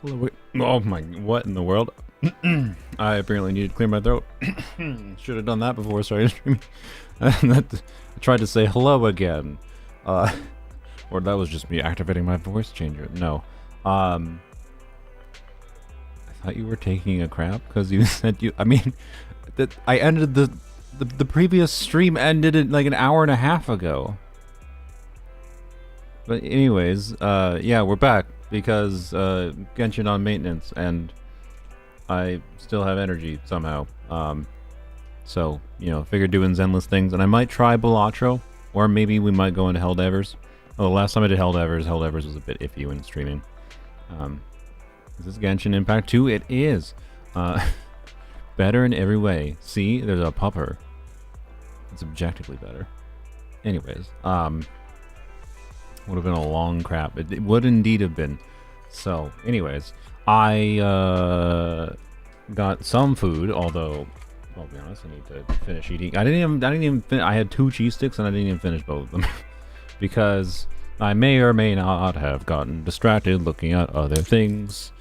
Oh my, what in the world? I apparently needed to clear my throat. Should have done that before I started streaming. I tried to say hello again. Uh, or that was just me activating my voice changer. No. I thought you were taking a crap because you said you. I mean, that I ended the previous stream ended it like an hour and a half ago. But anyways, yeah, we're back because Genshin on maintenance, and I still have energy somehow. So you know, figured doing Zenless things, and I might try Balatro, or maybe we might go into Helldivers. Oh, the last time I did Helldivers was a bit iffy when streaming. Is this Genshin Impact 2? It is. Better in every way. See, there's a pupper. It's objectively better. Anyways, would have been a long crap. It would indeed have been. So, anyways, I got some food, although I'll be honest, I need to finish eating. I didn't even I had 2 cheese sticks and I didn't even finish both of them because I may or may not have gotten distracted looking at other things.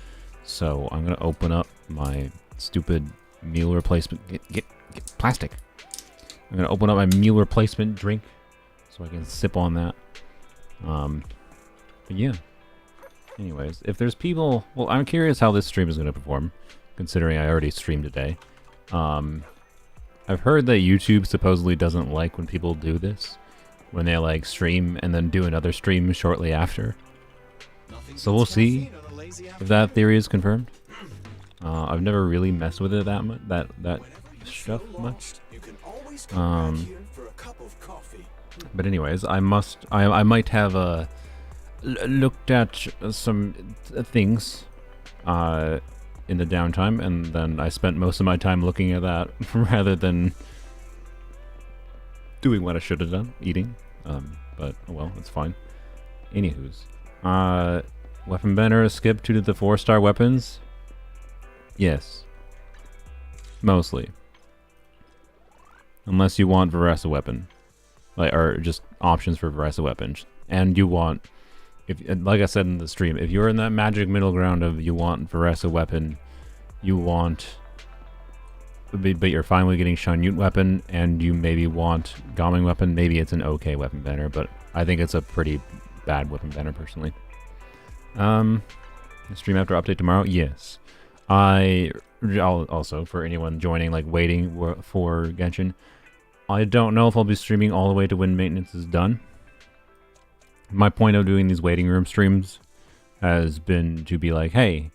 So I'm gonna open up my stupid meal replacement. Get plastic. I'm gonna open up my meal replacement drink so I can sip on that. But yeah. Anyways, if there's people, well, I'm curious how this stream is gonna perform, considering I already streamed today. I've heard that YouTube supposedly doesn't like when people do this, when they like stream and then do another stream shortly after. So we'll see if that theory is confirmed. I've never really messed with it that much, that stuff much. But anyways, I might have looked at some things in the downtime, and then I spent most of my time looking at that rather than doing what I should have done, eating. But oh well, it's fine. Anywho's, weapon banner skip to the 4-star weapons. Yes, mostly, unless you want Veresa weapon, or just options for Veresa weapons, and you want. If, like I said in the stream, if you're in that magic middle ground of you want Veresa weapon, you want, but you're finally getting Shanyut weapon, and you maybe want Gaming weapon, maybe it's an okay weapon banner, but I think it's a pretty bad weapon banner personally. Stream after update tomorrow? Yes. I'll also, for anyone joining, like waiting for Genshin, I don't know if I'll be streaming all the way to when maintenance is done. My point of doing these waiting room streams has been to be like, hey,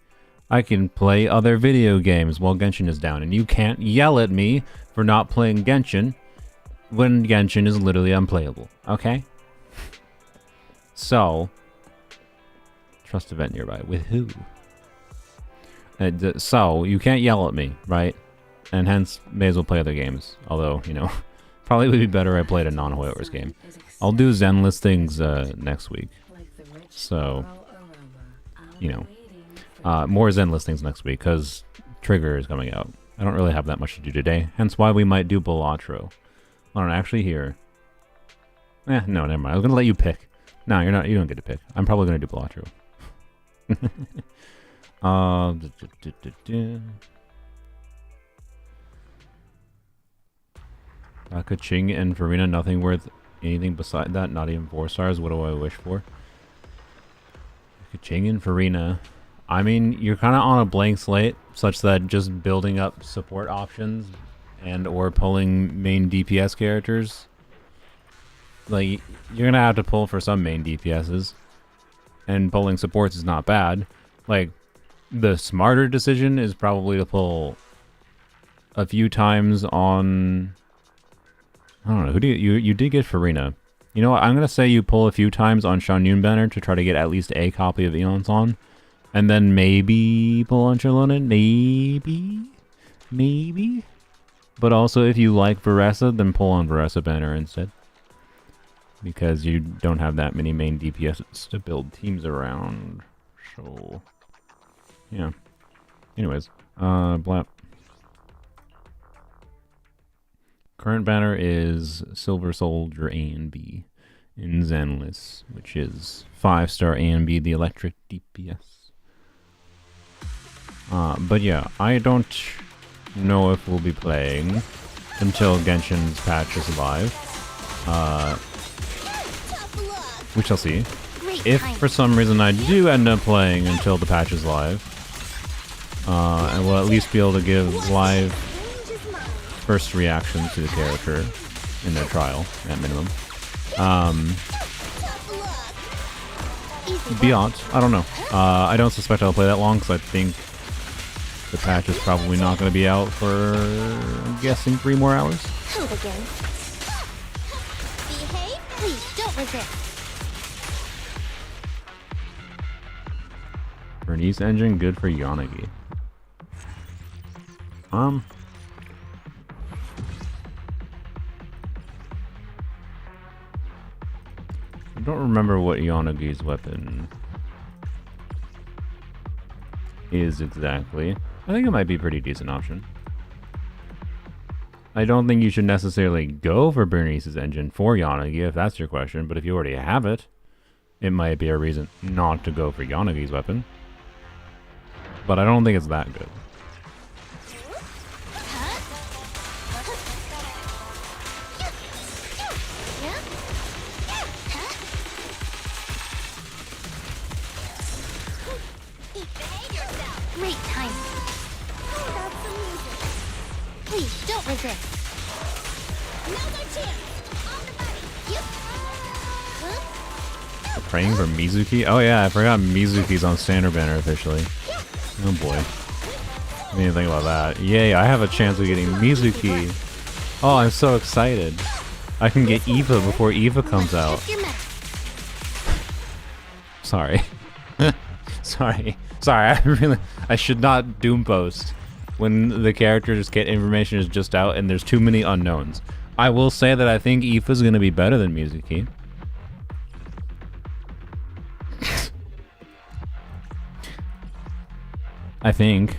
I can play other video games while Genshin is down, and you can't yell at me for not playing Genshin when Genshin is literally unplayable, okay? So, trust event nearby. With who? So, you can't yell at me, right? And hence, may as well play other games. Although, you know, probably would be better I played a non-Hoyover's game. I'll do Zenless things next week. So, you know, more Zenless things next week, because Trigger is coming out. I don't really have that much to do today, hence why we might do Balatro. I don't actually here. No, never mind. I was going to let you pick. No, you're not. You don't get to pick. I'm probably going to do Balatro. Ka-ching and Farina, nothing worth anything beside that, not even 4 stars. What do I wish for? Ka-ching and Farina. I mean, you're kind of on a blank slate, such that just building up support options and or pulling main DPS characters, like, you're gonna have to pull for some main DPSs, and pulling supports is not bad. Like, the smarter decision is probably to pull a few times on, I don't know, who do you did get Farina. You know what, I'm gonna say you pull a few times on Shanyun banner to try to get at least a copy of Eon's on, and then maybe pull on Shallonen, maybe. But also, if you like Veresa, then pull on Veresa banner instead, because you don't have that many main DPS to build teams around. So, yeah. Anyways, blap. Current banner is Silver Soldier A and B in Zenless, which is 5-star A and B, the electric DPS. But yeah, I don't know if we'll be playing until Genshin's patch is live. We shall see. If for some reason I do end up playing until the patch is live, and we'll at least be able to give live first reactions to the character in their trial, at minimum. Beyond, I don't know. I don't suspect I'll play that long, because I think the patch is probably not going to be out for, I'm guessing, 3 more hours. Behave, please, don't resist. Bernice engine, good for Yanagi. I don't remember what Yanagi's weapon is exactly. I think it might be a pretty decent option. I don't think you should necessarily go for Bernice's engine for Yanagi if that's your question, but if you already have it, it might be a reason not to go for Yanagi's weapon. But I don't think it's that good. Great time. Please don't resist. Now's our chance. On the money. Praying for Mizuki? Oh yeah, I forgot Mizuki's on standard banner officially. Oh boy. I didn't even think about that. Yay, I have a chance of getting Mizuki. Oh, I'm so excited. I can get Eva before Eva comes out. Sorry. Sorry, I should not doom post when the characters get information is just out and there's too many unknowns. I will say that I think Aoife's gonna be better than Mizuki. I think.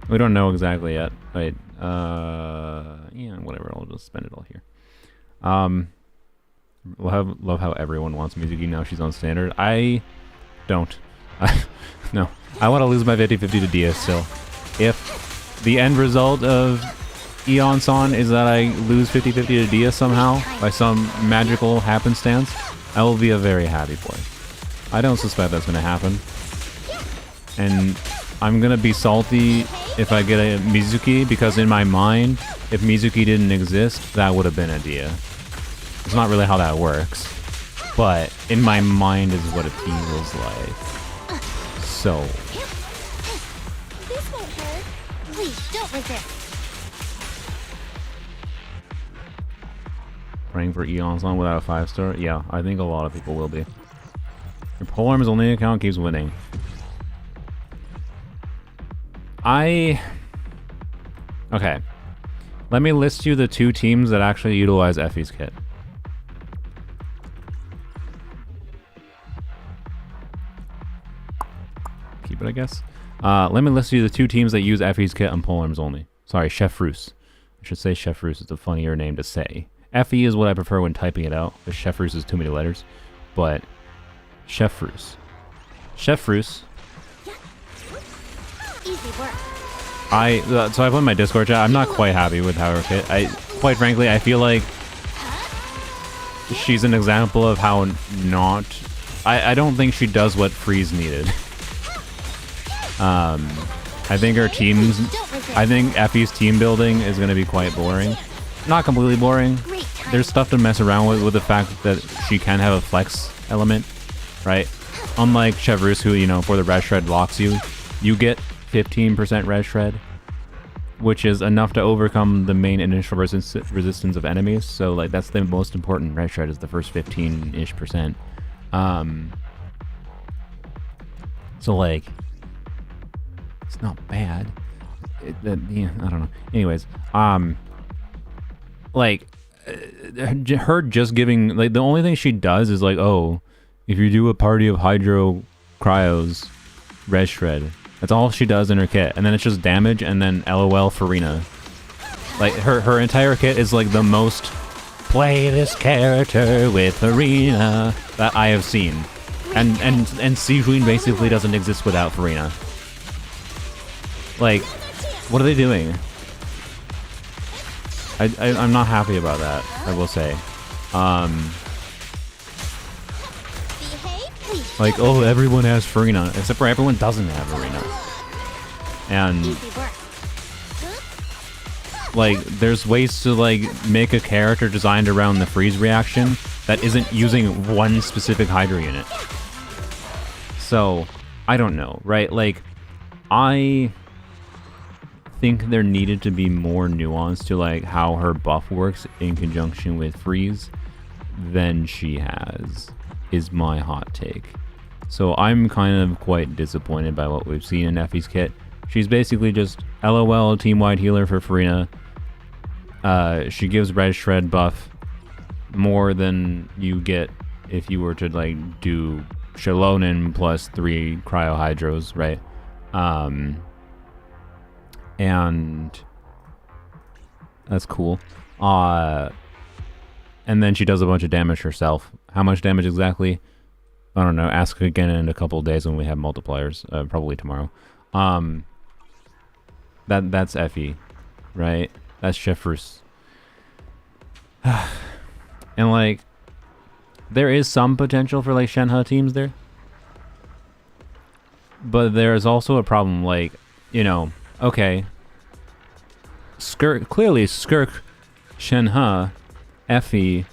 We don't know exactly yet. Wait, yeah, whatever, I'll just spend it all here. Love how everyone wants Mizuki now she's on standard. I don't. No. I want to lose my 50-50 to Dia still. If the end result of Eon-san is that I lose 50-50 to Dia somehow, by some magical happenstance, I will be a very happy boy. I don't suspect that's going to happen. And I'm going to be salty if I get a Mizuki, because in my mind, if Mizuki didn't exist, that would have been a Dia. It's not really how that works, but in my mind is what it feels like. So. This won't hurt. Please don't resist. Praying for Eon-san without a 5-star? Yeah, I think a lot of people will be. Your Polearm's only account keeps winning. Okay. Let me list you the 2 teams that actually utilize Effie's kit. Keep it, I guess. Let me list you the 2 teams that use Effie's kit on Polearm-only. Sorry, Chef Roos. I should say Chef Roos. It's a funnier name to say. Effie is what I prefer when typing it out, but Chef Roos is too many letters. But Chef Roos. Chef Roos. Easy work. So I put in my Discord chat. I'm not quite happy with how her kit. Quite frankly, I feel like she's an example of how not. I don't think she does what Freeze needed. I think her teams. I think Effie's team building is going to be quite boring. Not completely boring. There's stuff to mess around with the fact that she can have a flex element, right? Unlike Chef Roos, who, you know, for the red shred locks you, you get 15% red shred, which is enough to overcome the main initial resistance of enemies. So, like, that's the most important red shred, is the first 15-ish%. So, like, it's not bad. Yeah, I don't know. Anyways, like, her just giving, like, the only thing she does is like, oh, if you do a party of Hydro Cryos, red shred. That's all she does in her kit, and then it's just damage, and then LOL Farina. Like, her entire kit is like the most play this character with Farina that I have seen. And Sea Queen basically doesn't exist without Farina. Like, what are they doing? I'm not happy about that, I will say. Like, oh, everyone has Farina, except for everyone doesn't have Farina. And like, there's ways to like make a character designed around the freeze reaction that isn't using one specific Hydra unit. So, I don't know, right? Like, I think there needed to be more nuance to like how her buff works in conjunction with freeze than she has, is my hot take. So I'm kind of quite disappointed by what we've seen in Effie's kit. She's basically just LOL team-wide healer for Farina. She gives Red Shred buff more than you get if you were to like do Shalonen plus 3 Cryo Hydros, right? And that's cool. And then she does a bunch of damage herself. How much damage exactly? I don't know. Ask again in a couple of days when we have multipliers. Probably tomorrow. That's Effie, right? That's Chef Roos. And like, there is some potential for like Shenhe teams there, but there is also a problem. Like, you know, okay, clearly Skirk, Shenhe, Effie,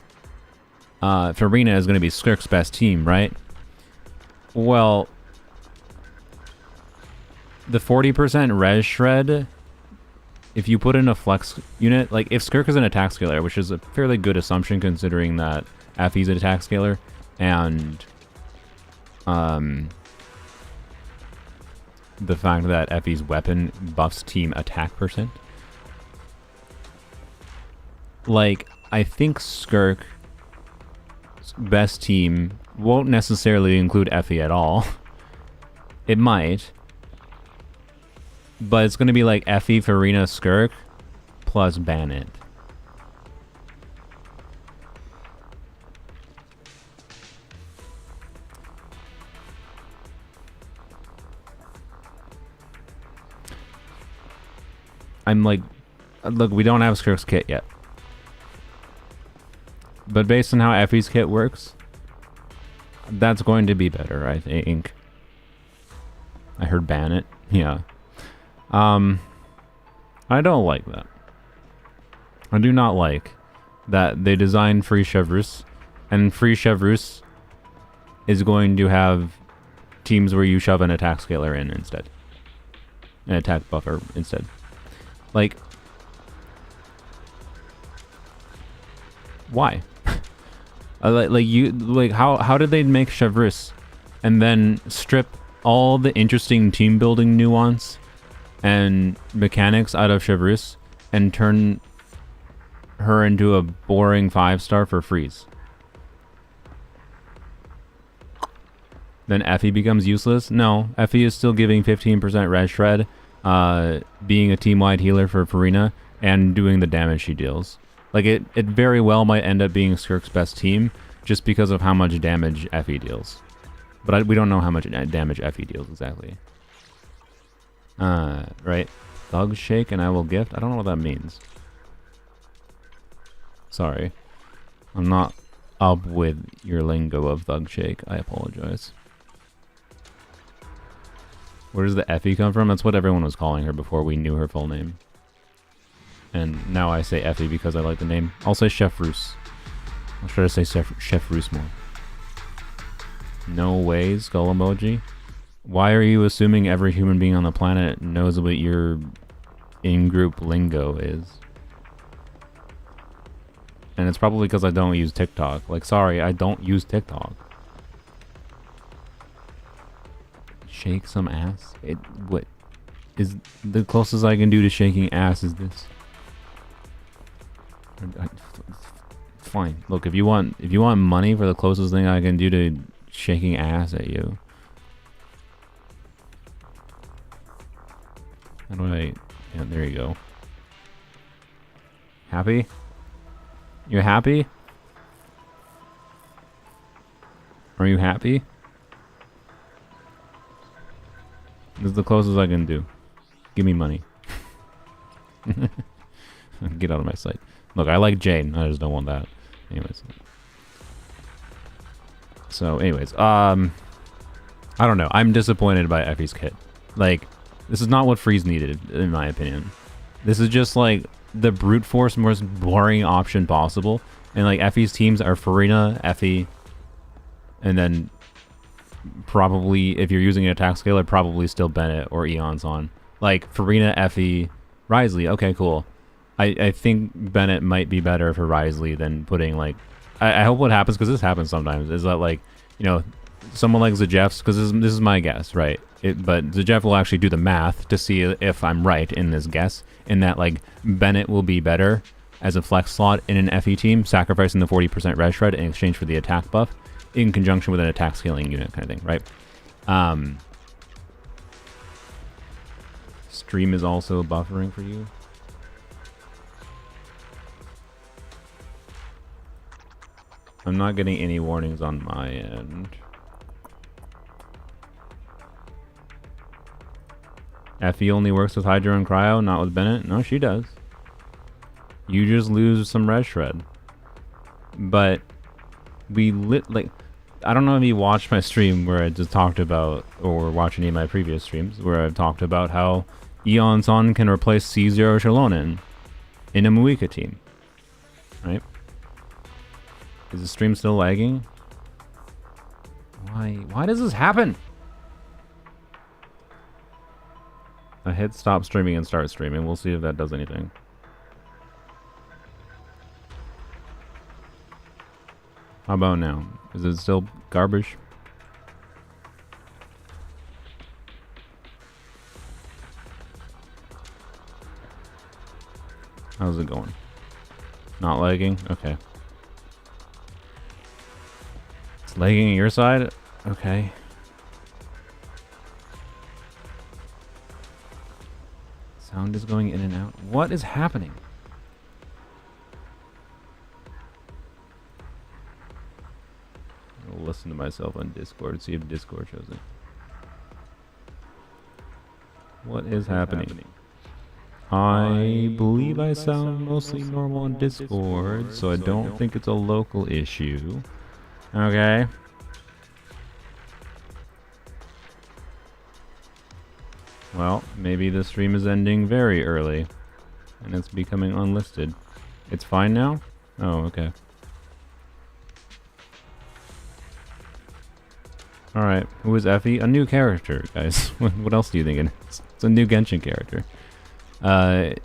Farina is going to be Skirk's best team, right? Well, the 40% res shred, if you put in a flex unit, like if Skirk is an attack scaler, which is a fairly good assumption considering that Effie's an attack scaler, and the fact that Effie's weapon buffs team attack percent. Like, I think Skirk's best team won't necessarily include Effie at all. It might. But it's going to be like Effie, Farina, Skirk, plus Bannett. I'm like, look, we don't have Skirk's kit yet. But based on how Effie's kit works, that's going to be better, I think. I heard Bannett. Yeah. I don't like that. I do not like that they designed Free Chevrus, and Free Chevrus is going to have teams where you shove an attack scaler in instead. An attack buffer instead. Like, why? How did they make Chevrus and then strip all the interesting team building nuance and mechanics out of Chevrus and turn her into a boring 5-star for freeze? Then Effie becomes useless? No, Effie is still giving 15% res shred, being a team-wide healer for Farina, and doing the damage she deals. Like, it very well might end up being Skirk's best team, just because of how much damage Effie deals. But we don't know how much damage Effie deals exactly. Right. Thug shake and I will gift? I don't know what that means. Sorry. I'm not up with your lingo of thug shake. I apologize. Where does the Effie come from? That's what everyone was calling her before we knew her full name. And now I say Effie because I like the name. I'll say Chef Roos. I'll try to say Chef Roos more. No way, skull emoji. Why are you assuming every human being on the planet knows what your in-group lingo is? And it's probably because I don't use TikTok. Like, sorry, I don't use TikTok. Shake some ass? What is the closest I can do to shaking ass is this? Fine. Look, if you want money for the closest thing I can do to shaking ass at you. How do I... Yeah, there you go. Happy? You're happy? Are you happy? This is the closest I can do. Give me money. Get out of my sight. Look, I like Jane. I just don't want that. Anyways. So, anyways. I don't know. I'm disappointed by Effie's kit. Like, this is not what Freeze needed, in my opinion. This is just, like, the brute force most boring option possible. And, like, Effie's teams are Farina, Effie, and then probably, if you're using an attack scaler, probably still Bennett or Eon's on. Like, Farina, Effie, Risley. Okay, cool. I think Bennett might be better for Risley than putting, like... I hope what happens, because this happens sometimes, is that, like, you know, someone like Zajeff's, because this is my guess, right? But Zajeff will actually do the math to see if I'm right in this guess, in that, like, Bennett will be better as a flex slot in an Effie team, sacrificing the 40% res shred in exchange for the attack buff, in conjunction with an attack scaling unit kind of thing, right? Stream is also buffering for you. I'm not getting any warnings on my end. Effie only works with Hydro and Cryo, not with Bennett. No, she does. You just lose some res shred. But we like, I don't know if you watched my stream where I just talked about, or watch any of my previous streams where I've talked about how Eon-san can replace C0 Shalonen in a Muika team, right? Is the stream still lagging? Why does this happen? I hit stop streaming and start streaming. We'll see if that does anything. How about now? Is it still garbage? How's it going? Not lagging? Okay. It's lagging on your side? Okay. Sound is going in and out. What is happening? I'll listen to myself on Discord, see if Discord shows it. What is happening? I believe I sound mostly normal on Discord, so I don't think it's a local issue. Okay. Well, maybe the stream is ending very early, and it's becoming unlisted. It's fine now? Oh, okay. Alright, who is Effie? A new character, guys. What else do you think it is? It's a new Genshin character. But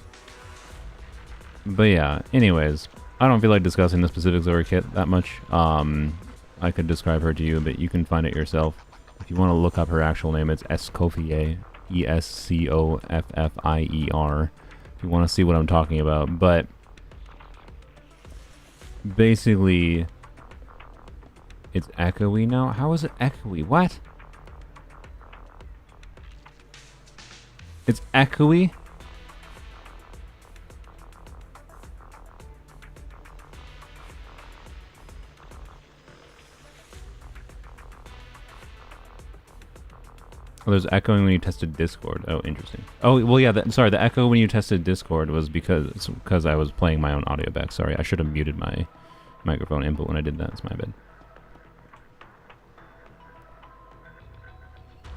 yeah, anyways, I don't feel like discussing the specifics of her kit that much. I could describe her to you, but you can find it yourself. If you want to look up her actual name, it's Escoffier. Escoffier. If you want to see what I'm talking about. But basically, it's echoey now. How is it echoey? What? It's echoey? Oh, there's echoing when you tested Discord. Oh, interesting. Oh, well, yeah. Sorry, the echo when you tested Discord was because I was playing my own audio back. Sorry, I should have muted my microphone input when I did that. It's my bad.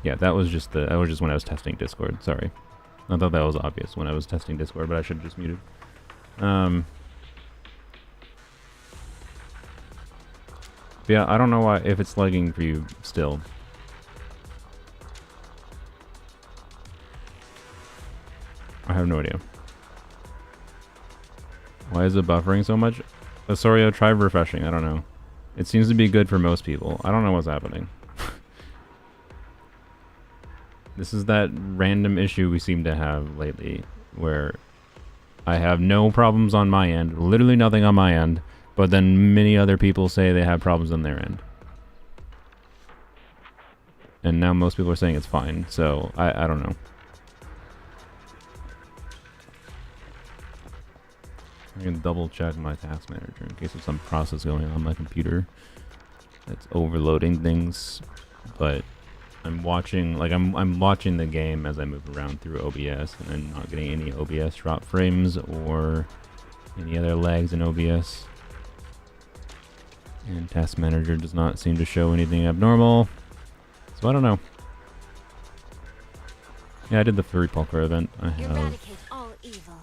Yeah, that was just when I was testing Discord. Sorry, I thought that was obvious when I was testing Discord, but I should have just muted. Yeah, I don't know why if it's lagging for you still. I have no idea. Why is it buffering so much? Osorio, try refreshing. I don't know. It seems to be good for most people. I don't know what's happening. This is that random issue we seem to have lately, where I have no problems on my end, literally nothing on my end, but then many other people say they have problems on their end. And now most people are saying it's fine, so I don't know. I'm going to double check my task manager in case of some process going on my computer that's overloading things, but I'm watching, like, I'm watching the game as I move around through OBS, and I'm not getting any OBS drop frames or any other lags in OBS. And Task Manager does not seem to show anything abnormal, so I don't know. Yeah, I did the Furry Pulcher event. I have... Eradicate all evil.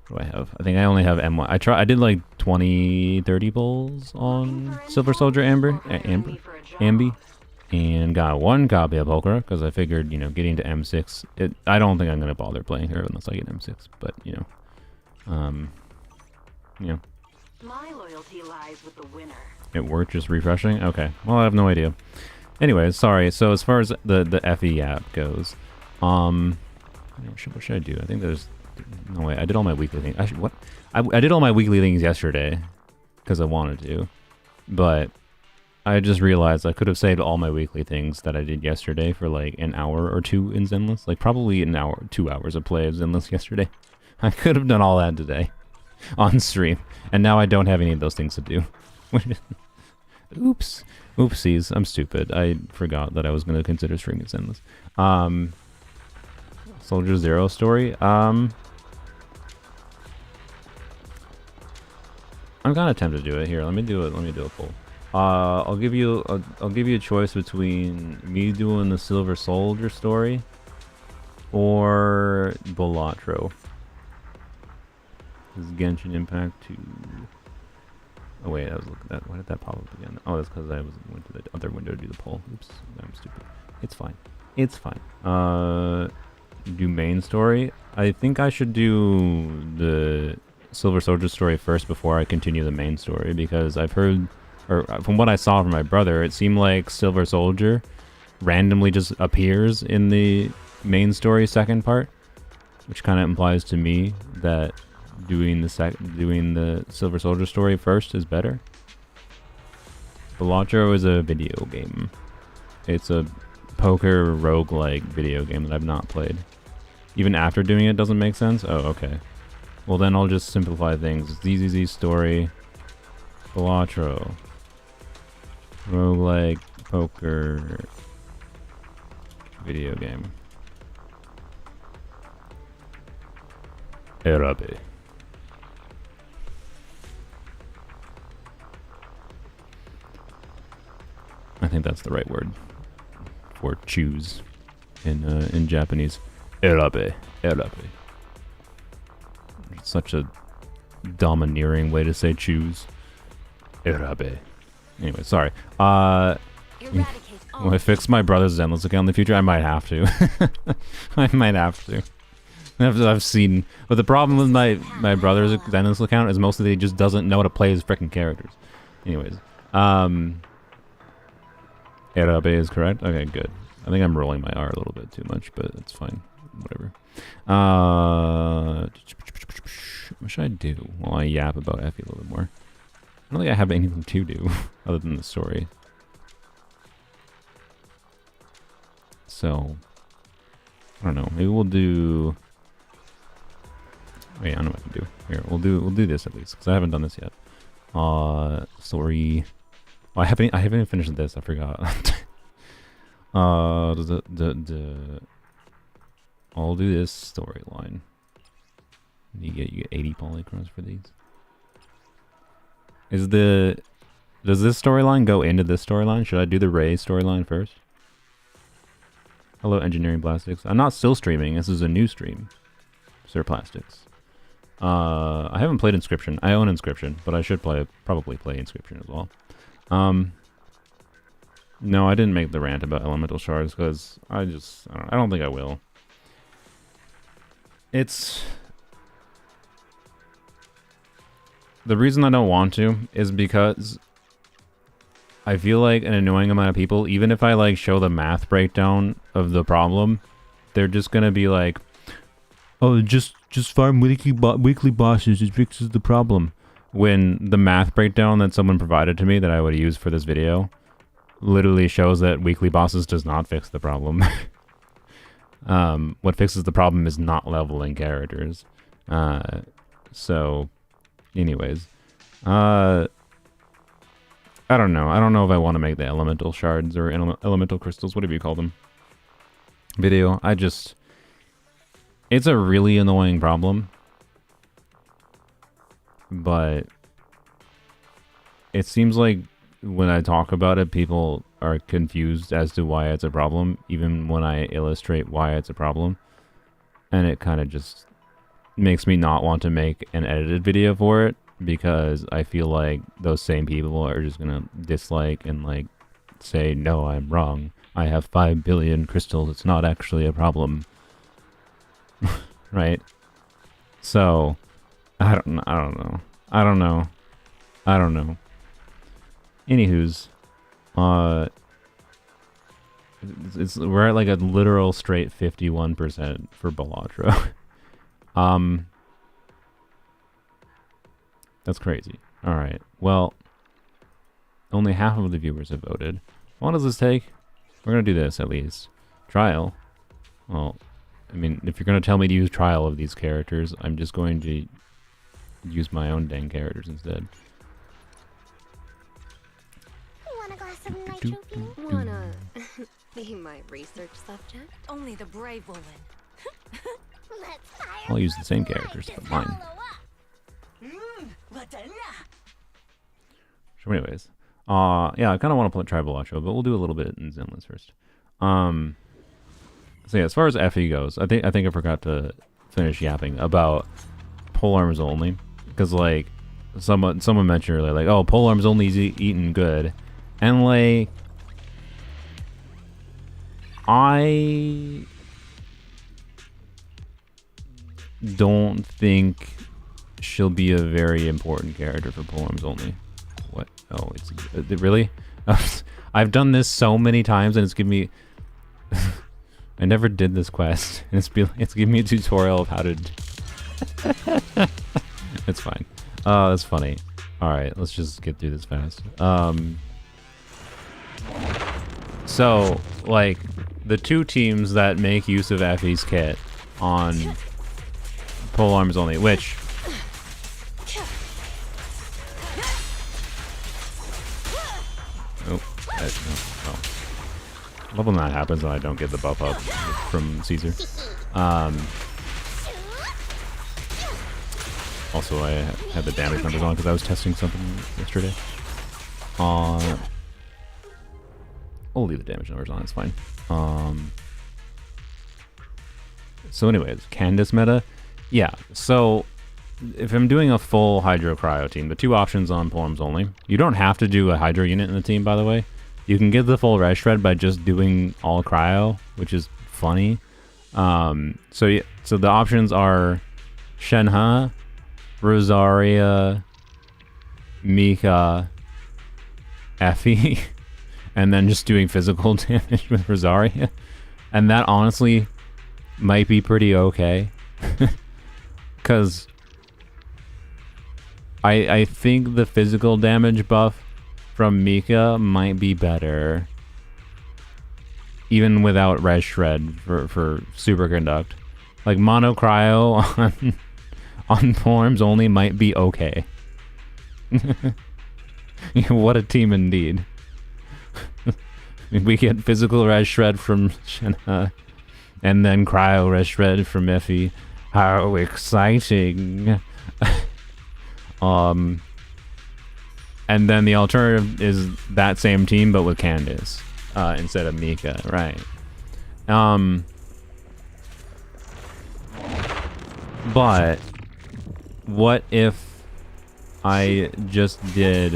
What do I have? I think I only have M1. I did like 20, 30 pulls on Silver Soldier Ambi, and got one copy of Pulcher because I figured, you know, getting to M6, I don't think I'm gonna bother playing her unless I get M6. But you know, My loyalty lies with the winner. it worked just refreshing. Okay, well I have no idea. Anyways, sorry. So as far as the Effie app goes, what should I do? I think there's no way. I did all my weekly things. I did all my weekly things yesterday because I wanted to, but I just realized I could have saved all my weekly things that I did yesterday for like an hour or two in Zenless. Like probably an hour, 2 hours of play of Zenless yesterday. I could have done all that today on stream, and now I don't have any of those things to do. Oops. Oopsies. I'm stupid. I forgot that I was going to consider streaming Zenless. Soldier Zero story. I'm kind of tempted to do it here. Let me do it. Let me do a poll. I'll give you a choice between me doing the Silver Soldier story or Bolatro. This is Genshin Impact 2. Oh wait, I was looking at that. Why did that pop up again? Oh, that's because I went to the other window to do the poll. Oops, I'm stupid. It's fine. It's fine. Do main story. I think I should do the Silver Soldier story first before I continue the main story, because I've heard, or from what I saw from my brother, it seemed like Silver Soldier randomly just appears in the main story second part, which kind of implies to me that doing the Silver Soldier story first is better. Polearm is a video game. It's a poker roguelike video game that I've not played. Even after doing it doesn't make sense? Oh, okay. Well then I'll just simplify things. ZZZ story, Polearm, roguelike poker video game. Erabe. I think that's the right word for choose in Japanese. Erabe. Erabe. It's such a domineering way to say choose. Erabe. Anyway, sorry. Eradicate all When I fix my brother's Zenless account in the future, I might have to. I might have to. I've seen, but the problem with my brother's Zenless account is mostly he just doesn't know how to play his freaking characters. Anyways, Erabe is correct. Okay, good. I think I'm rolling my R a little bit too much, but it's fine. Whatever. What should I do while I yap about Effie a little bit more? I don't think I have anything to do other than the story. So, I don't know. Maybe we'll do. Wait, I don't know what I can do. Here, we'll do this at least because I haven't done this yet. Story. Oh, I haven't even finished this. I forgot. I'll do this storyline. You get 80 polychrons for these. Does this storyline go into this storyline? Should I do the Ray storyline first? Hello, Engineering Plastics. I'm not still streaming. This is a new stream. Sir Plastics. I haven't played Inscription. I own Inscription, but I should probably play Inscription as well. No, I didn't make the rant about elemental shards because I don't think I will. It's the reason I don't want to is because I feel like an annoying amount of people, even if I like show the math breakdown of the problem, they're just gonna be like, "Oh, just farm weekly bosses. It fixes the problem." When the math breakdown that someone provided to me that I would use for this video literally shows that weekly bosses does not fix the problem. What fixes the problem is not leveling characters. So, anyways, I don't know. I don't know if I want to make the elemental shards or elemental crystals, whatever you call them. video. It's a really annoying problem, but it seems like when I talk about it, people are confused as to why it's a problem, even when I illustrate why it's a problem. And it kind of just makes me not want to make an edited video for it, because I feel like those same people are just gonna dislike and like say, no, I'm wrong. I have 5 billion crystals. It's not actually a problem. Right? So, I don't know. Anywho's, we're at like a literal straight 51% for Balatro. That's crazy. Alright, well, only half of the viewers have voted. How long does this take? We're gonna do this at least. Trial. Well, I mean, if you're gonna tell me to use trial of these characters, I'm just going to use my own dang characters instead. Want a glass of nitro fuel? Wanna be my research subject? Only the brave will win. Let's fire I'll use the same characters, but mine. So anyways, yeah, I kind of want to try Balatro, but we'll do a little bit in Zenless first. So yeah, as far as Effie goes, I think I forgot to finish yapping about Polearm-only, because like someone mentioned earlier, like, oh, Polearm-only is eating good, and like I don't think she'll be a very important character for Polearm-only. What? Oh, it's really? I've done this so many times, and it's given me. I never did this quest, and it's giving me a tutorial of how to. It's fine. That's funny. All right, let's just get through this fast. So like the two teams that make use of Effie's kit on Polearm-only, which. Oh, oh. Love when that happens and I don't get the buff up from Caesar. Also, I had the damage numbers on because I was testing something yesterday. I'll leave the damage numbers on, it's fine. So anyways, Candace meta. Yeah, so if I'm doing a full Hydro Cryo team, the two options on Polearm-only. You don't have to do a Hydro unit in the team, by the way. You can get the full Red Shred by just doing all Cryo, which is funny. So yeah, so the options are Shenhe, Rosaria, Mika, Effie, and then just doing physical damage with Rosaria. And that honestly might be pretty okay. Because I think the physical damage buff from Mika might be better, even without Res Shred for Superconduct. Like Mono Cryo on Polearm-only might be okay. What a team indeed. We get physical Res Shred from Shenhe, and then Cryo Res Shred from Effie. How exciting! And then the alternative is that same team, but with Candace instead of Mika, right? But what if I just did?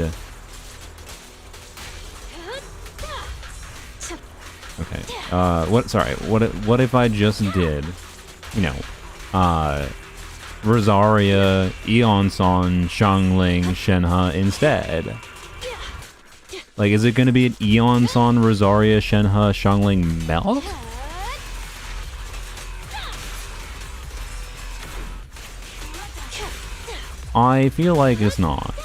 Okay. What if I just did? You know, Rosaria, Eon-Son, Xiangling, Shenhe instead. Like, is it going to be an Eon-Son, Rosaria, Shenhe, Xiangling melt? I feel like it's not.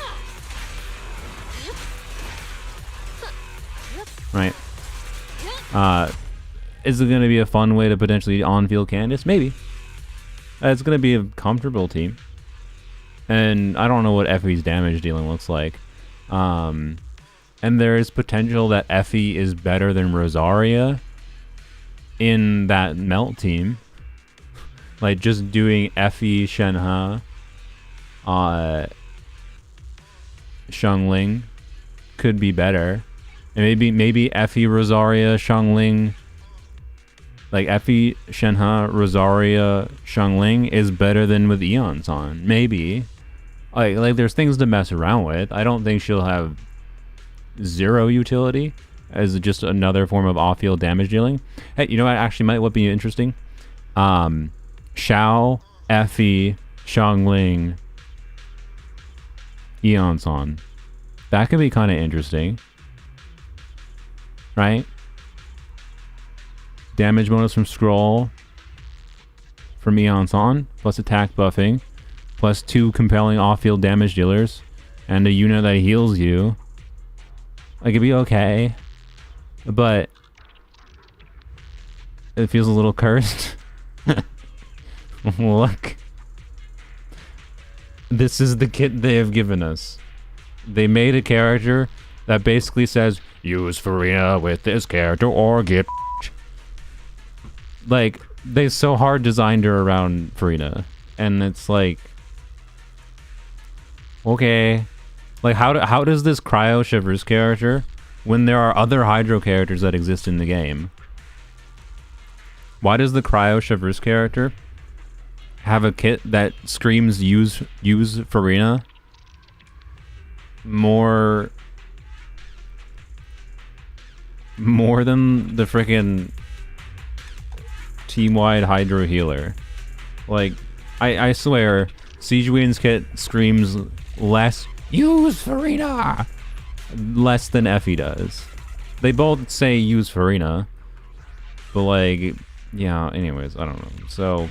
Right? Is it going to be a fun way to potentially on-field Candace? Maybe. It's going to be a comfortable team. And I don't know what Effie's damage dealing looks like. And there is potential that Effie is better than Rosaria. in that melt team. Like just doing Effie, Shenhe, Xiangling could be better. And maybe Effie, Rosaria, Xiangling, like Effie, Shenhe, Rosaria, Xiangling is better than with Eons on. Maybe. Like there's things to mess around with. I don't think she'll have zero utility as just another form of off-field damage dealing. Hey, you know what actually might be interesting? Xiao, Effie, Xiangling, Eon-san. That could be kind of interesting. Right? Damage bonus from Scroll from Eon-san, plus attack buffing, plus 2 compelling off-field damage dealers, and a unit that heals you. Like, it'd be okay. But it feels a little cursed. Look. This is the kit they have given us. They made a character that basically says, use Farina with this character or get like, they so hard designed her around Farina. And it's like, okay. Like, how does this Cryo Chevreuse character, when there are other Hydro characters that exist in the game, why does the Cryo Chevreuse character have a kit that screams use Farina more than the freaking team-wide Hydro healer? Like, I swear, Siegewine's kit screams less use Farina less than Effie does. They both say use Farina, but like, yeah, anyways, I don't know. So,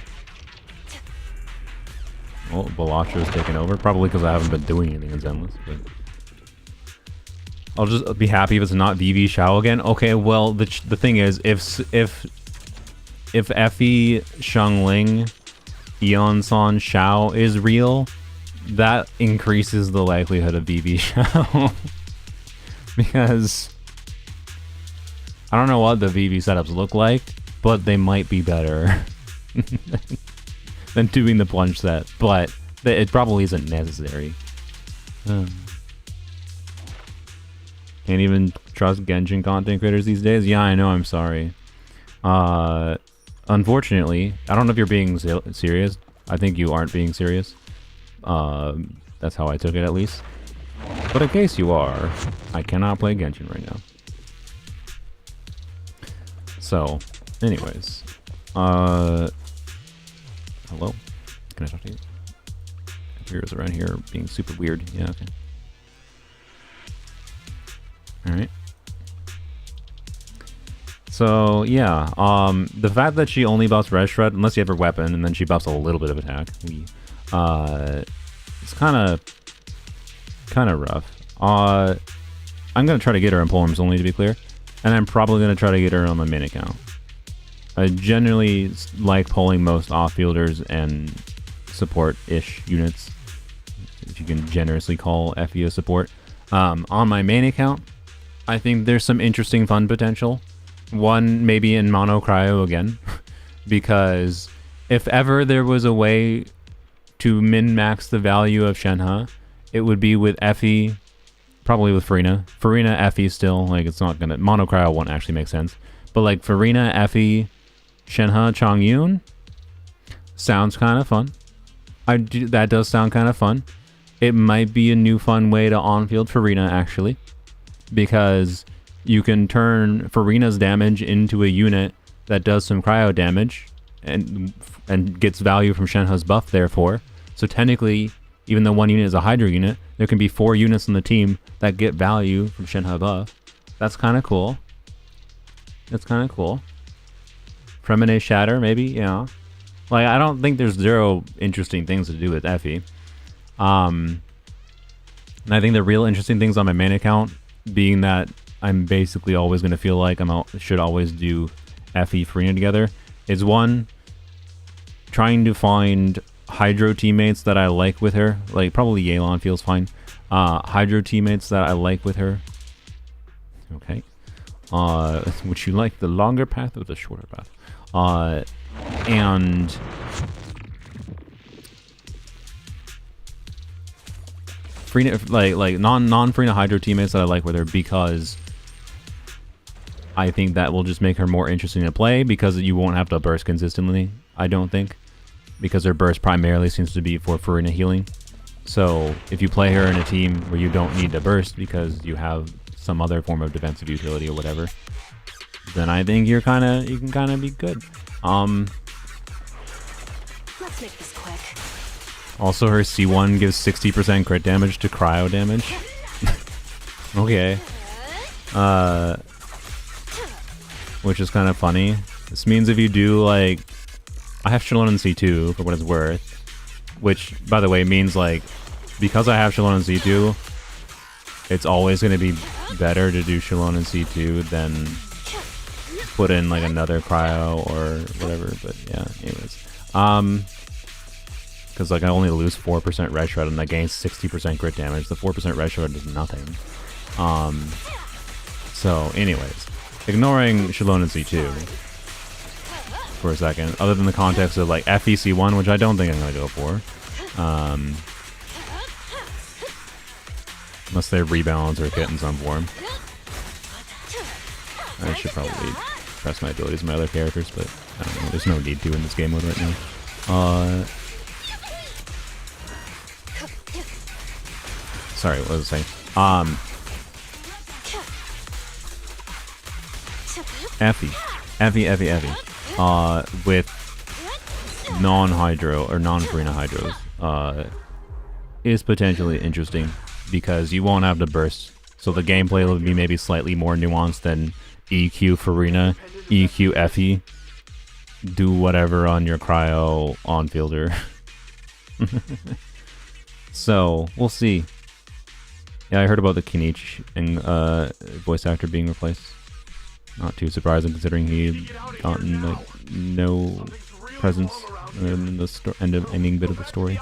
well, Balatra's taken over, probably because I haven't been doing anything in Zenless, but I'll just be happy if it's not VV Xiao again. Okay, well, the thing is, if Effie, Xiangling, Eon-san, Xiao is real, that increases the likelihood of VV Xiao. Because I don't know what the VV setups look like, but they might be better than doing the plunge set. But it probably isn't necessary. Can't even trust Genshin content creators these days. Yeah, I know, I'm sorry. Unfortunately, I don't know if you're being serious. I think you aren't being serious. That's how I took it, at least. But in case you are, I cannot play Genshin right now. So, anyways. Hello? Can I talk to you? Heroes around here being super weird. Yeah, okay. Alright. So, yeah. The fact that she only buffs Red Shred, unless you have her weapon, and then she buffs a little bit of attack. It's kind of rough. I'm gonna try to get her on Polearm-only, to be clear, and I'm probably gonna try to get her on my main account. I generally like pulling most off-fielders and support-ish units, if you can generously call Effie a support. On my main account, I think there's some interesting fun potential. One, maybe in Mono Cryo again, because if ever there was a way to min-max the value of Shenhe, it would be with Effie, probably with Farina. Farina, Effie still, like, it's not gonna... Mono Cryo won't actually make sense. But, like, Farina, Effie, Shenhe, Chongyun sounds kind of fun. That does sound kind of fun. It might be a new fun way to on-field Farina, actually, because you can turn Farina's damage into a unit that does some cryo damage and gets value from Shenhe's buff, therefore. So technically, even though one unit is a Hydro unit, there can be 4 units on the team that get value from Shenhe buff. That's kind of cool. That's kind of cool. Fremine Shatter, maybe? Yeah. Like, I don't think there's zero interesting things to do with Effie. And I think the real interesting things on my main account, being that I'm basically always going to feel like should always do Effie, Farina together, is one, trying to find Hydro teammates that I like with her. Like, probably Yelan feels fine. Hydro teammates that I like with her. Okay. Would you like the longer path or the shorter path? And non-Frina Hydro teammates that I like with her because I think that will just make her more interesting to play because you won't have to burst consistently, I don't think. Because her burst primarily seems to be for Farina healing. So if you play her in a team where you don't need to burst because you have some other form of defensive utility or whatever, then I think you can kind of be good. Let's make this quick. Also, her C1 gives 60% crit damage to cryo damage. Okay. Which is kind of funny. This means if you do, like... I have Shalon in C2, for what it's worth. Which, by the way, means, like... Because I have Shalon in C2, it's always going to be better to do Shalon in C2 than put in, like, another cryo or whatever. But, yeah, anyways. Because, like, I only lose 4% red shred and I gain 60% crit damage. The 4% red shred does nothing. So, anyways. Ignoring Shalon and C2 for a second, other than the context of, like, Effie C1, which I don't think I'm going to go for. Unless they rebalance or hit in some form. I should probably press my abilities on my other characters, but I don't know. There's no need to in this game mode right now. Sorry, what was I saying? Effie. With non-hydro or non-Farina hydros, is potentially interesting because you won't have to burst. So the gameplay will be maybe slightly more nuanced than EQ Farina, EQ Effie, do whatever on your cryo on-fielder. So, we'll see. Yeah, I heard about the Kinich and voice actor being replaced. Not too surprising considering he gotten like no presence in the ending bit of the story.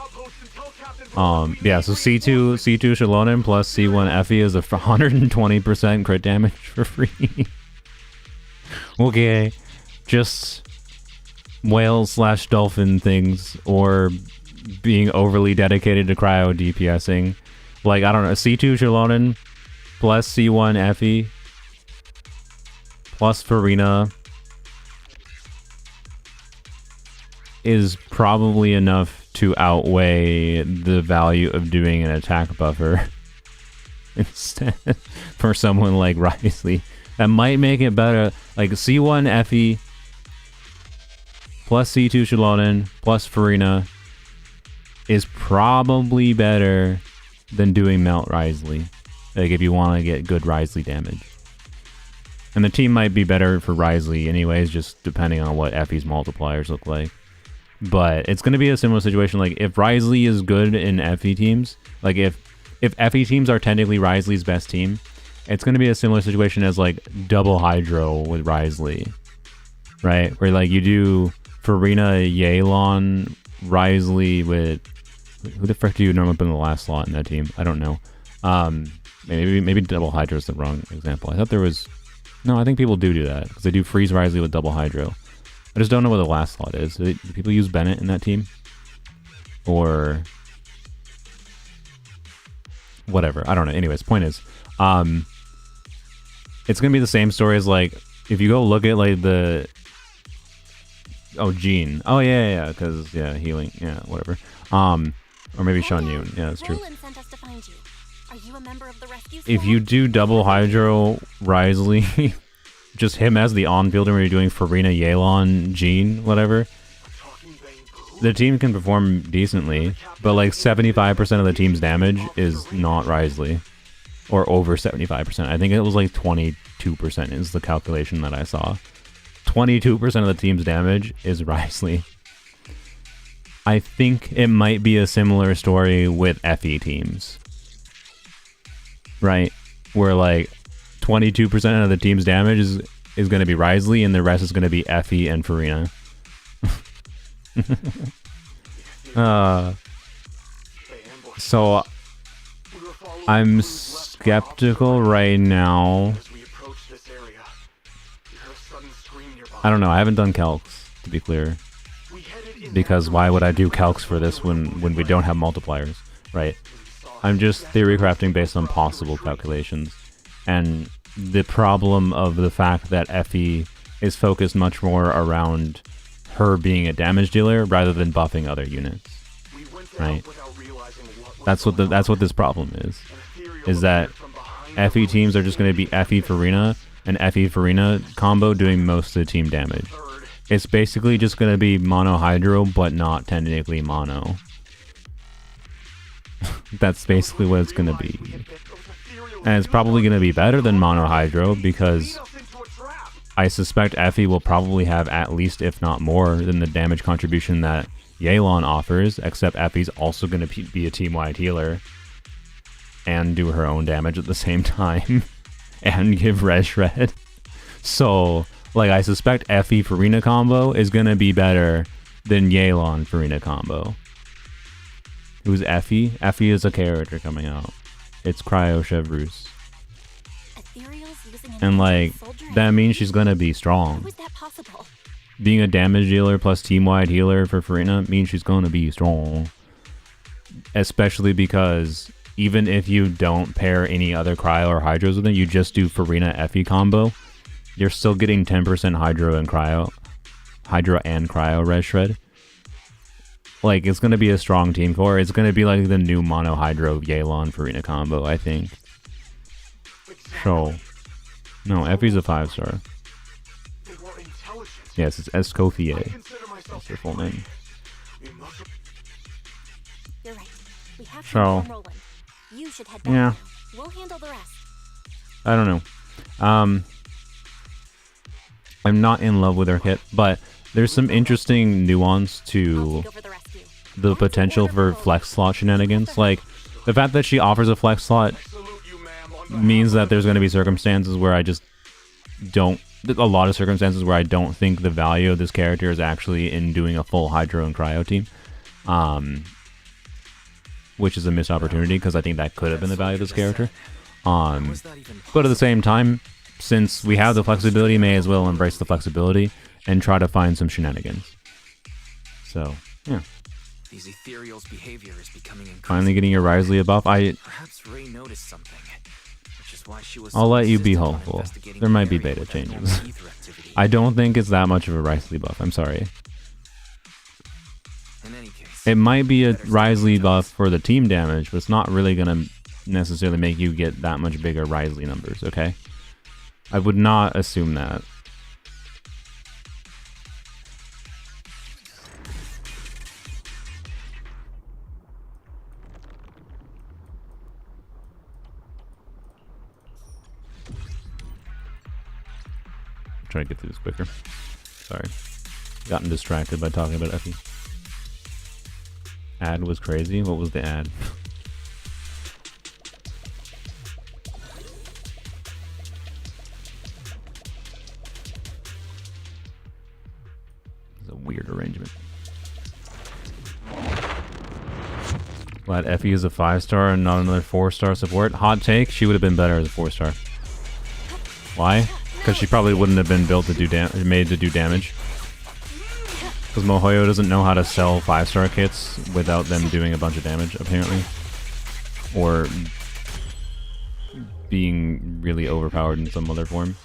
Yeah, so C2 Shalonen plus C1 Effie is a 120% crit damage for free. Okay, just whale/dolphin things or being overly dedicated to cryo DPSing. Like, I don't know, C2 Shalonen plus C1 Effie plus Farina is probably enough to outweigh the value of doing an attack buffer instead for someone like Risley. That might make it better. Like C1 Effie plus C2 Shalonen plus Farina is probably better than doing Melt Risley. Like if you want to get good Risley damage. And the team might be better for Risley anyways, just depending on what Effie's multipliers look like. But it's going to be a similar situation. Like if Risley is good in Effie teams, like if Effie teams are technically Risley's best team, it's going to be a similar situation as like double Hydro with Risley, right? Where like you do Farina, Yelan, Risley with who the frick do you normally put in the last slot in that team? I don't know. Maybe double Hydro is the wrong example. I thought there was. No, I think people do that because they do freeze Risley with double Hydro. I just don't know what the last slot is. Do people use Bennett in that team? Or whatever. I don't know. Anyways, point is, it's gonna be the same story as like if you go look at like the Jean. Oh yeah, because healing. Yeah, whatever. Or maybe Sean Yoon. Yeah, that's true. Roland sent us to find you. Are you a member of the rescue If squad? you do double Hydro Risley, just him as the on-fielder when you're doing Farina, Yelan, Jean, whatever, the team can perform decently, but like 75% of the team's damage is not Risley. Or over 75%. I think it was like 22% is the calculation that I saw. 22% of the team's damage is Risley. I think it might be a similar story with Effie teams. Right? Where like 22% of the team's damage is going to be Risley and the rest is going to be Effie and Farina. So I'm skeptical right now I don't know. I haven't done calcs, to be clear. Because why would I do calcs for this when we don't have multipliers, right? I'm just theory crafting based on possible calculations. And the problem of the fact that Effie is focused much more around her being a damage dealer rather than buffing other units, right? That's what this problem is that Effie teams are just going to be Effie Farina and Effie Farina combo doing most of the team damage. It's basically just going to be mono hydro, but not technically mono. That's basically what it's going to be. And it's probably going to be better than mono hydro because I suspect Effie will probably have at least, if not more, than the damage contribution that Yelan offers, except Effie's also going to be a team-wide healer and do her own damage at the same time and give res shred. So, like, I suspect Effie Farina combo is going to be better than Yelan Farina combo. Who's Effie? Effie is a character coming out. It's Cryo Chevreuse. And, like, that means she's going to be strong. Being a damage dealer plus team-wide healer for Farina means she's going to be strong. Especially because even if you don't pair any other Cryo or Hydros with it, you just do Farina Effie combo, you're still getting 10% Hydro and Cryo res shred. Like, it's going to be a strong team core. It's going to be like the new mono Hydro Yelan Farina combo, I think. So, no, Effie's a 5-star. Yes, it's Escoffier. That's her full name. You're right. We have to So, get rolling. You should head back yeah. now. We'll handle the rest. I don't know. I'm not in love with her kit, but there's some interesting nuance I'll to take over the rescue. the potential for flex slot shenanigans. Like, the fact that she offers a flex slot means that there's going to be circumstances where I just don't... A lot of circumstances where I don't think the value of this character is actually in doing a full Hydro and Cryo team. Which is a missed opportunity, because I think that could have been the value of this character. But at the same time, since we have the flexibility, may as well embrace the flexibility and try to find some shenanigans. So, yeah. These ethereal's behavior is becoming Finally getting your Risley a buff. Perhaps Ray noticed something, which is why she was I'll let you be insistent on hopeful. investigating There the might be area beta with that changes. normal ether activity. I don't think it's that much of a Risley buff. I'm sorry. In any case, It might be a Risley buff for the team damage, but it's not really going to necessarily make you get that much bigger Risley numbers, okay? I would not assume that. Try to get through this quicker. Sorry. Gotten distracted by talking about Effie. Ad was crazy. What was the ad? It's a weird arrangement. Glad Effie is a 5-star and not another 4-star support. Hot take, she would have been better as a 4-star. Why? Because she probably wouldn't have been built to do made to do damage. Because Mohoyo doesn't know how to sell 5-star kits without them doing a bunch of damage, apparently. Or being really overpowered in some other form.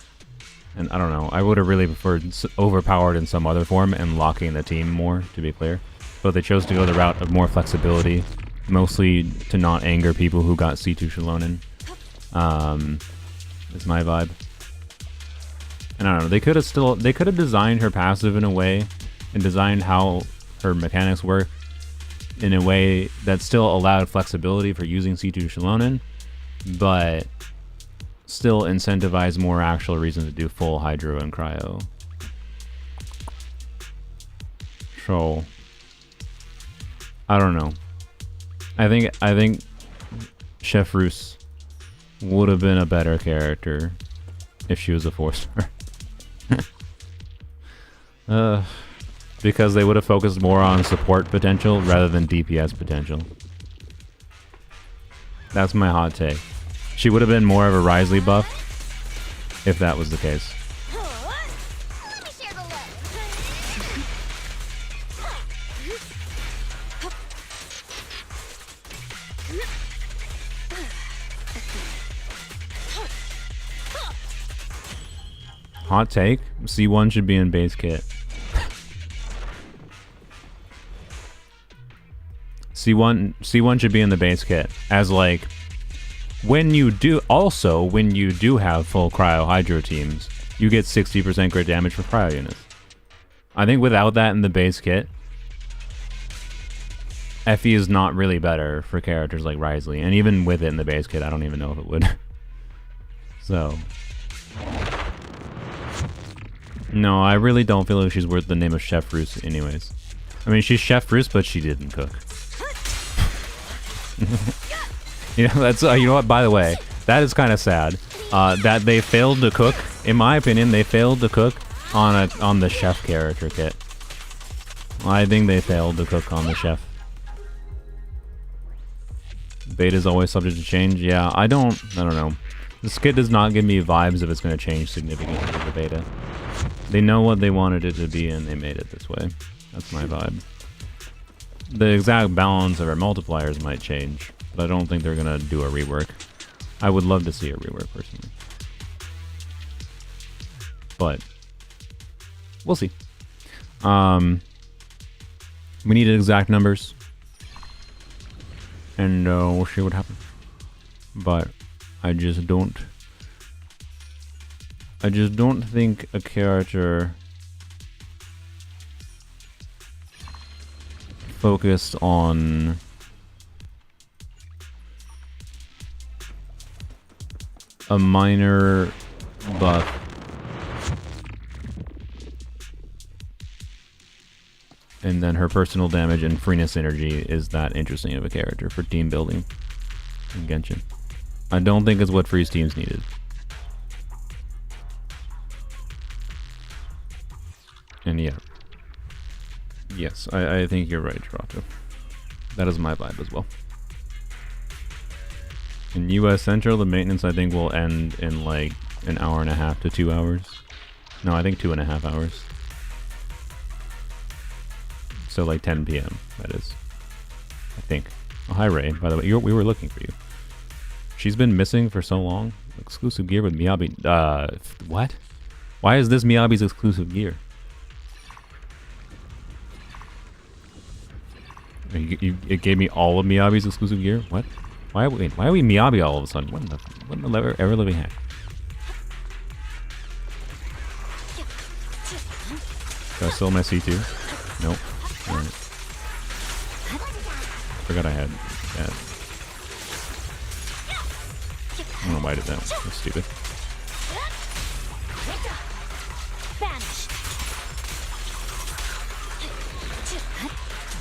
And I don't know, I would have really preferred overpowered in some other form and locking the team more, to be clear. But they chose to go the route of more flexibility, mostly to not anger people who got C2 Shalonen. Is my vibe. And I don't know, they could have designed her passive in a way and designed how her mechanics work in a way that still allowed flexibility for using C2 Shalonen, but still incentivize more actual reasons to do full Hydro and Cryo. So, I don't know. I think Chevreuse would have been a better character if she was a 4-star. Because they would have focused more on support potential rather than DPS potential. That's my hot take. She would have been more of a Risley buff if that was the case. Hot take, C1 should be in base kit. C1 should be in the base kit. As like, when you do have full cryo hydro teams, you get 60% crit damage for cryo units. I think without that in the base kit, Effie is not really better for characters like Risley, and even with it in the base kit, I don't even know if it would. So, no, I really don't feel like she's worth the name of Chef Roos anyways. I mean, she's Chef Roos, but she didn't cook. You know, that's, you know what, by the way, that is kind of sad, that they failed to cook. In my opinion, they failed to cook on the chef character kit. I think they failed to cook on the chef. Beta is always subject to change. Yeah, I don't know. This kit does not give me vibes if it's going to change significantly with the beta. They know what they wanted it to be and they made it this way. That's my vibe. The exact balance of our multipliers might change, but I don't think they're going to do a rework. I would love to see a rework personally. But we'll see. We need exact numbers. And we'll see what happens. But I just don't think a character focused on a minor buff and then her personal damage and freeness energy is that interesting of a character for team building in Genshin. I don't think it's what freeze teams needed. And yeah. Yes, I think you're right, Toronto. That is my vibe as well. In US Central, the maintenance I think will end in like an hour and a half to 2 hours. No, I think 2.5 hours. So like 10 p.m. that is. I think. Oh, hi Ray, by the way. We were looking for you. She's been missing for so long. Exclusive gear with Miyabi. What? Why is this Miyabi's exclusive gear? It gave me all of Miyabi's exclusive gear? What? Why are we Miyabi all of a sudden? What in the ever living heck? Do I still my C2? Nope. Alright. Forgot I had that. I don't know why I did that. That's stupid.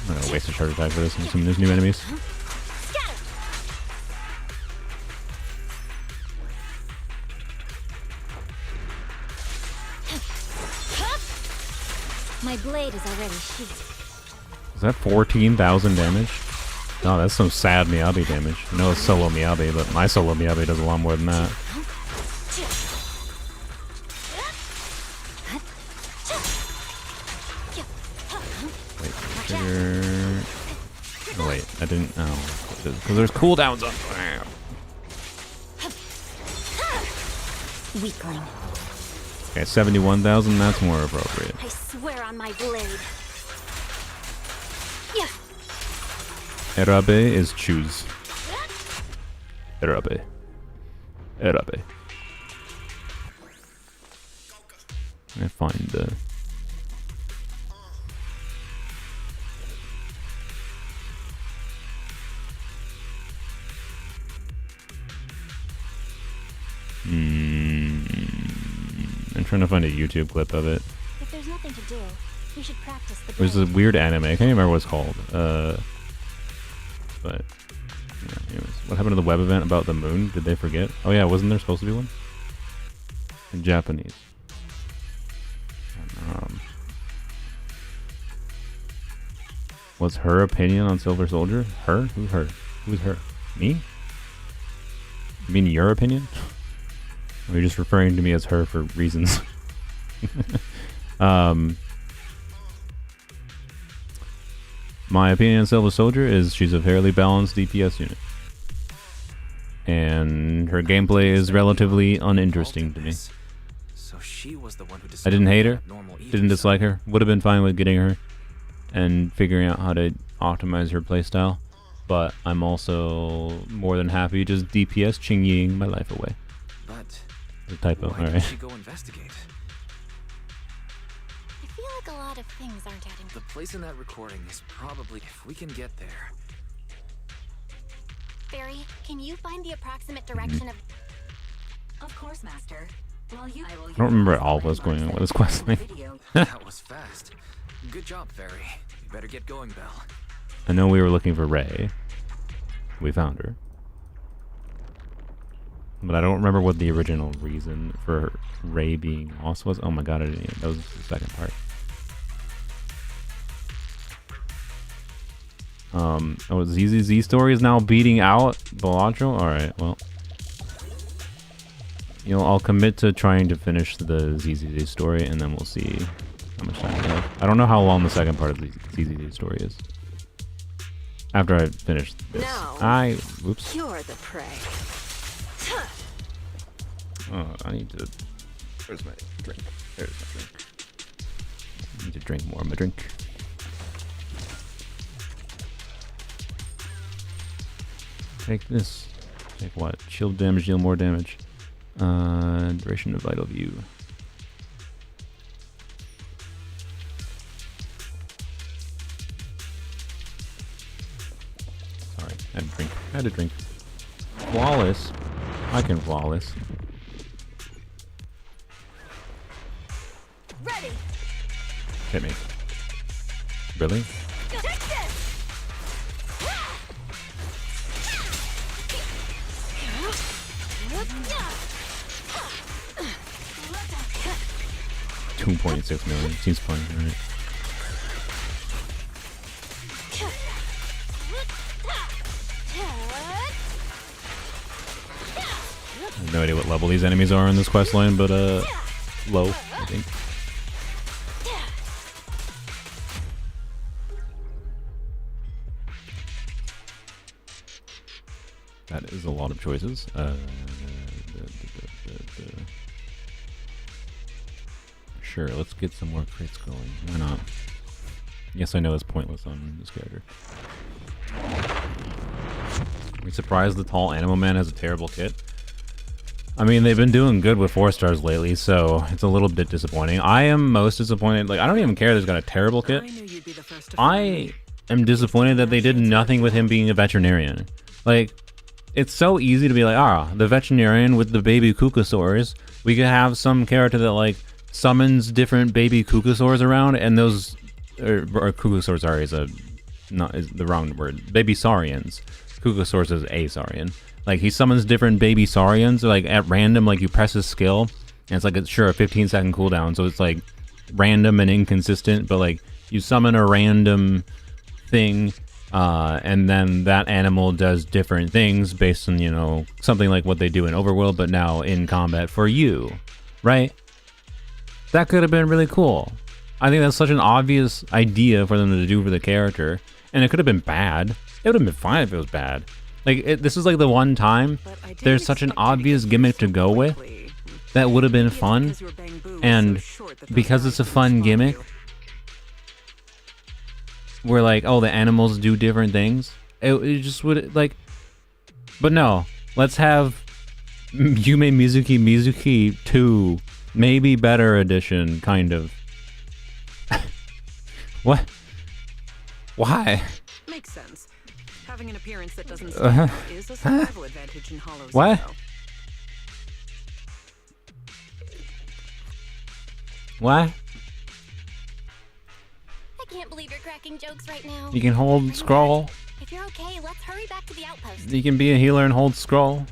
I'm gonna waste a charge attack for this. I'm assuming there's new enemies. My blade is already sheathed. Is that 14,000 damage? No, that's some sad Miyabi damage. I know it's solo Miyabi, but my solo Miyabi does a lot more than that. Wait, trigger. Oh, wait, I didn't. Oh, because there's cooldowns on. Weakling. Okay, 71,000. That's more appropriate. I swear on my blade. Yeah. Erabe is choose. Erabe. Erabe. I find the. I'm trying to find a YouTube clip of it. If there's nothing to do, you should practice the There's blade. this weird anime. I can't even remember what it's called. But yeah, anyways, what happened to the web event about the moon? Did they forget? Oh yeah, wasn't there supposed to be one? In Japanese. What's her opinion on Silver Soldier? Her? Who's her? Who's her? Me? You mean your opinion? Or are you just referring to me as her for reasons? My opinion on Silver Soldier is she's a fairly balanced DPS unit. And her gameplay is relatively uninteresting to me. So she was the one who I didn't hate her, discovered that normal didn't ether dislike her. Would have been fine with getting her and figuring out how to optimize her playstyle. But I'm also more than happy just DPS ching-ying my life away. But The typo, why didn't alright. she go investigate? I feel like a lot of things aren't adding. The place in that recording is probably if we can get there. Fairy, can you find the approximate direction of... Of course, Master. Well, I I don't remember at all what's going on with this quest line. That was fast. Good job, Fairy. You better get going, Belle. I know we were looking for Ray. We found her. But I don't remember what the original reason for Ray being lost was. Oh my god, I didn't even, that was the second part. Oh, ZZZ story is now beating out Bellagio? Alright, well. You know, I'll commit to trying to finish the ZZZ story, and then we'll see how much time we have. I don't know how long the second part of the ZZZ story is. After I finish this. No. Oops. You're the prey. Oh, I need to... Where's my drink? There's my drink. I need to drink more of my drink. Take this. Take what? Shield damage, deal more damage. Duration of vital view. Sorry, I had to drink. I had to drink. Flawless. I can flawless. Ready! Hit me. Really? Take this! 2.6 million. Seems fun, alright. I have no idea what level these enemies are in this quest line, but low, I think. That is a lot of choices. Sure, let's get some more crits going. Why not? Yes, I know it's pointless on this character. Are you surprised the tall Animal Man has a terrible kit? I mean, they've been doing good with 4 stars lately, so it's a little bit disappointing. I am most disappointed. Like, I don't even care that he's got a terrible kit. I am disappointed that they did nothing with him being a veterinarian. Like, it's so easy to be like, the veterinarian with the baby kukasaurs. We could have some character that, like, summons different baby kukasaurs around, and those... Or kukasaurs, sorry, is the wrong word. Baby saurians. Kukasaurs is a saurian. Like, he summons different baby saurians, like, at random, like, you press his skill, and it's like, sure, a 15-second cooldown, so it's, like, random and inconsistent, but, like, you summon a random thing, and then that animal does different things based on, you know, something like what they do in Overworld, but now in combat for you, right? That could have been really cool. I think that's such an obvious idea for them to do for the character, and it could have been bad. It would have been fine if it was bad. Like, this is like the one time there's such an obvious gimmick to go with that would have been fun, and because it's a fun gimmick, we're like, oh, the animals do different things. It just would, like, but no, let's have Yume Mizuki 2, maybe better edition, kind of. What? Why? Makes sense. Having an appearance that doesn't stand out is a survival advantage in Hollow Zero. What? What? I can't believe you're cracking jokes right now. You can hold scroll. If you're okay, let's hurry back to the outpost. You can be a healer and hold scroll.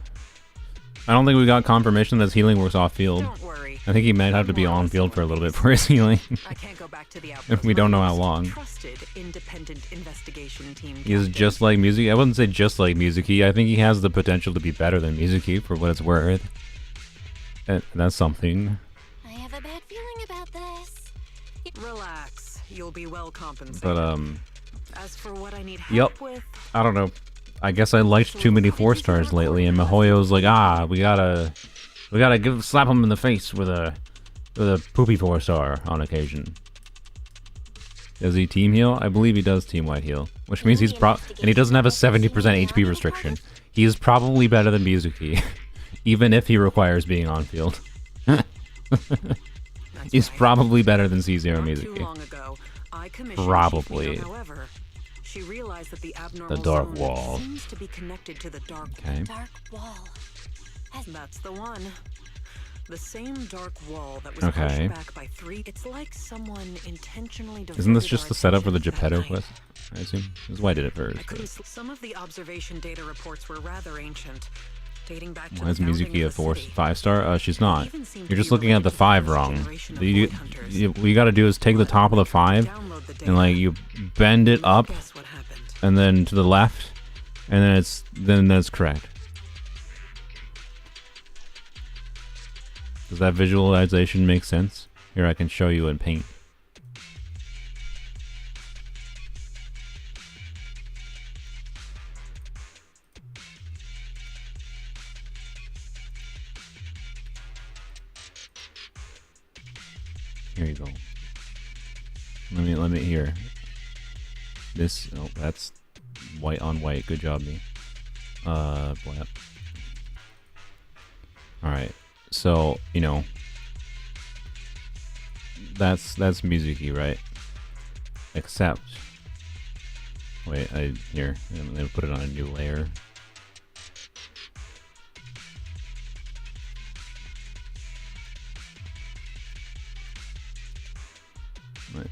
I don't think we got confirmation that his healing works off field. Don't worry. I think he might have to be on field for a little bit for his healing. I can't go back to the outpost. If we don't know how without long. Trusted independent investigation team. He is captain. just like Mizuki. I wouldn't say just like Mizuki. I think he has the potential to be better than Mizuki for what it's worth. And that's something. I have a bad feeling about this. Relax. You'll be well compensated. But As for what I need Yep. help with, I don't know. I guess I liked too many 4 stars lately, and Mihoyo's like, we gotta slap him in the face with a The poopy 4-star on occasion. Does he team heal? I believe he does team white heal, which means he's and he doesn't have a 70% HP restriction. He is probably better than Mizuki, even if he requires being on field. He's probably better than C0 Mizuki. Probably. She realized that the abnormal The dark zone wall. seems to be connected to the dark. Okay. Dark wall. That's the one. The same dark wall that was Okay. pushed back by 3. It's like someone intentionally. Isn't this diverted just our the setup for the attention Geppetto that night. quest? I assume. This is why I did it first. I couldn't. Some of the observation data reports were rather ancient, dating back to Why is the founding Mizuki a of the 4 city. 5-star? She's not. Even seemed You're to just be looking at the related to 5 first wrong. generation of You, void hunters. what you gotta do is take the top of the 5 Download the data. and like you bend it up Guess what happened? and then to the left and then that's correct. Does that visualization make sense? Here, I can show you in paint. Here you go. Let me here. This, oh, that's white on white. Good job, me. Blap. Alright. So, you know, that's Mizuki, right? Except, wait, I'm gonna put it on a new layer.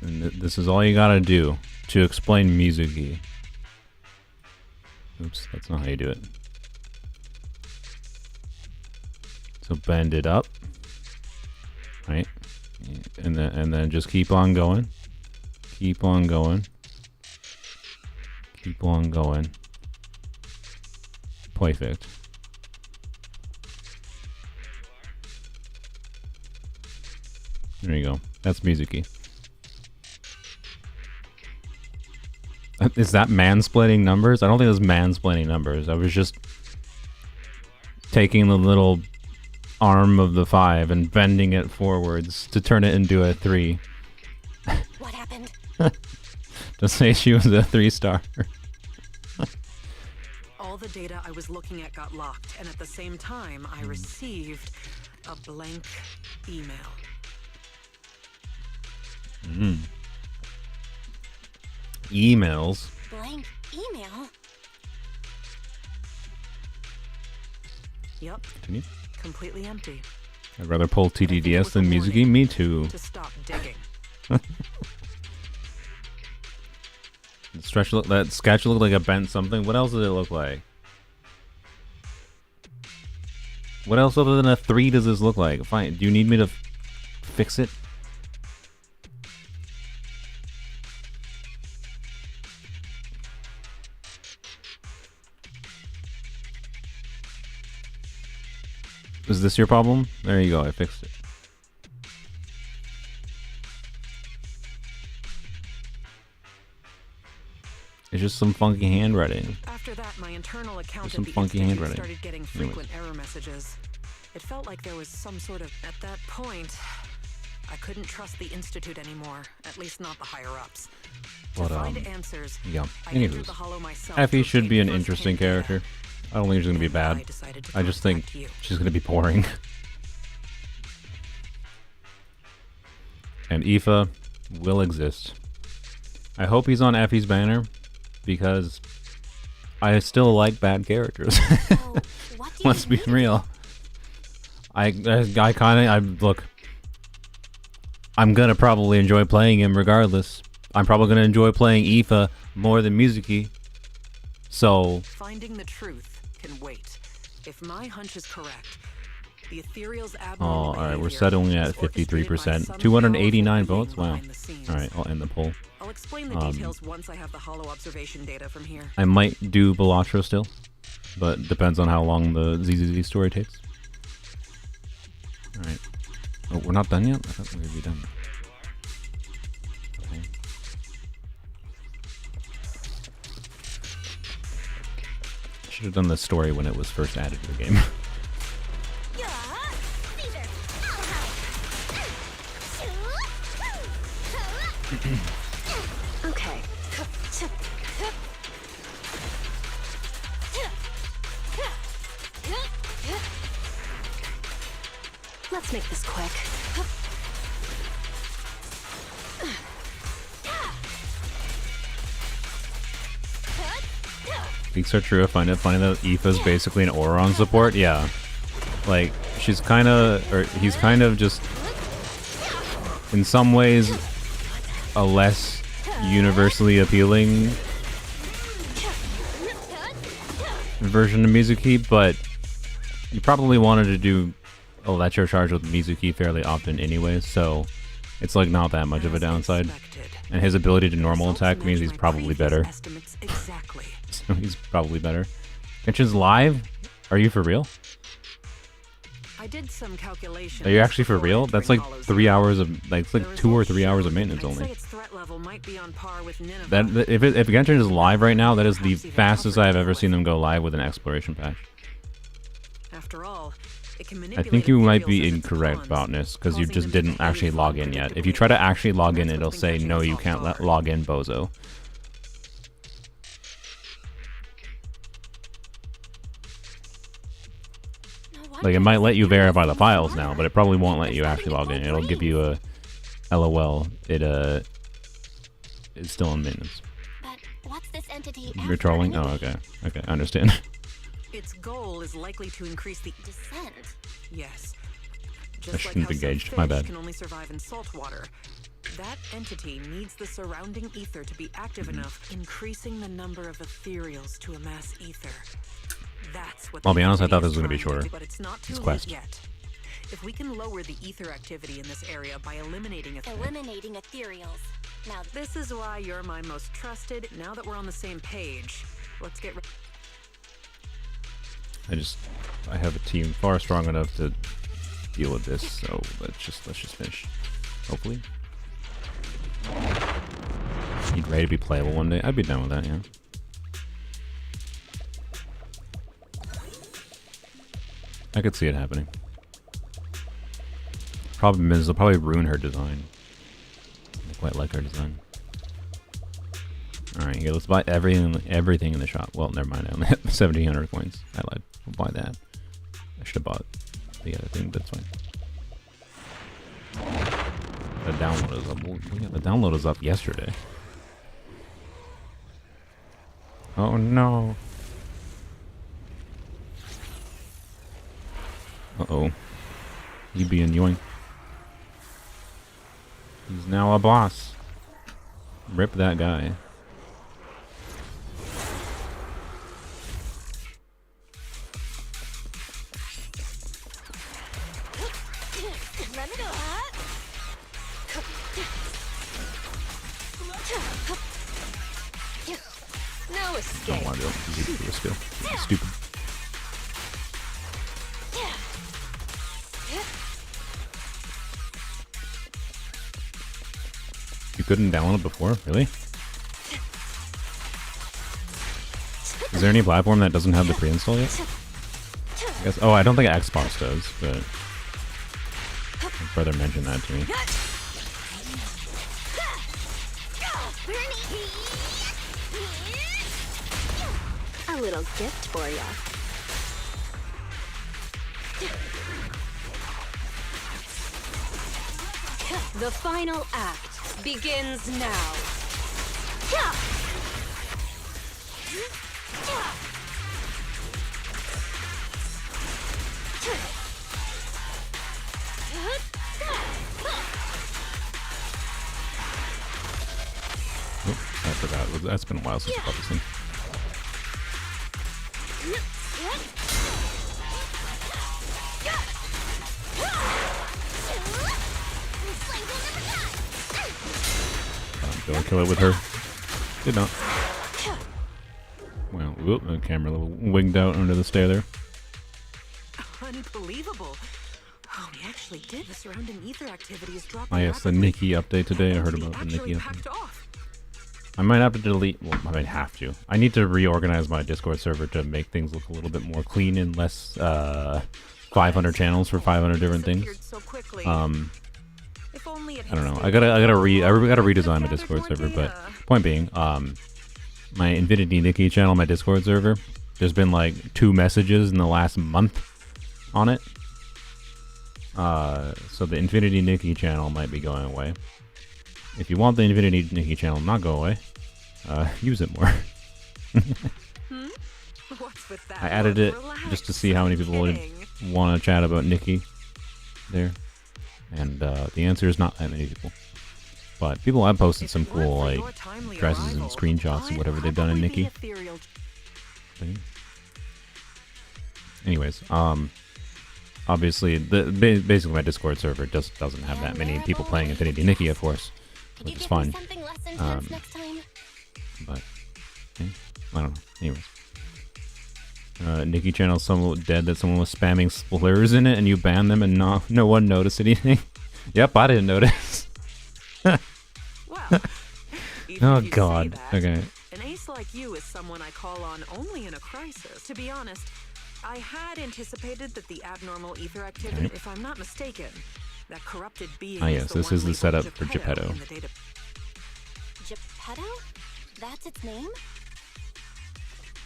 And this is all you gotta do to explain Mizuki. Oops, that's not how you do it. So bend it up, right? And then just keep on going. Keep on going. Keep on going. Perfect. There you go. That's Mizuki. Is that mansplaining numbers? I don't think that's mansplaining numbers. I was just taking the little arm of the 5 and bending it forwards to turn it into a 3. What happened? To say she was a 3-star. All the data I was looking at got locked, and at the same time, I received a blank email. Emails. Blank email? Yep, Continue. completely empty. I'd rather pull TTDS than Mizuki. Me too. To stop digging. That sketch looked like a bent something. What else does it look like? What else other than a 3 does this look like? Fine. Do you need me to fix it? Is this your problem? There you go, I fixed it. It's just some funky handwriting. After that, my internal account Some at the funky Institute handwriting. started getting frequent error messages. It felt like there was some sort of... At that point, I couldn't trust the Institute anymore, at least not the higher-ups. To But, find answers, yeah. I entered Anywho's, the Hollow myself. Effie to should be an obtain interesting first-hand character. data. I don't think she's gonna be And bad. I decided to I just think contact you. she's gonna be boring. And Aoife will exist. I hope he's on Effie's banner, because I still like bad characters. So, what do you Let's be need? real. Look, I'm gonna probably enjoy playing him regardless. I'm probably gonna enjoy playing Aoife more than Mizuki. So, Finding the truth can wait. If my hunch is correct, the Ethereal's oh, abnormal alright, we're behavior settling at is orchestrated by 53%. some 289 powerful votes? being Wow. behind the scenes. Alright, I'll end the poll. I'll explain the details once I have the Hollow observation data from here. I might do Balatro still, but depends on how long the ZZZ story takes. Alright. Oh, we're not done yet? I thought we would be done. Okay. Should have done the story when it was first added to the game. Yeah, Caesar, powerhouse. Okay. Let's make this quick. Leaks are true. Finding that Aoife's basically an Auron support. Yeah, like she's kind of, or he's kind of just, in some ways, a less universally appealing version of Mizuki, but you probably wanted to do electrocharge with Mizuki fairly often anyway, so it's like not that much of a downside. And his ability to normal attack means he's probably better. Exactly. So he's probably better. Genshin's live? Are you for real? I did some calculations. Are you actually for real? That's like entering 3 Hollow hours of, like, it's like 2 or 3 hours of maintenance I'd say only. its threat level might be on par with Nineveh. That if Genshin is live right now, that is the fastest I've ever seen them go live with an exploration patch. After all, it can I manipulate think you might be ethereals as its incorrect, pawns, Botanist, because you causing just them to didn't behave actually log in yet. If you unpredictably. try to actually log in, That's it'll what's say, been no, catching you us off can't guard. log in, bozo. Like, it might let you verify the files now, but it probably won't let you actually log in. It'll give you a LOL. It's still in maintenance. But what's this entity You're trolling? Oh, okay. Okay, I understand. Its goal is likely to increase the descent? yes. I Just shouldn't like have how engaged. some My fish bad. can only survive in salt water. That entity needs the surrounding ether to be active enough, increasing the number of ethereals to amass ether. That's what I'll the be honest, I entity thought is this was gonna be trying to shorter. do, but it's not too This late quest. yet. If we can lower the ether activity in this area by eliminating Eliminating ethereals. Now this is why you're my most trusted. Now that we're on the same page, let's get. I have a team far strong enough to deal with this, so let's just finish. Hopefully. He'd ready to be playable one day. I'd be down with that, yeah. I could see it happening. Problem is, they'll probably ruin her design. I quite like her design. Alright, here, let's buy everything in the shop. Well, never mind, I only have 1,700 coins. I lied. We'll buy that. I should have bought the other thing, but it's fine. The download is up. The download was up yesterday. Oh no. Uh-oh. He'd be annoying. He's now a boss. Rip that guy. let me go, huh? No escape. Don't want to do it. He's a skill. He's stupid. You couldn't download it before? Really? Is there any platform that doesn't have the pre-install yet? I guess. Oh, I don't think Xbox does, but my brother mentioned that to me. A little gift for ya. The final act begins now. Oh, I forgot. That's been a while since I bought this thing. Do I kill it with her? Did not. Well, whoop, the camera a little winged out under the stair there. Unbelievable. Oh, we actually did. The surrounding ether activity is dropping. Oh yes, the rapidly. Nikki update today. I heard Entity about the Nikki actually update. packed off. I might have to delete. Well, I might have to. I need to reorganize my Discord server to make things look a little bit more clean and less 500 channels for 500 different things. Disappeared so quickly. Um, If If only at I don't his know. stage I gotta could've redesign my gathered Discord more server. But data. point being, my Infinity Nikki channel, my Discord server, there's been like 2 messages in the last month on it. So the Infinity Nikki channel might be going away. If you want the Infinity Nikki channel not go away, use it more. What's with that I added look? it Relax, just to see how many I'm people would kidding. want to chat about Nikki there. And the answer is not that many people. But people have posted some If it weren't cool for like your timely dresses and arrival, screenshots and I'd whatever they've done in probably Nikki. be ethereal. Anyways, obviously basically my Discord server just doesn't have that many people playing Infinity Nikki, of course, Could you which is give me fine. something less intense next time? But yeah, I don't know. Anyways, Nikki channel someone dead that someone was spamming slurs in it and you banned them and no one noticed anything. Yep, I didn't notice. Well, even Oh if you say God. that, Okay. an ace like you is someone I call on only in a crisis. To be honest, I had anticipated that the abnormal ether activity, Okay. if I'm not mistaken, that corrupted being Ah, is yes, the this one is the labeled setup for Geppetto Geppetto. in the data. Geppetto? That's its name?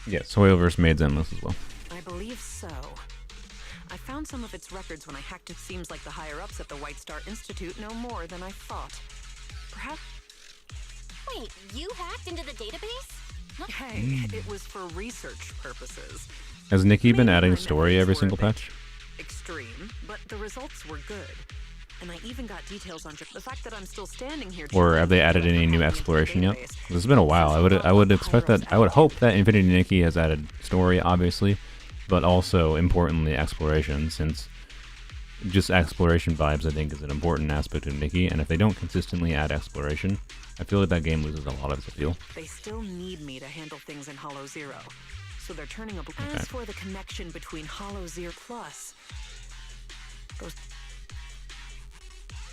Yeah, Soilverse made Zenless as well. I believe so. I found some of its records when I hacked it. Seems like the higher-ups at the White Star Institute know more than I thought. Perhaps... Wait, you hacked into the database? Hey, it was for research purposes. Has Nikki been Maybe adding my story methods every were a single bit patch? Extreme, but the results were good. And I even got details on the fact that I'm still standing here. Or have they added any new exploration yet? This has been a while. I would expect that. I would hope that Infinity Nikki has added story, obviously, but also importantly exploration, since just exploration vibes I think is an important aspect of Nikki. And if they don't consistently add exploration, I feel like that game loses a lot of its appeal. They still need me to handle things in Hollow Zero, so they're turning a. As for the connection between Hollow Zero plus those.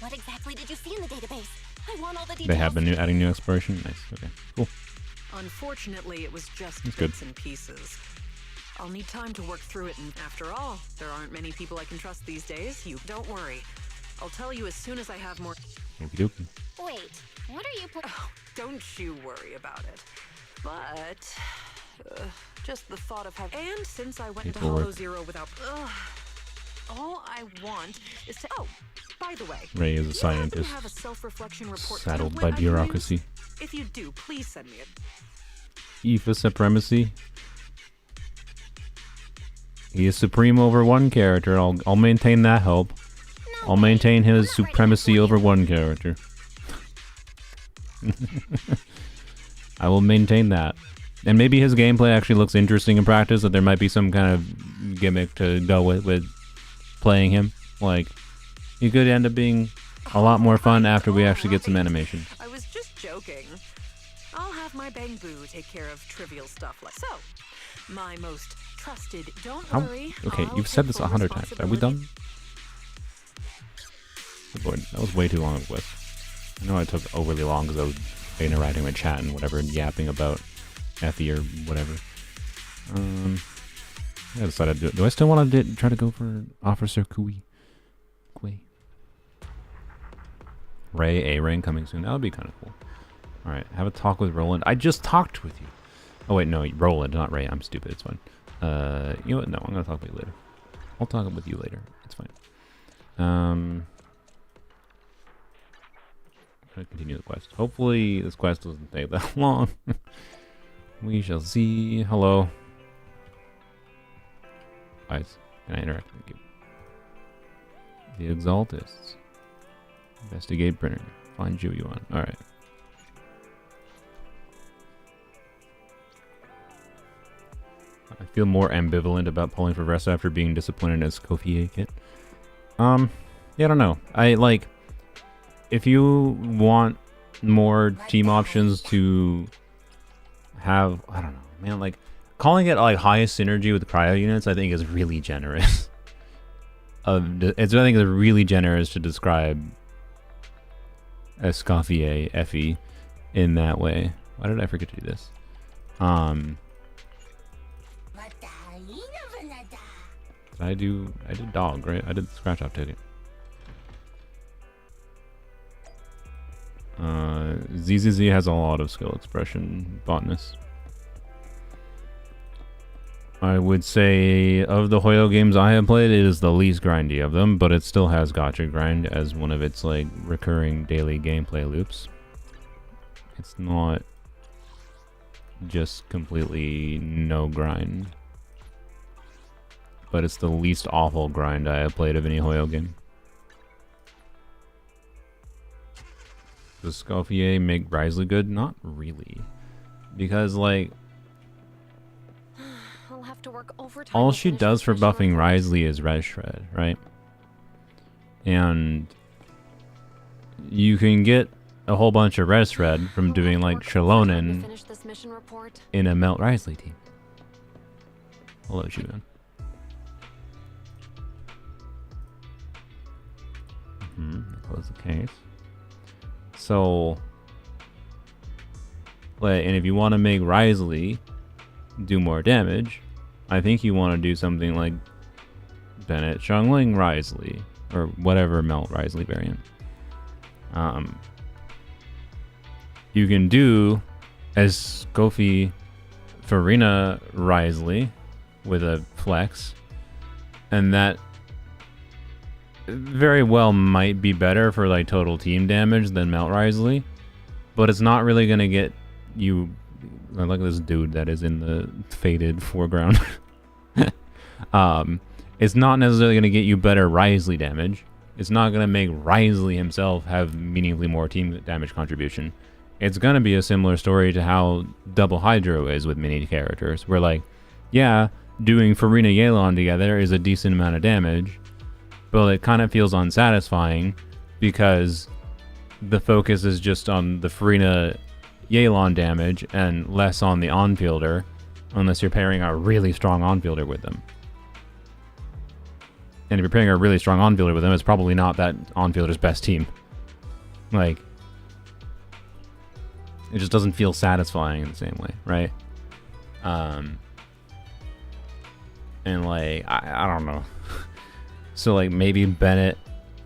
What exactly did you see in the database? I want all the details. They have been adding new exploration. Nice. Okay. Cool. Unfortunately, it was just That's bits good. and pieces. I'll need time to work through it, and after all, there aren't many people I can trust these days. You don't worry. I'll tell you as soon as I have more. Okie dokie. Wait, what are you Oh, don't you worry about it. But just the thought of having. And since I went into Paperwork. Hollow Zero without. All I want is to. Oh, by the way. Ray is a do you happen to scientist, have a self-reflection report saddled template by I can bureaucracy. use? If you do, please send me it. Aoife supremacy. He is supreme over one character. I'll maintain that hope. I'll maintain his supremacy over one character. I will maintain that. And maybe his gameplay actually looks interesting in practice, that there might be some kind of gimmick to go with playing him. Like, he could end up being a lot more fun after we actually get some animation. I was just joking. I'll have my Bang Boo take care of trivial stuff like so. My most trusted, don't How? worry. Okay, I'll you've said take this full 100 times. Are we responsibility. done? Good lord, that was way too long of a quest. I know I took overly long because I was interacting with chat and whatever, and yapping about Effie or whatever. I decided to do I still want to try to go for Officer Kui? Ray A-Ring coming soon. That would be kind of cool. Alright, have a talk with Roland. I just talked with you. Oh wait, no, Roland, not Ray. I'm stupid. It's fine. You know what? No, I'm going to talk with you later. I'll talk with you later. It's fine. I'm going to continue the quest. Hopefully this quest doesn't take that long. We shall see. Hello. Guys, can I interact with you? The Exaltists. Investigate Brenner. Find Juyuan. Alright. I feel more ambivalent about pulling for Ressa after being disappointed as Kofi kit. Yeah, I don't know. I like, if you want more team options to have, I don't know, man, like, calling it like highest synergy with cryo units, I think is really generous. I think it's really generous to describe Escoffier Effie in that way. Why did I forget to do this? I did dog, right? I did the scratch off ticket. ZZZ has a lot of skill expression botness. I would say of the Hoyo games I have played, it is the least grindy of them, but it still has gacha grind as one of its like recurring daily gameplay loops. It's not just completely no grind, but it's the least awful grind I have played of any Hoyo game. Does Scoffier make Risley good? Not really, because like I'll have to work overtime all to she finish does this for mission buffing report. Risley is res shred, right? And you can get a whole bunch of res shred from I'll doing have to like work overtime to Shalonen finish this mission report. in a Melt Risley team. Hello, Shuan. That was the case. So, and if you want to make Risley do more damage, I think you want to do something like Bennett Xiangling Risley, or whatever Melt Risley variant. You can do as Scofi Farina Risley with a flex, and that very well might be better for like total team damage than Melt Risley, but it's not really gonna get you. I like this dude that is in the faded foreground. It's not necessarily gonna get you better Risley damage. It's not gonna make Risley himself have meaningfully more team damage contribution. It's gonna be a similar story to how Double Hydro is with many characters, where like, yeah, doing Farina Yelan together is a decent amount of damage, but it kind of feels unsatisfying because the focus is just on the Farina Yelan damage and less on the on-fielder, unless you're pairing a really strong on-fielder with them. And if you're pairing a really strong on-fielder with them, it's probably not that on-fielder's best team. Like, it just doesn't feel satisfying in the same way, right? And like, I don't know. So like maybe Bennett,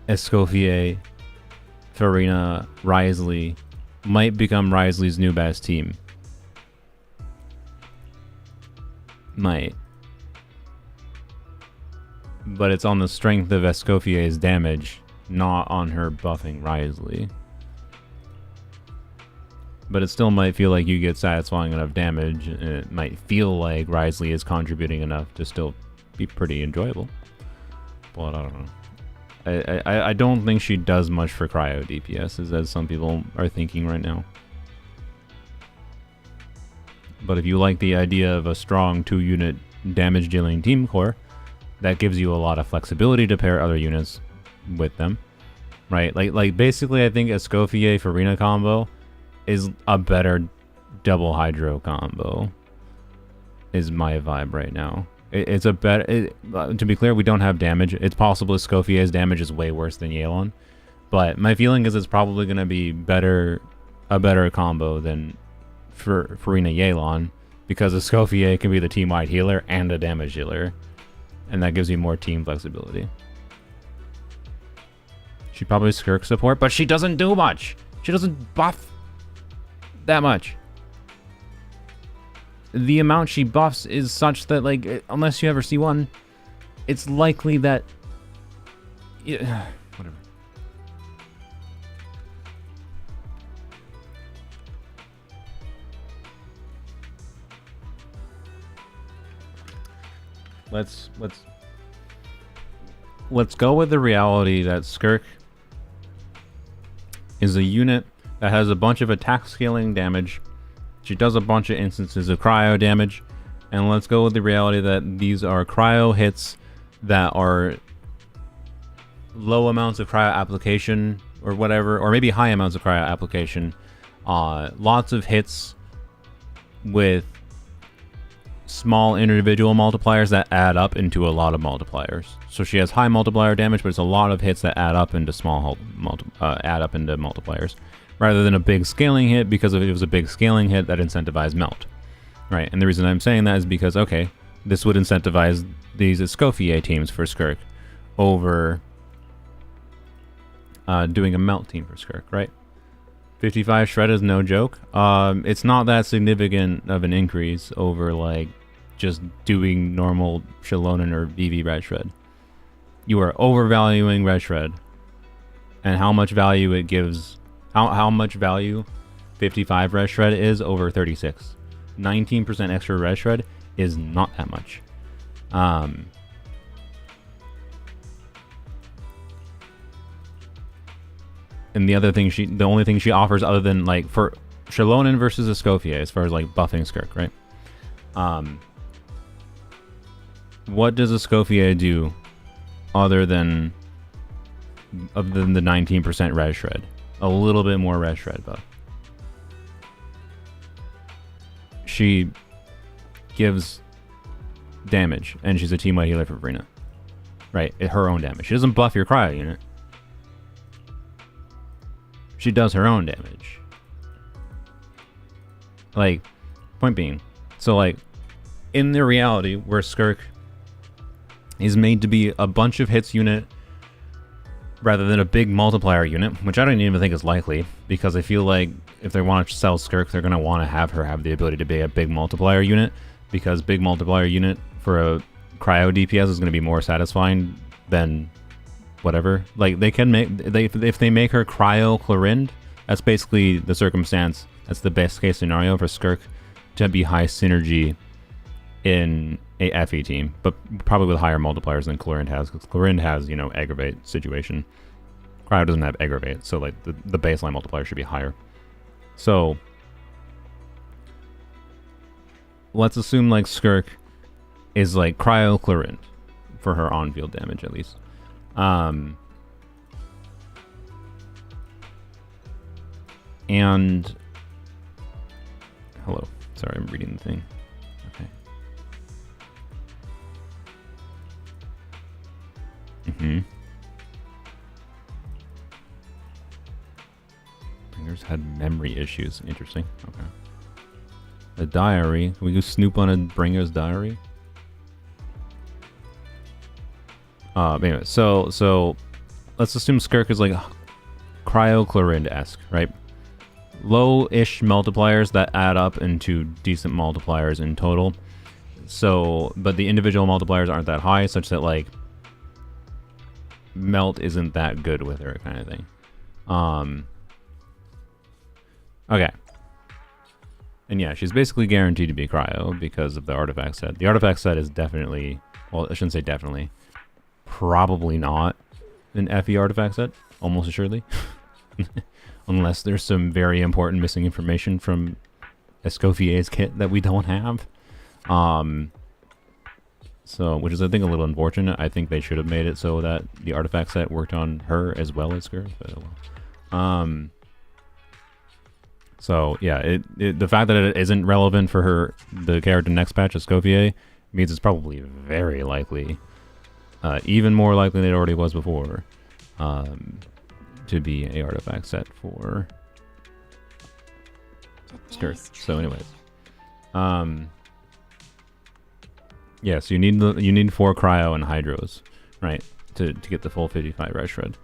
Escoffier, Farina, Risley might become Risley's new best team. Might. But it's on the strength of Escoffier's damage, not on her buffing Risley. But it still might feel like you get satisfying enough damage, and it might feel like Risley is contributing enough to still be pretty enjoyable. But I don't know. I don't think she does much for cryo DPS, as some people are thinking right now. But if you like the idea of a strong 2-unit damage dealing team core, that gives you a lot of flexibility to pair other units with them, right? Like basically, I think Escoffier Farina combo is a better double Hydro combo. Is my vibe right now. It's a better. To be clear, we don't have damage. It's possible Escoffier's damage is way worse than Yelan, but my feeling is it's probably going to be a better combo than for Farina Yelan, because Escoffier can be the team-wide healer and a damage dealer, and that gives you more team flexibility. She probably Skirk support, but she doesn't do much. She doesn't buff that much. The amount she buffs is such that, like, unless you ever see one, it's likely that... Yeah, whatever. Let's go with the reality that Skirk is a unit that has a bunch of attack scaling damage. She does a bunch of instances of cryo damage, and let's go with the reality that these are cryo hits that are low amounts of cryo application or whatever, or maybe high amounts of cryo application. Lots of hits with small individual multipliers that add up into a lot of multipliers. So she has high multiplier damage, but it's a lot of hits that add up into multipliers, rather than a big scaling hit, because if it was a big scaling hit, that incentivized melt, right? And the reason I'm saying that is because, okay, this would incentivize these Escoffier teams for Skirk over doing a melt team for Skirk, right? 55 shred is no joke. It's not that significant of an increase over like just doing normal Shalonen or VV red shred. You are overvaluing red shred, and how much value it gives. How much value 55 red shred is over 36. 19% extra red shred is not that much. And the only thing she offers other than like for Shalonen versus Escoffier as far as like buffing Skirk, right? What does Escoffier do other than the 19% red shred? A little bit more red shred buff. She gives damage, and she's a team-wide healer for Verena. Right, her own damage. She doesn't buff your cryo unit. She does her own damage. Like, point being, so like, in the reality where Skirk is made to be a bunch of hits unit rather than a big multiplier unit, which I don't even think is likely, because I feel like if they want to sell Skirk, they're going to want to have her have the ability to be a big multiplier unit, because big multiplier unit for a cryo DPS is going to be more satisfying than whatever. Like, they can make, if they make her cryo Clorind, that's basically the circumstance, that's the best case scenario for Skirk to be high synergy in a Effie team, but probably with higher multipliers than Clorind has, because Clorind has, you know, aggravate situation. Cryo doesn't have aggravate, so like the baseline multiplier should be higher. So let's assume like Skirk is like cryo Clorind for her on-field damage at least. And hello, sorry, I'm reading the thing. Okay. Bringers had memory issues. Interesting. Okay. The diary. Can we go snoop on a Bringer's diary? Anyway, so let's assume Skirk is like cryo Clorind-esque, right? Low-ish multipliers that add up into decent multipliers in total. So, but the individual multipliers aren't that high, such that like melt isn't that good with her, kind of thing. Okay. And yeah, she's basically guaranteed to be cryo because of the artifact set. The artifact set is definitely, well, I shouldn't say definitely, probably not an Effie artifact set, almost assuredly. Unless there's some very important missing information from Escoffier's kit that we don't have. So, which is, I think, a little unfortunate. I think they should have made it so that the artifact set worked on her as well as Skirk. But, well. So, yeah, the fact that it isn't relevant for her, the character next patch, Escoffier, means it's probably very likely, even more likely than it already was before, to be a artifact set for Skirk. So, anyways, yeah, so you need 4 cryo and hydros, right, to get the full 55 red shred.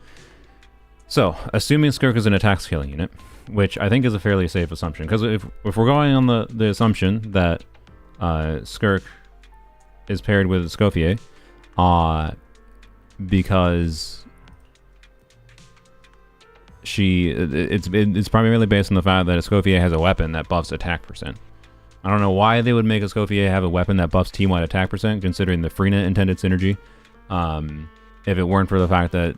So, assuming Skirk is an attack scaling unit, which I think is a fairly safe assumption, because if we're going on the assumption that Skirk is paired with Escoffier, because it's primarily based on the fact that Escoffier has a weapon that buffs attack percent. I don't know why they would make Escoffier have a weapon that buffs team-wide attack percent, considering the Freenet intended synergy. If it weren't for the fact that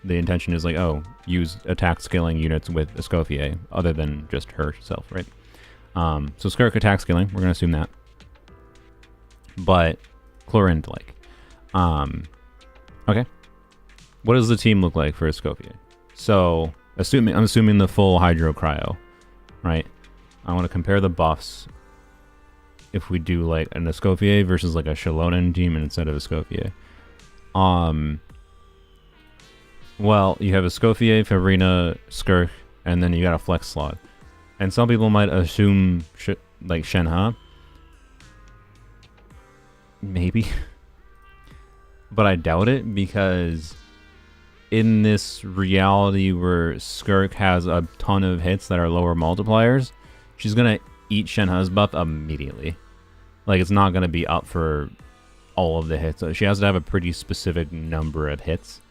the intention is like, oh, use attack scaling units with Escoffier, other than just herself, right? So Skirk attack scaling, we're going to assume that. But Clorind-like. Okay. What does the team look like for Escoffier? So, I'm assuming the full Hydro Cryo, right? I want to compare the buffs if we do like an Escoffier versus like a Shalonen team instead of Escoffier. Well, you have Escoffier, Farina, Skirk, and then you got a flex slot. And some people might assume like Shenhe. Maybe. But I doubt it, because in this reality where Skirk has a ton of hits that are lower multipliers, she's gonna eat Shenhe's buff immediately. Like, it's not gonna be up for all of the hits. So she has to have a pretty specific number of hits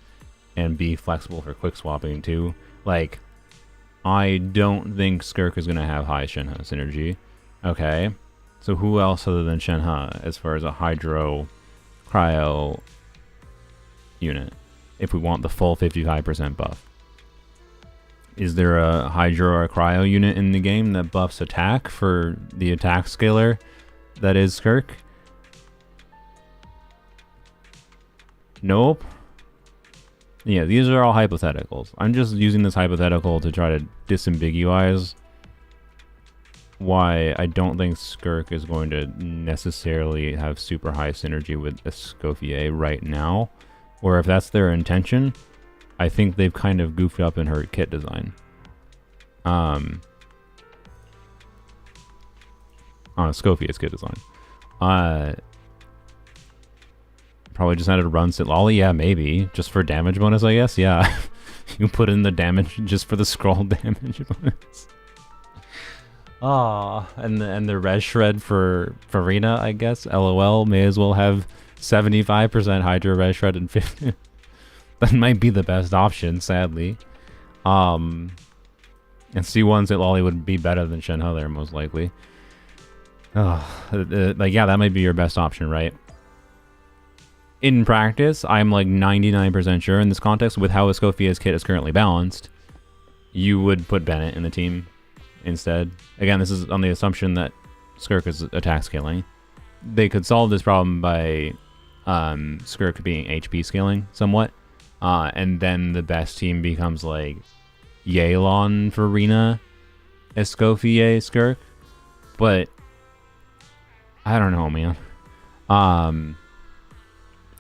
and be flexible for quick swapping too. Like, I don't think Skirk is gonna have high Shenhe synergy. Okay, so who else other than Shenhe as far as a Hydro Cryo unit, if we want the full 55% buff? Is there a Hydro or a Cryo unit in the game that buffs attack for the attack scaler that is Skirk? Nope. Yeah, these are all hypotheticals. I'm just using this hypothetical to try to disambiguize why I don't think Skirk is going to necessarily have super high synergy with Escoffier right now. Or if that's their intention, I think they've kind of goofed up in her kit design. On Escoffier's kit design. Probably just had to run Sitlali, yeah, maybe. Just for damage bonus, I guess, yeah. You put in the damage just for the scroll damage bonus. And the res shred for Farina, I guess. LOL, may as well have 75% Hydro res shred and 50. That might be the best option, sadly. And C1 Sitlali would be better than Shenhe there, most likely. Like, yeah, that might be your best option, right? In practice, I'm like 99% sure in this context, with how Escoffier's kit is currently balanced, you would put Bennett in the team instead. Again, this is on the assumption that Skirk is attack scaling. They could solve this problem by Skirk being HP scaling somewhat, and then the best team becomes like Yelan, Farina, Escoffier, Skirk. But I don't know, man.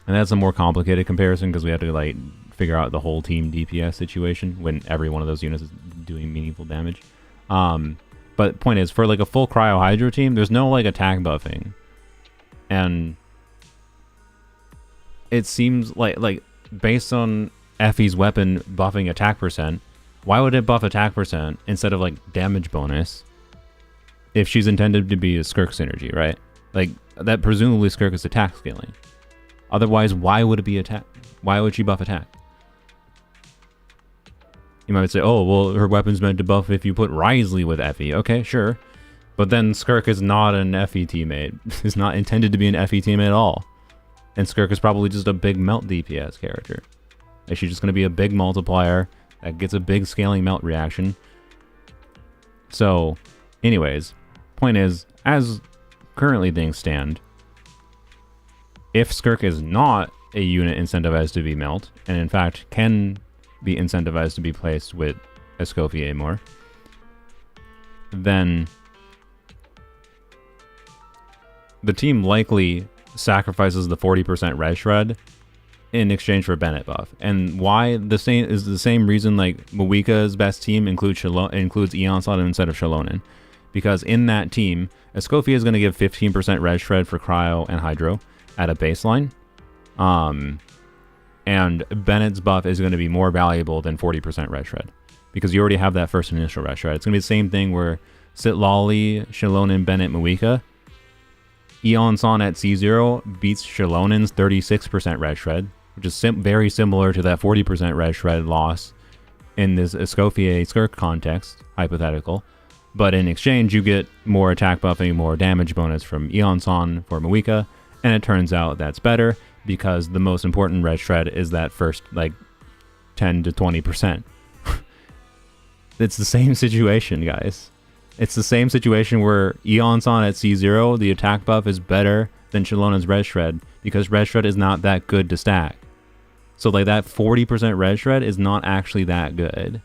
And that's a more complicated comparison because we have to like figure out the whole team DPS situation when every one of those units is doing meaningful damage. But point is, for like a full Cryo Hydro team, there's no like attack buffing, and it seems like based on Effie's weapon buffing attack percent, why would it buff attack percent instead of like damage bonus if she's intended to be a Skirk synergy, right? Like, that presumably Skirk is attack scaling. Otherwise, why would it be attack? Why would she buff attack? You might say, oh, well, her weapon's meant to buff if you put Wriothesley with Effie. Okay, sure. But then Skirk is not an Effie teammate. Is not intended to be an Effie teammate at all. And Skirk is probably just a big melt DPS character. Is she just going to be a big multiplier that gets a big scaling melt reaction? So, anyways, point is, as currently things stand, if Skirk is not a unit incentivized to be melt, and in fact can be incentivized to be placed with Escoffier more, then the team likely sacrifices the 40% res shred in exchange for Bennett buff. And why? The same reason like Mawika's best team includes Eon Slot instead of Shalonen. Because in that team, Escoffier is going to give 15% res shred for Cryo and Hydro at a baseline, and Bennett's buff is going to be more valuable than 40% res shred because you already have that first initial res shred. It's going to be the same thing where Sitlali, Shalonen, Bennett, Mawika, Eon Son at C0 beats Shalonen's 36% res shred, which is very similar to that 40% res shred loss in this Escoffier Skirk context, hypothetical. But in exchange, you get more attack buffing, more damage bonus from Eon Son for Mawika. And it turns out that's better because the most important res shred is that first like 10 to 20%. It's the same situation, guys. It's the same situation where Eon's on at C0, the attack buff is better than Shalonen's res shred because res shred is not that good to stack. So like that 40% res shred is not actually that good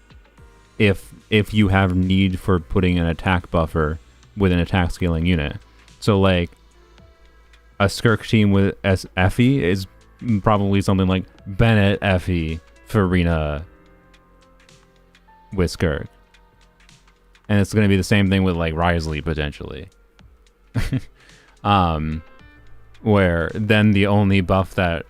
if you have need for putting an attack buffer with an attack scaling unit. So like a Skirk team with Effie is probably something like Bennett, Effie, Farina with Skirk. And it's going to be the same thing with like Wriothesley potentially. Where then the only buff that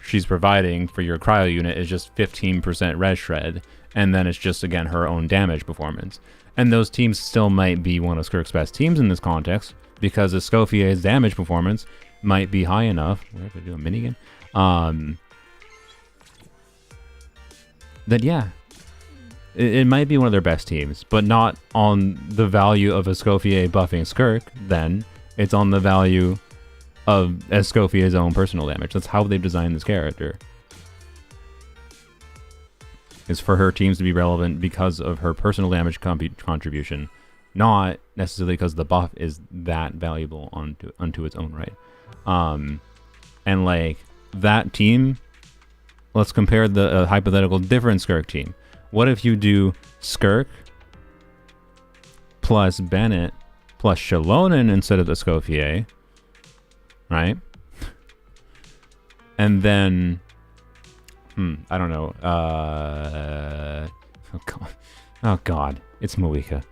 she's providing for your cryo unit is just 15% res shred, and then it's just, again, her own damage performance. And those teams still might be one of Skirk's best teams in this context, because Escoffier's damage performance might be high enough. Where did I do a minigun? That, yeah, it might be one of their best teams, but not on the value of Escoffier buffing Skirk, then. It's on the value of Escoffier's own personal damage. That's how they've designed this character. Is for her teams to be relevant because of her personal damage contribution, not necessarily because the buff is that valuable unto its own right. And like that team, let's compare the hypothetical different Skirk team. What if you do Skirk plus Bennett plus Shalonen instead of Escoffier, right? And then, I don't know. Oh God, it's Moika.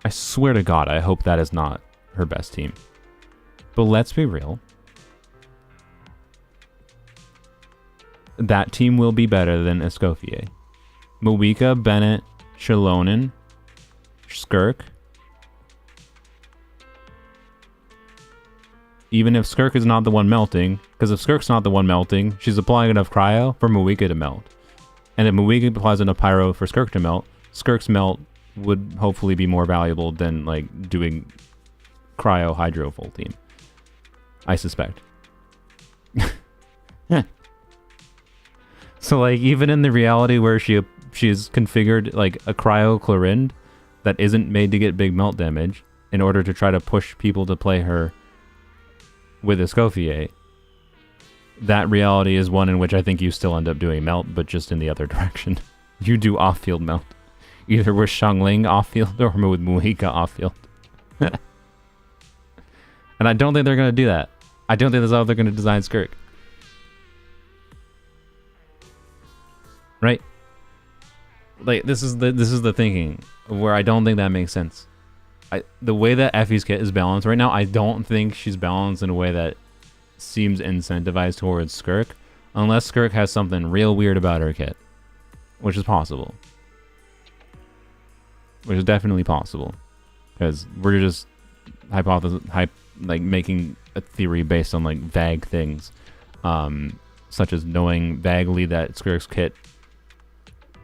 I swear to God, I hope that is not her best team. But let's be real. That team will be better than Escoffier. Moika, Bennett, Shalonen, Skirk. Even if Skirk is not the one melting, because if Skirk's not the one melting, she's applying enough cryo for Moika to melt. And if Moika applies enough pyro for Skirk to melt, Skirk's melt would hopefully be more valuable than like doing cryo hydro full team. I suspect. So like even in the reality where she's configured like a cryo Clorind that isn't made to get big melt damage in order to try to push people to play her with Escoffier, that reality is one in which I think you still end up doing melt, but just in the other direction. You do off-field melt. Either with Xiangling off-field or with Moika off-field. And I don't think they're going to do that. I don't think that's how they're going to design Skirk. Right? Like, this is the thinking where I don't think that makes sense. The way that Effie's kit is balanced right now, I don't think she's balanced in a way that seems incentivized towards Skirk, unless Skirk has something real weird about her kit, which is possible. Which is definitely possible, because we're just making a theory based on like vague things, such as knowing vaguely that Skirk's kit,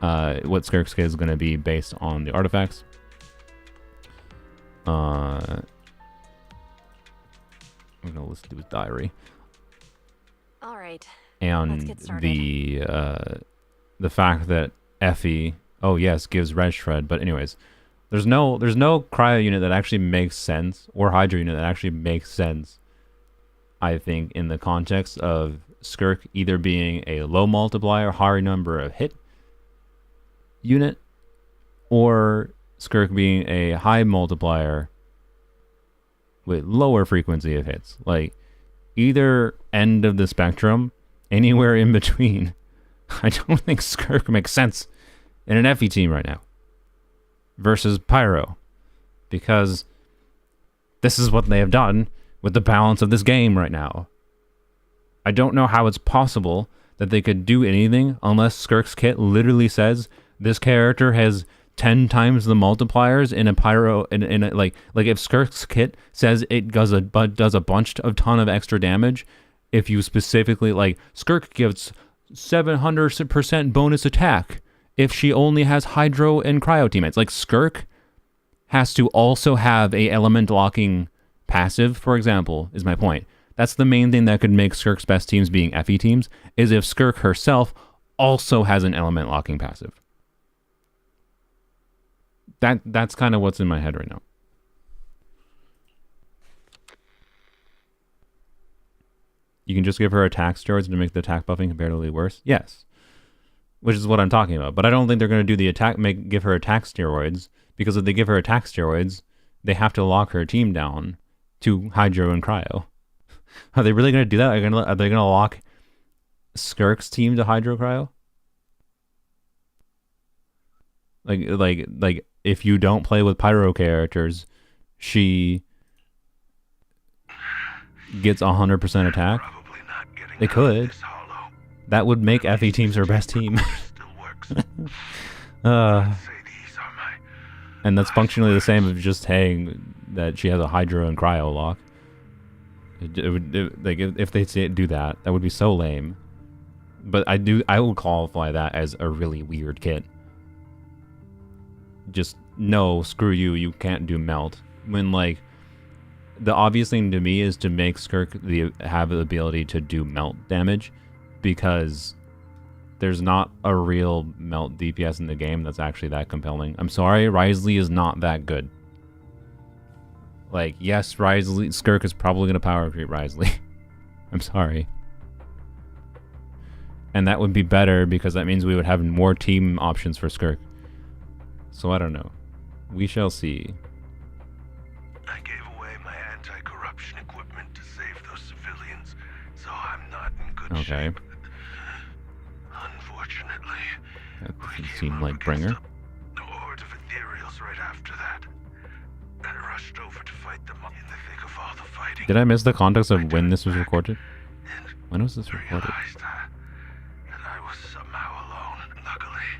what Skirk's kit is going to be based on the artifacts. I'm gonna listen to his diary. All right. And let's get started. The fact that Effie, oh yes, gives res shred, but anyways, there's no cryo unit that actually makes sense, or hydro unit that actually makes sense, I think, in the context of Skirk either being a low multiplier, high number of hit unit, or Skirk being a high multiplier with lower frequency of hits. Like, either end of the spectrum, anywhere in between, I don't think Skirk makes sense in an Effie team right now. Versus Pyro. Because this is what they have done with the balance of this game right now. I don't know how it's possible that they could do anything unless Skirk's kit literally says this character has 10 times the multipliers in a pyro like if Skirk's kit says it does a bunch of ton of extra damage, if you specifically like Skirk gives 700% bonus attack if she only has hydro and cryo teammates. Like Skirk has to also have a element locking passive, for example, is my point. That's the main thing that could make Skirk's best teams being Effie teams, is if Skirk herself also has an element locking passive. That's kind of what's in my head right now. You can just give her attack steroids to make the attack buffing comparatively worse? Yes. Which is what I'm talking about. But I don't think they're going to do the give her attack steroids, because if they give her attack steroids, they have to lock her team down to hydro and cryo. Are they really going to do that? Are they going to lock Skirk's team to hydro cryo? Like if you don't play with pyro characters, she gets 100% attack. Probably not They could. This hollow That would make Effie teams her best team. still works. uh, Say these are my and that's functionally the same as just saying that she has a Hydro and Cryo lock. Like if they do that, that would be so lame. But I would qualify that as a really weird kit. Just no, screw you, you can't do melt. When like the obvious thing to me is to make Skirk have the ability to do melt damage, because there's not a real melt DPS in the game that's actually that compelling. I'm sorry, Wriothesley is not that good. Like, yes, Skirk is probably going to power creep Wriothesley. I'm sorry. And that would be better because that means we would have more team options for Skirk. So I don't know. We shall see. I gave away my anti-corruption equipment to save those civilians, so I'm not in good Okay. shape. Unfortunately, That we doesn't came seem up like against Bringer. a horde of ethereals right after that. I rushed over to fight them in the thick of all the fighting. Did I miss the context of when this was recorded? And When was this recorded? realized that I was somehow alone. Luckily,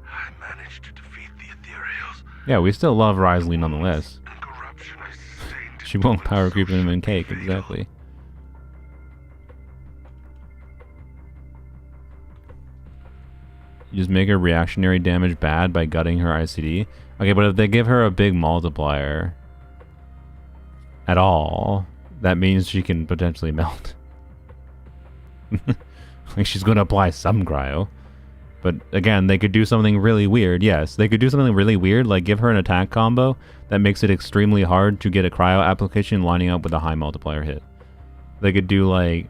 I managed to defeat the ethereals. Yeah, we still love Wriothesley nonetheless. And corruption I sustained She won't was power creep him in socially cake, fatal. exactly. You just make her reactionary damage bad by gutting her ICD. Okay, but if they give her a big multiplier at all, that means she can potentially melt. Like, she's going to apply some cryo. But again, they could do something really weird. Yes, they could do something really weird, like give her an attack combo that makes it extremely hard to get a cryo application lining up with a high multiplier hit. They could do like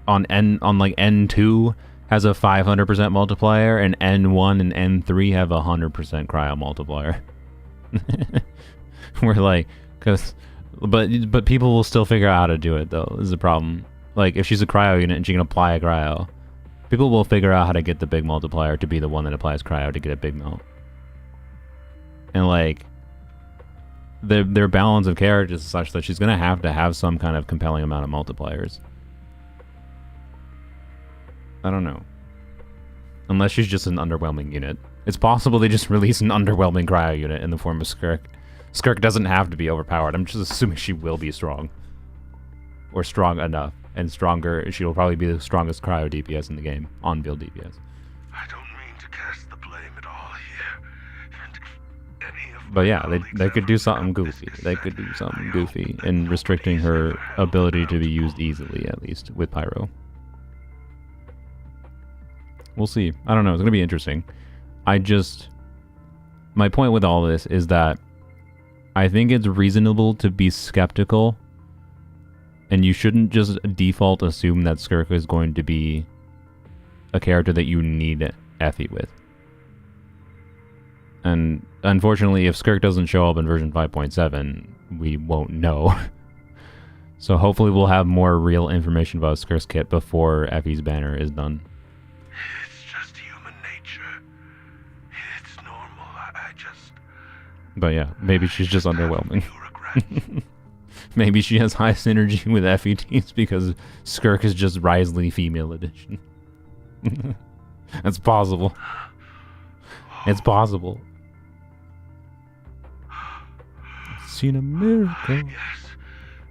on like N2 has a 500% multiplier, and N1 and N3 have a 100% cryo multiplier. We're like, but people will still figure out how to do it though. Is the problem. Like, if she's a cryo unit and she can apply a cryo, people will figure out how to get the big multiplier to be the one that applies cryo to get a big melt. And like, their balance of characters is such that she's gonna have to have some kind of compelling amount of multipliers. I don't know. Unless she's just an underwhelming unit. It's possible they just release an underwhelming cryo unit in the form of Skirk. Skirk doesn't have to be overpowered. I'm just assuming she will be strong. Or strong enough. And stronger, she'll probably be the strongest cryo DPS in the game. On-build DPS. I don't mean to cast the blame at all here. And if any of But my yeah, colleagues they could do ever something doubt this goofy. They could do something scenario, goofy then in restricting nobody's her ever held ability to out be used for easily, at least, with Pyro. We'll see. I don't know. It's going to be interesting. My point with all this is that I think it's reasonable to be skeptical, and you shouldn't just default assume that Skirk is going to be a character that you need Effie with. And unfortunately, if Skirk doesn't show up in version 5.7, we won't know. So hopefully we'll have more real information about Skirk's kit before Effie's banner is done. It's just human nature. It's normal. I just... But yeah, maybe she's just have underwhelming. few regrets. Maybe she has high synergy with Effie teams because Skirk is just Wriothesley female edition. That's possible. It's possible. Seen a miracle. Yes,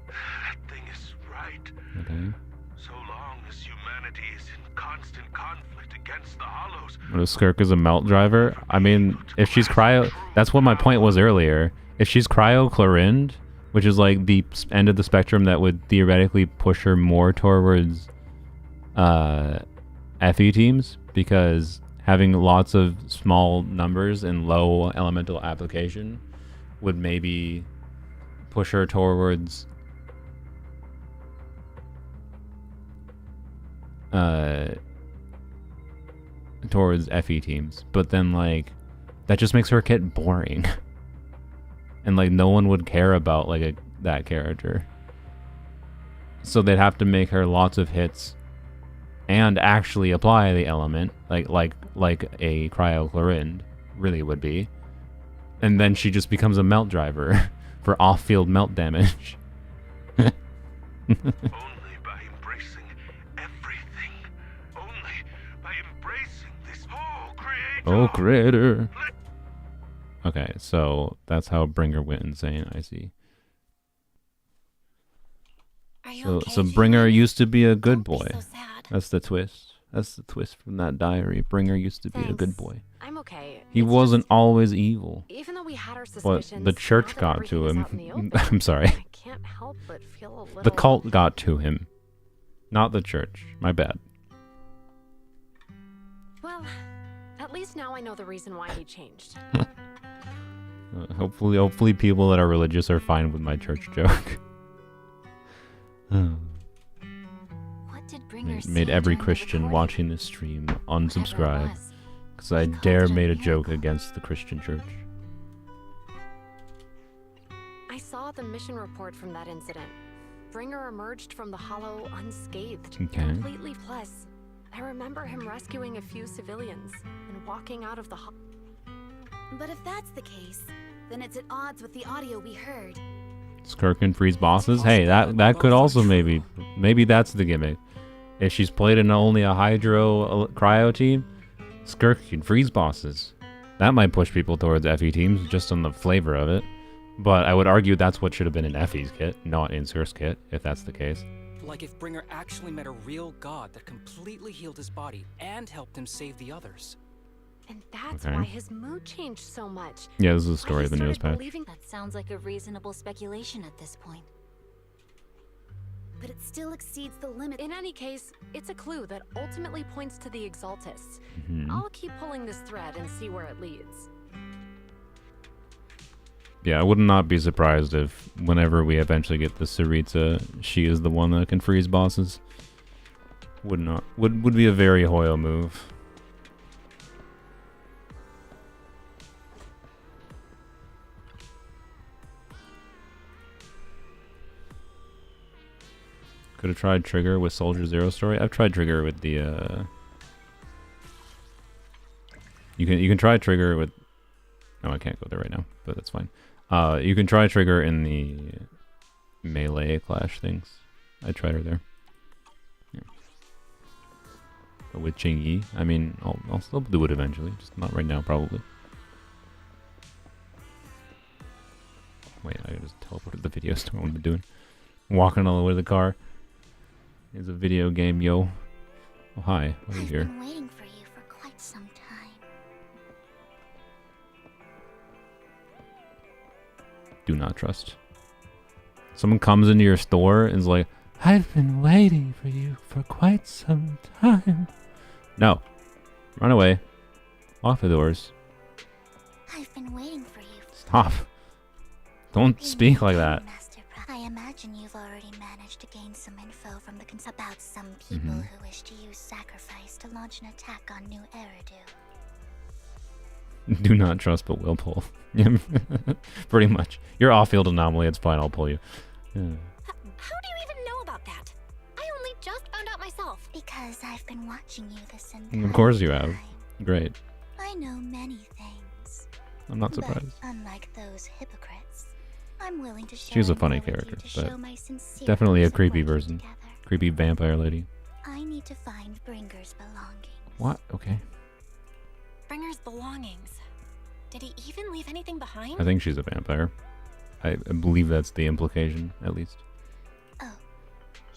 that thing is right. Okay. So long as humanity is in constant conflict against the Hollows, What if Skirk is a melt driver? I mean, if she's cryo... That's what my point was earlier. If she's cryo-chlorined, which is like the end of the spectrum that would theoretically push her more towards Effie teams, because having lots of small numbers and low elemental application would maybe push her towards Effie teams. But then like that just makes her kit boring. And like no one would care about like that character. So they'd have to make her lots of hits and actually apply the element like a cryochlorine really would be. And then she just becomes a melt driver for off-field melt damage. Only by embracing everything. Only by embracing this whole creator. Oh, creator. Okay, so that's how Bringer went insane, I see. Are you So, okay, so Bringer Vivian? used to be a good Don't boy. be so sad. That's the twist. That's the twist from that diary. Bringer used to be a good Thanks. boy. I'm okay. He It's wasn't just, always evil. even though we had our But suspicions, the church now that got to everything is out in the him. open, I'm sorry. I can't help but feel a little. The cult got to him. Not the church. My bad. Well, at least now I know the reason why he changed. Hopefully people that are religious are fine with my church joke. What did Bringer Made say every during the Christian recording? watching this stream Whatever it unsubscribe. was. Because I He called dare it a made a miracle. joke against the Christian church. I saw the mission report from that incident. Bringer emerged from the hollow unscathed. Okay. Completely. Plus, I remember him rescuing a few civilians and walking out of the But if that's the case, then it's at odds with the audio we heard. Skirk can freeze bosses. Hey, that could also maybe that's the gimmick. If she's played in only a hydro cryo team, Skirk can freeze bosses. That might push people towards Effie teams just on the flavor of it. But I would argue that's what should have been in Effie's kit, not in Skirk's kit, if that's the case. Like if Bringer actually met a real god that completely healed his body and helped him save the others. And that's Okay. why his mood changed so much. Yeah, this is the Why story he of the newest started patch. believing- That sounds like a reasonable speculation at this point. But it still exceeds the limit. In any case, it's a clue that ultimately points to the Exaltists. Mhm. I'll keep pulling this thread and see where it leads. Yeah, I would not be surprised if whenever we eventually get the Sarita, she is the one that can freeze bosses. Would be a very Hoyo move. Could have tried Trigger with Soldier Zero story. I've tried Trigger with the You can try Trigger with no, I can't go there right now, but that's fine. You can try Trigger in the melee clash things. I tried her there. Yeah. But with Ching Yi, I mean, I'll still do it eventually, just not right now, probably. Wait, I just teleported the video store. What am I doing? Walking all the way to the car. It's a video game, yo. Oh, hi. Why are you I've here? been waiting for you for quite some time. Do not trust. Someone comes into your store and is like, I've been waiting for you for quite some time. No. Run away. Lock the doors. I've been waiting for you. Stop. Don't speak like that. Master I imagine you've already managed to gain some info from the about some people who wish to use sacrifice to launch an attack on New Eridu. Do not trust, but will pull. Pretty much. You're off-field anomaly. It's fine. I'll pull you. Yeah. How do you even know about that? I only just found out myself. Because I've been watching you this entire Of course you have. time. Great. I know many things. I'm not But surprised. unlike those hypocrites, I'm willing to share She's a an funny hour with you character, to but show my sincere definitely a hopes of creepy working version. together. Creepy vampire lady. I need to find Bringer's belongings. What? Okay. Bringer's belongings. Did he even leave anything behind? I think she's a vampire. I believe that's the implication, at least. Oh,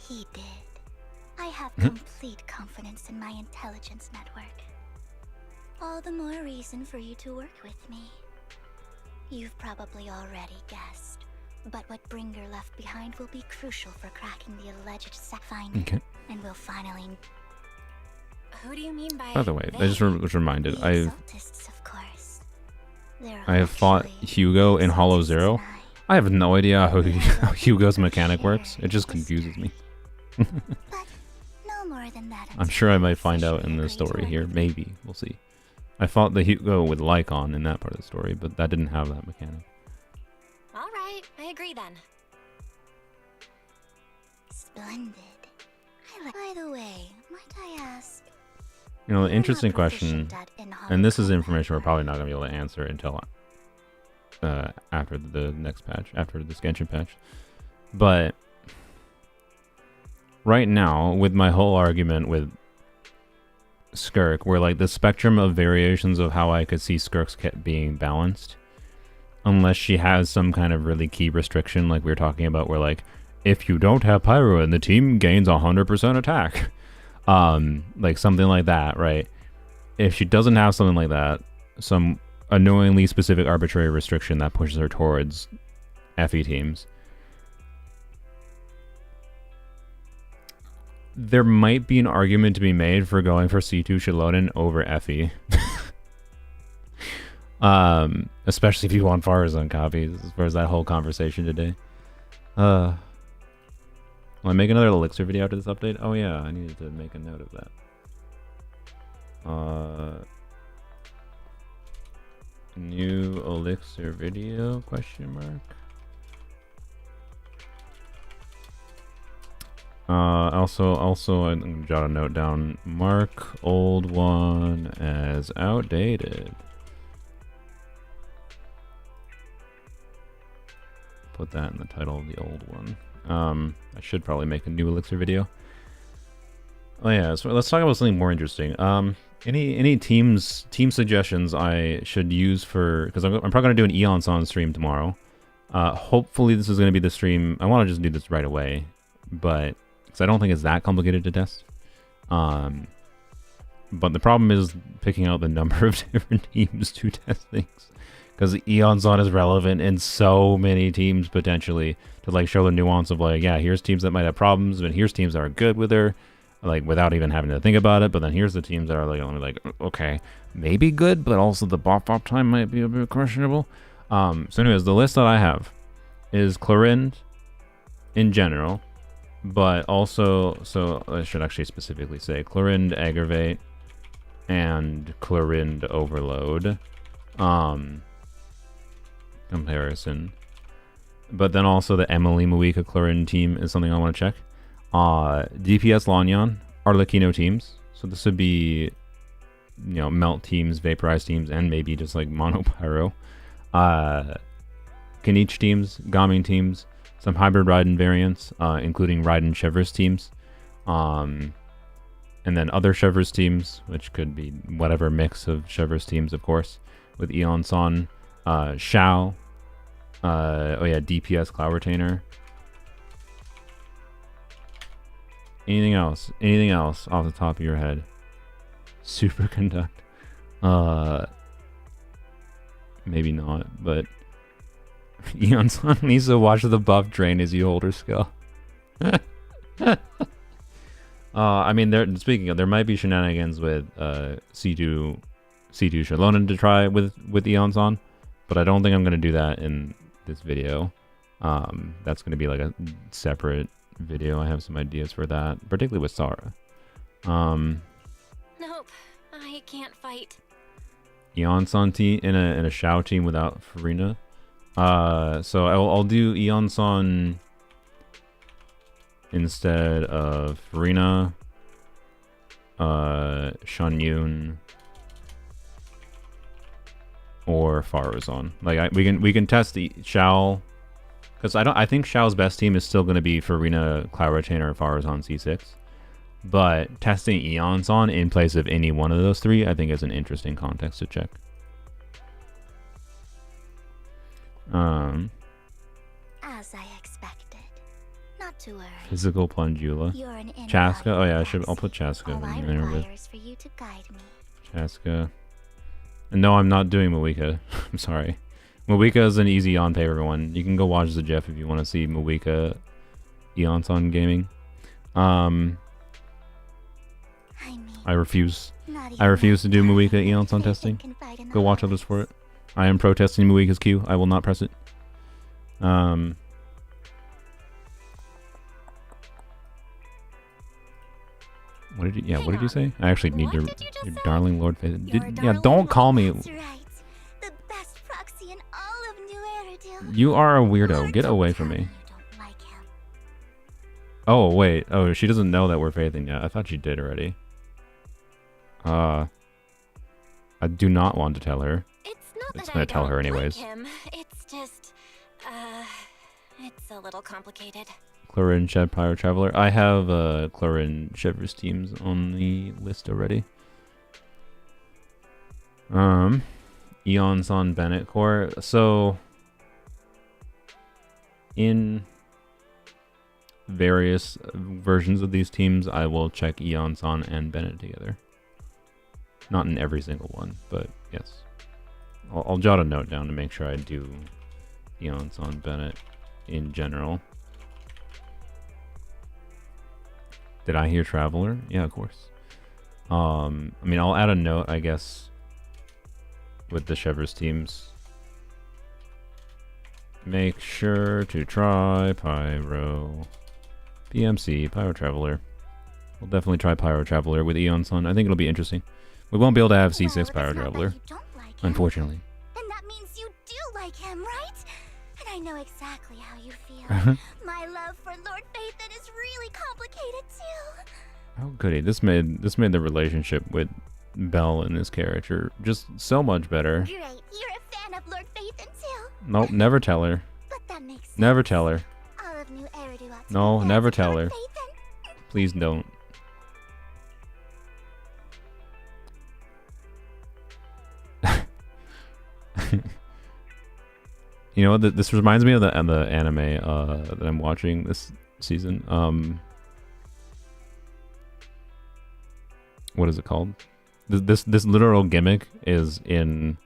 he did. I have complete confidence in my intelligence network. All the more reason for you to work with me. You've probably already guessed, but what Bringer left behind will be crucial for cracking the alleged finding, Okay. and will finally. Who do you mean by? By the way, I just they? was reminded. The Exaltists, of course. There I have fought actually Hugo in Hollow Exaltists Zero. and I have no idea how Well, Hugo's we mechanic share works. It just confuses me. But no more than that. I'm sure I might find until out in the officially story agree to here. work with Maybe. We'll see. I fought the Hugo with Lycon in that part of the story, but that didn't have that mechanic. All right, I agree then. Splendid. By the way, might I ask? You know, the you're interesting not question, proficient at in-hollow and this is combat, information we're are probably you? not going to be able to answer until after the next patch, after this Genshin patch. But right now, with my whole argument with Skirk, where like the spectrum of variations of how I could see Skirk's kit being balanced, unless she has some kind of really key restriction, like we were talking about, where like if you don't have Pyro and the team gains 100% attack, like something like that, right? If she doesn't have something like that, some annoyingly specific arbitrary restriction that pushes her towards Effie teams, there might be an argument to be made for going for C2 Shallonen over Effie. Especially if you want Farazan copies, as far as that whole conversation today. Will I make another Elixir video after this update? Oh yeah, I needed to make a note of that. New Elixir video, question mark. Also, I'm gonna jot a note down. Mark old one as outdated. Put that in the title of the old one. I should probably make a new Elixir video. Oh yeah, so let's talk about something more interesting. Any team suggestions I should use for, because I'm probably gonna do an Eon Son stream tomorrow. Hopefully this is gonna be the stream. I want to just do this right away, but because I don't think it's that complicated to test. But the problem is picking out the number of different teams to test things, because Eon Son is relevant in so many teams potentially to like show the nuance of like, yeah, here's teams that might have problems, but here's teams that are good with her, like without even having to think about it. But then here's the teams that are like only like, okay, maybe good, but also the buff up time might be a bit questionable. So anyways, the list that I have is Clorind in general, but also, so I should actually specifically say Clorind Aggravate and Clorind Overload comparison. But then also the Emily Muika Clorind team is something I want to check. DPS Lanyan, Arlecchino teams. So this would be, you know, melt teams, vaporize teams, and maybe just like mono pyro. Kanich teams, Gaming teams, some hybrid Raiden variants, including Raiden Chevreuse teams. And then other Chevreuse teams, which could be whatever mix of Chevreuse teams, of course, with Eon Son, Shao, oh yeah, DPS Cloud Retainer. Anything else? Anything else off the top of your head? Superconduct. Maybe not, but Eon Son needs to watch the buff drain as you hold her skill. I mean, speaking of, there might be shenanigans with C2 Shallonen to try with Eon Son, but I don't think I'm gonna do that in this video. That's gonna be like a separate video. I have some ideas for that, particularly with Sarah. Nope, I can't fight. Eon Son team in a Shao team without Farina. So I'll do Eon Son instead of Farina, Shan Yun, or Farazan. Like we can test the Shao, because I think Shao's best team is still going to be Farina, Cloud Retainer, Farazan C6. But testing Eon Son in place of any one of those three, I think is an interesting context to check. As I expected. Not to worry. Physical Plungula. You're an Chaska. Oh yeah, I'll put Chaska All I in there with require is for you to guide me. Chaska. And no, I'm not doing Muika. I'm sorry. Muika is an easy on paper one. You can go watch the Jeff if you want to see Muika Eon Son gaming. I refuse. I refuse to do Muika Eon Son testing. Go watch others for it. I am protesting Muika's queue. I will not press it. What did you? Yeah, what did you say? I actually need your darling Lord Faith. Yeah, don't call me. That's right. The best proxy in all of New Aerodil. You are a weirdo. Get away from me. You don't like him. Oh wait. Oh, she doesn't know that we're faithing yet. I thought she did already. I do not want to tell her. It's Not It's that gonna I tell her don't anyways. Like him. It's just, it's a little complicated. Chlorine, Shed, Pyro Traveler. I have Chlorine, Shivers teams on the list already. Eon's on Bennett Core. So in various versions of these teams, I will check Eon's on and Bennett together. Not in every single one, but yes. I'll jot a note down to make sure I do Eon's on Bennett in general. Did I hear Traveler? Yeah, of course. I mean, I'll add a note, I guess, with the Shivers teams. Make sure to try Pyro. PMC, Pyro Traveler. We'll definitely try Pyro Traveler with Eon's on. I think it'll be interesting. We won't be able to have C6 Well, Pyro it's not that Traveler, you don't like him. unfortunately. Then that means you do like him, right? And I know exactly how you feel. My love for Lord Phaethon is really complicated too. Oh goody, this made the relationship with Belle and this character just so much better. Great, you're a fan of Lord Phaethon too. Nope, never tell her. But that makes sense. Never tell her. All of New Eridu ought to No, be fans never of tell Lord her. Phaethon. Please don't. You know what? This reminds me of the anime that I'm watching this season. What is it called? This literal gimmick is in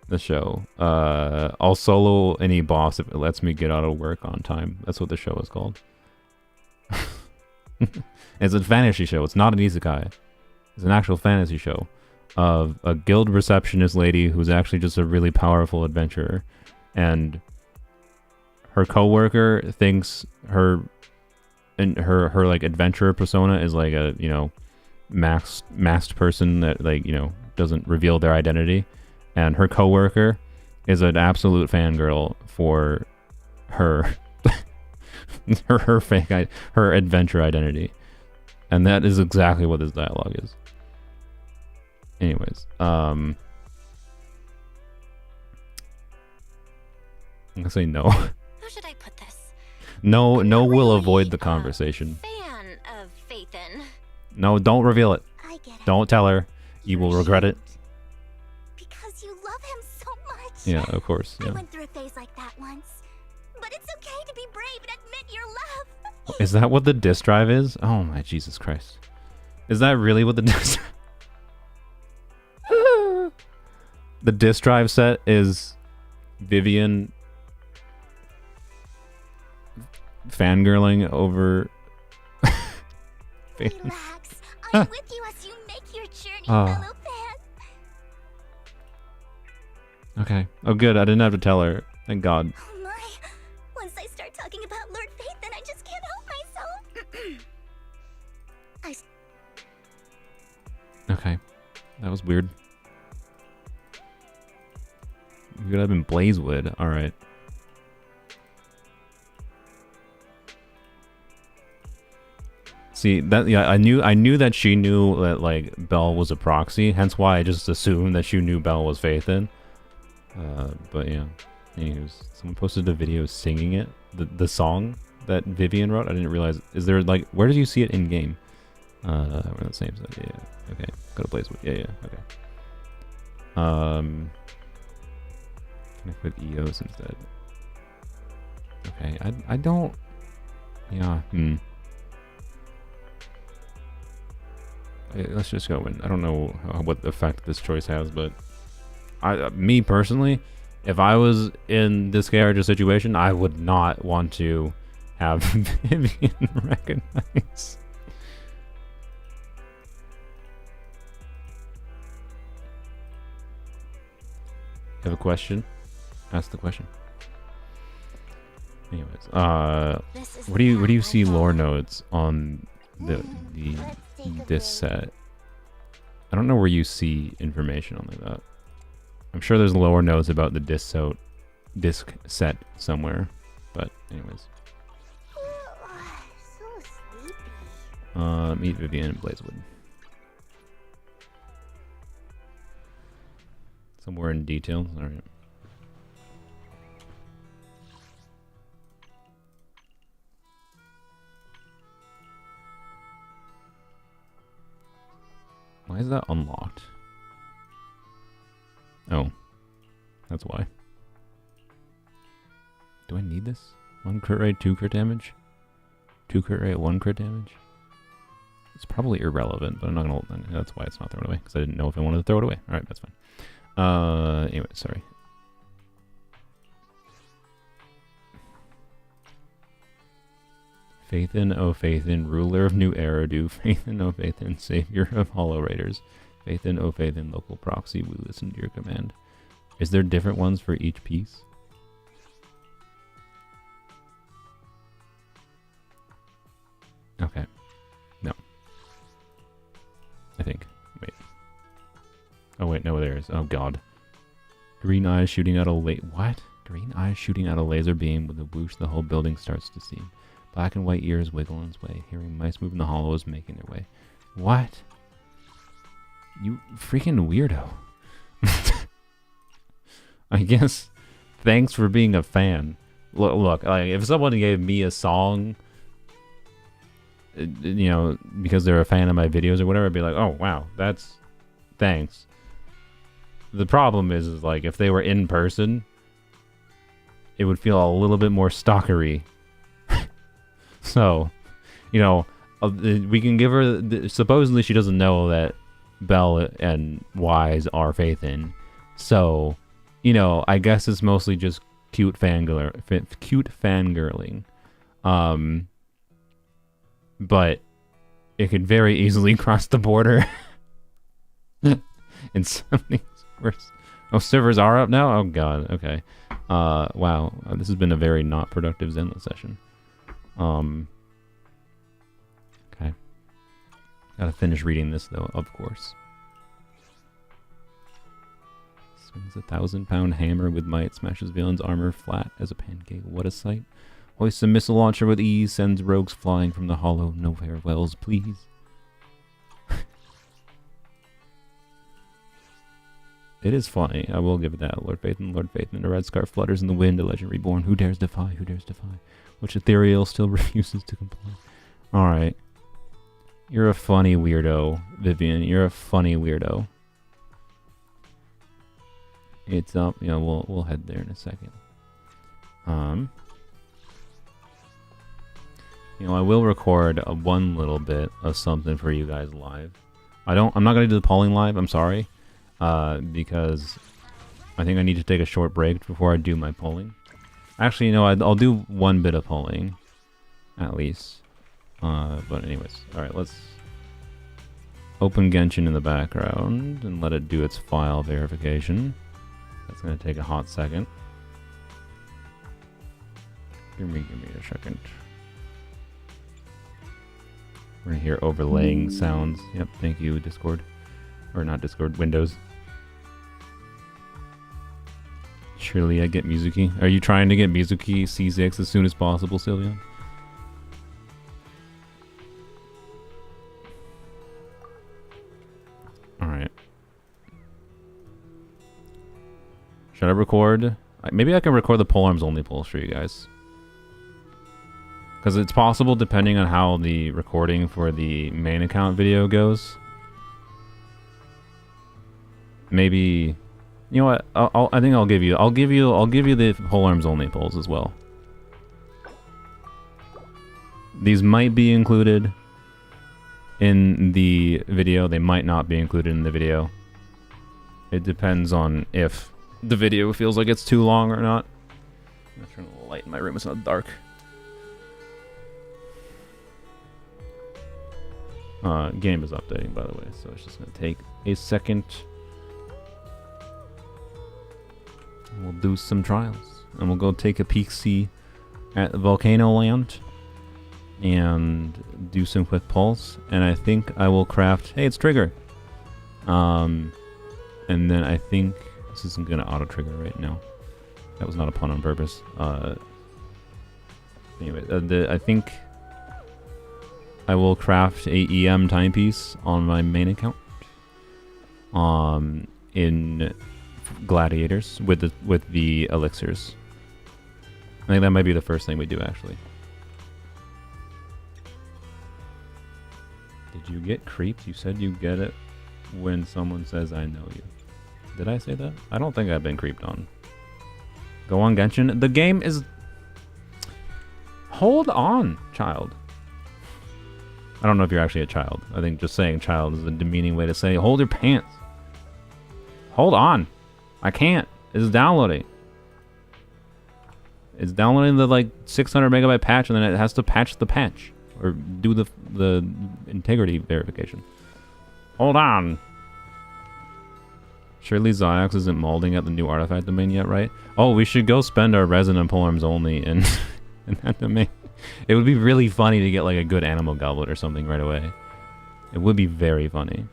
the show. I'll solo any boss if it lets me get out of work on time. That's what the show is called. It's a fantasy show. It's not an isekai. It's an actual fantasy show of a guild receptionist lady who's actually just a really powerful adventurer, and her coworker thinks her like adventurer persona is like a, you know, masked person that, like, you know, doesn't reveal their identity, and her coworker is an absolute fangirl for her her adventure identity, and that is exactly what this dialogue is. Anyways, I'm gonna say no. How should I put this? No I'm will not avoid really the a conversation. Fan of Phaethon. No, don't reveal it. I get it. Don't tell her. You will regret it. Because you love him so much. Yeah, of course. I Yeah. went through a phase like that once. But it's okay to be brave and admit your love. Is that what the disk drive is? Oh my Jesus Christ. Is that really what the disk The disk drive set is Vivian fangirling over Relax. I'm with you as you make your journey, Oh. fellow fan. Okay. Oh good, I didn't have to tell her. Thank God. Oh my. Once I start talking about Lord Phaethon, I just can't help myself. Okay. That was weird. You could have been Blazewood. Alright. See, that, yeah, I knew that she knew that, like, Belle was a proxy, hence why I just assumed that she knew Belle was Phaethon. But yeah. Anyways, someone posted a video singing it, the song that Vivian wrote. I didn't realize. Is there, like, where did you see it in game? We're on the same side. Yeah. Okay. Go to Blazewood. Yeah. Okay. Can I put EOS instead? Okay. I don't. Yeah. Let's just go in. I don't know what effect this choice has, but me personally, if I was in this character situation, I would not want to have Vivian recognize. You have a question? Ask the question. Anyways, where do you see lore notes on this set? I don't know where you see information on like that. I'm sure there's lore notes about the disc set somewhere, but anyways. So sleepy. Meet Vivian and Blazewood. Somewhere in details. All right. Why is that unlocked? Oh, that's why. Do I need this? 1 crit rate, 2 crit damage? 2 crit rate, 1 crit damage? It's probably irrelevant, but I'm not gonna. That's why it's not thrown away, because I didn't know if I wanted to throw it away. All right, that's fine. Anyway, sorry. Faith in, oh faith in, ruler of New Eridu. Faith in, oh faith in, savior of Hollow Raiders. Faith in, oh faith in, local proxy. We listen to your command. Is there different ones for each piece? Okay. No. I think. Wait. Oh wait, no, there is. Oh god. Green eyes shooting out a what? Green eyes shooting out a laser beam with a whoosh. The whole building starts to steam. Black and white ears wiggle in its way. Hearing mice move in the hollows making their way. What? You freaking weirdo. I guess. Thanks for being a fan. Look, like, if someone gave me a song, you know, because they're a fan of my videos or whatever, I'd be like, oh wow, that's thanks. The problem is like if they were in person, it would feel a little bit more stalkery. So, you know, we can give her. Supposedly, she doesn't know that Belle and Wise are Faith in. So, you know, I guess it's mostly just cute fangirling. But it could very easily cross the border. In something worse. Oh, servers are up now? Oh god, okay. Wow. This has been a very not productive Zenless session. Okay. Gotta finish reading this though, of course. Swings a 1,000-pound hammer with might, smashes villain's armor flat as a pancake. What a sight. Hoists a missile launcher with ease, sends rogues flying from the hollow. No farewells, please. It is funny, I will give it that. Lord Faithin, a red scarf flutters in the wind, a legend reborn. Who dares defy? Who dares defy? Which ethereal still refuses to comply. Alright. You're a funny weirdo, Vivian. You're a funny weirdo. It's up. You know, we'll head there in a second. You know, I will record one little bit of something for you guys live. I'm not gonna do the polling live. I'm sorry, because I think I need to take a short break before I do my polling. Actually, you know, I'll do one bit of polling, at least. But anyways, all right. Let's open Genshin in the background and let it do its file verification. That's gonna take a hot second. Give me a second. We're gonna hear overlaying sounds. Yep, thank you, Discord. Or not Discord, Windows. Surely I get Mizuki. Are you trying to get Mizuki C6 as soon as possible, Sylvia? Alright. Should I record? Maybe I can record the Polearm-only polls for you guys. Because it's possible, depending on how the recording for the main account video goes. Maybe, you know what? I think I'll give you the Polearm-only polls as well. These might be included in the video. They might not be included in the video. It depends on if the video feels like it's too long or not. I'm gonna turn the light in my room. It's not dark. Game is updating, by the way, so it's just gonna take a second. We'll do some trials, and we'll go take a peek-see at Volcano Land and do some quick pulls. And I think I will craft. Hey, it's Trigger. And then I think this isn't gonna auto trigger right now. That was not a pun on purpose. Anyway, I think I will craft a EM timepiece on my main account. gladiators with the elixirs. I think that might be the first thing we do, actually. Did you get creeped? You said you get it when someone says I know you. Did I say that? I don't think I've been creeped on. Go on, Genshin. The game is... Hold on, child. I don't know if you're actually a child. I think just saying child is a demeaning way to say hold your pants. Hold on. I can't. It's downloading. It's downloading the like 600 megabyte patch, and then it has to patch the patch or do the integrity verification. Hold on. Surely Ziox isn't molding at the new artifact domain yet, right? Oh, we should go spend our resin and Polearm-only in in that domain. It would be really funny to get like a good animal goblet or something right away. It would be very funny.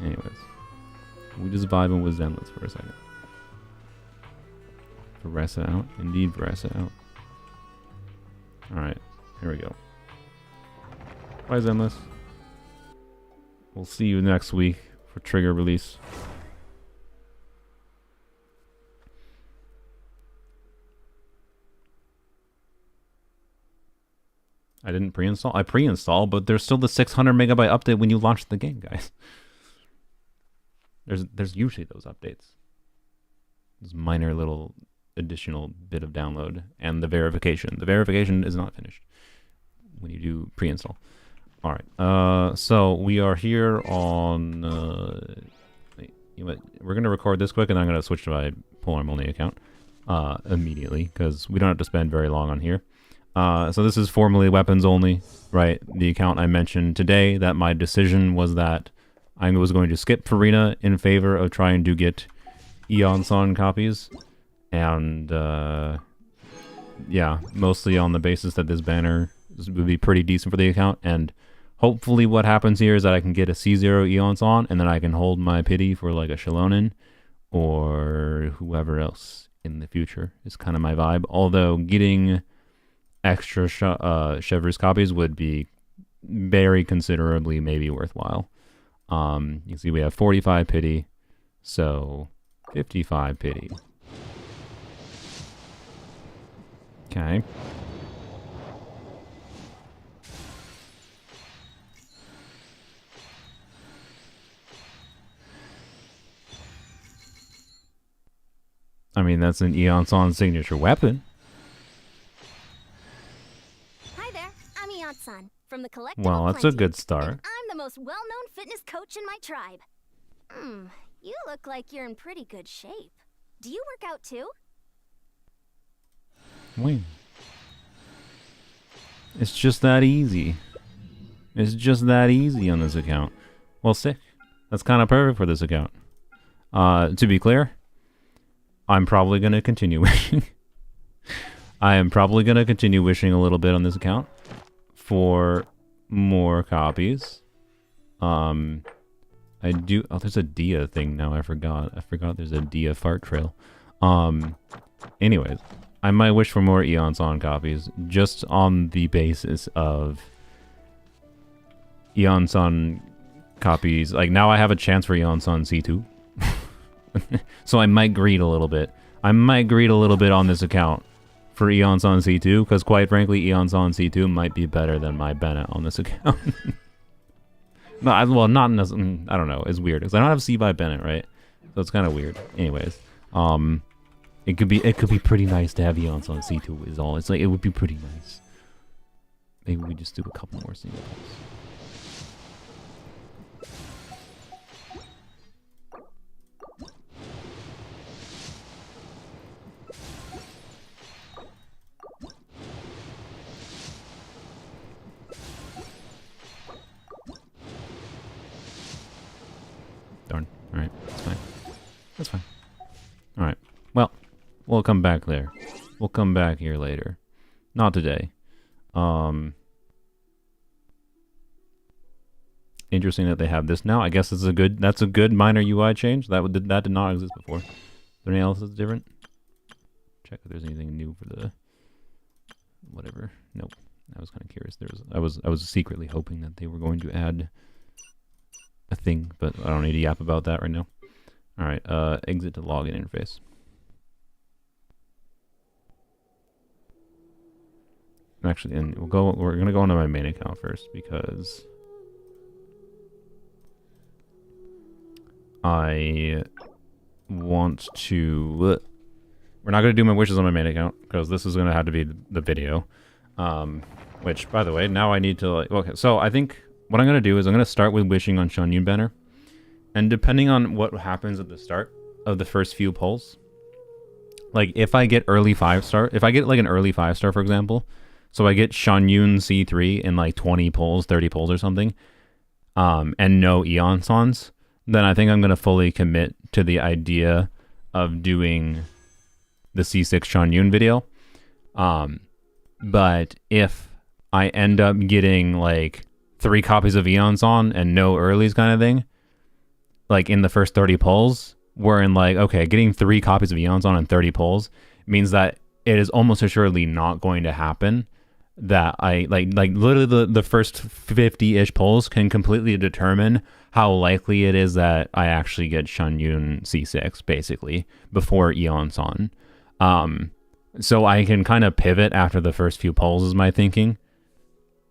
Anyways, we just vibing with Zenless for a second. Veressa out. Indeed, Veressa out. Alright, here we go. Bye, Zenless. We'll see you next week for trigger release. I didn't pre-install. I pre-installed, but there's still the 600 megabyte update when you launch the game, guys. There's usually those updates. This minor little additional bit of download and the verification. The verification is not finished when you do pre-install. All right. So we are here on. We're gonna record this quick, and I'm gonna switch to my Polearm-only account immediately because we don't have to spend very long on here. So this is formerly weapons only, right? The account I mentioned today that my decision was that I was going to skip Farina in favor of trying to get Aeon Sun copies. And, yeah, mostly on the basis that this banner would be pretty decent for the account. And hopefully what happens here is that I can get a C0 Aeon Sun, and then I can hold my pity for like a Shalonin or whoever else in the future is kind of my vibe. Although getting extra Chevreuse copies would be very considerably maybe worthwhile. You can see we have 45 pity, so 55 pity. Okay. I mean, that's an Aeon Sun signature weapon. Son from the collective. Well, that's a good start. I'm the most well-known fitness coach in my tribe. You look like you're in pretty good shape. Do you work out too? Wait. It's just that easy. It's just that easy on this account. Well, sick. That's kind of perfect for this account. To be clear, I'm probably going to continue wishing. I am probably going to continue wishing a little bit on this account for more copies. I do. Oh, there's a Dia thing now. I forgot there's a Dia fart trail. Anyways, I might wish for more Aeon Sun copies just on the basis of Aeon Sun copies. Like, now I have a chance for Aeon Sun C2. So I might greed a little bit. I might greed a little bit on this account for Aeon Sun C2, because quite frankly, Aeon Sun C2 might be better than my Bennett on this account. No, well, not necessarily. I don't know. It's weird because I don't have C by Bennett, right? So it's kind of weird. Anyways, it could be pretty nice to have Aeon Sun C2. Is all. It's like it would be pretty nice. Maybe we just do a couple more singles. Darn. Alright, that's fine. That's fine. Alright. Well, we'll come back there. We'll come back here later. Not today. Interesting that they have this now. I guess that's a good minor UI change. That did not exist before. Is there anything else that's different? Check if there's anything new for the whatever. Nope. I was kind of curious. I was secretly hoping that they were going to add a thing, but I don't need to yap about that right now. All right, exit to login interface. Actually, and we're gonna go into my main account first because I want to. We're not gonna do my wishes on my main account because this is gonna have to be the video. Which, by the way, now I need to like. Okay, so I think what I'm gonna do is I'm gonna start with wishing on Shonyun banner, and depending on what happens at the start of the first few polls, like if I get early 5-star, if I get like an early 5-star, for example. So I get Shonyun C3 in like 20 polls, 30 polls or something, and no Eon Sons, then I think I'm going to fully commit to the idea of doing the C6 Shonyun video. But if I end up getting like 3 copies of Eon Son and no earlies kind of thing, like in the first 30 polls, we're in like, okay, getting 3 copies of Eon Son and 30 polls means that it is almost assuredly not going to happen. That I like literally the first 50-ish polls can completely determine how likely it is that I actually get Shonyun C6 basically before Eon Son. So I can kind of pivot after the first few polls is my thinking.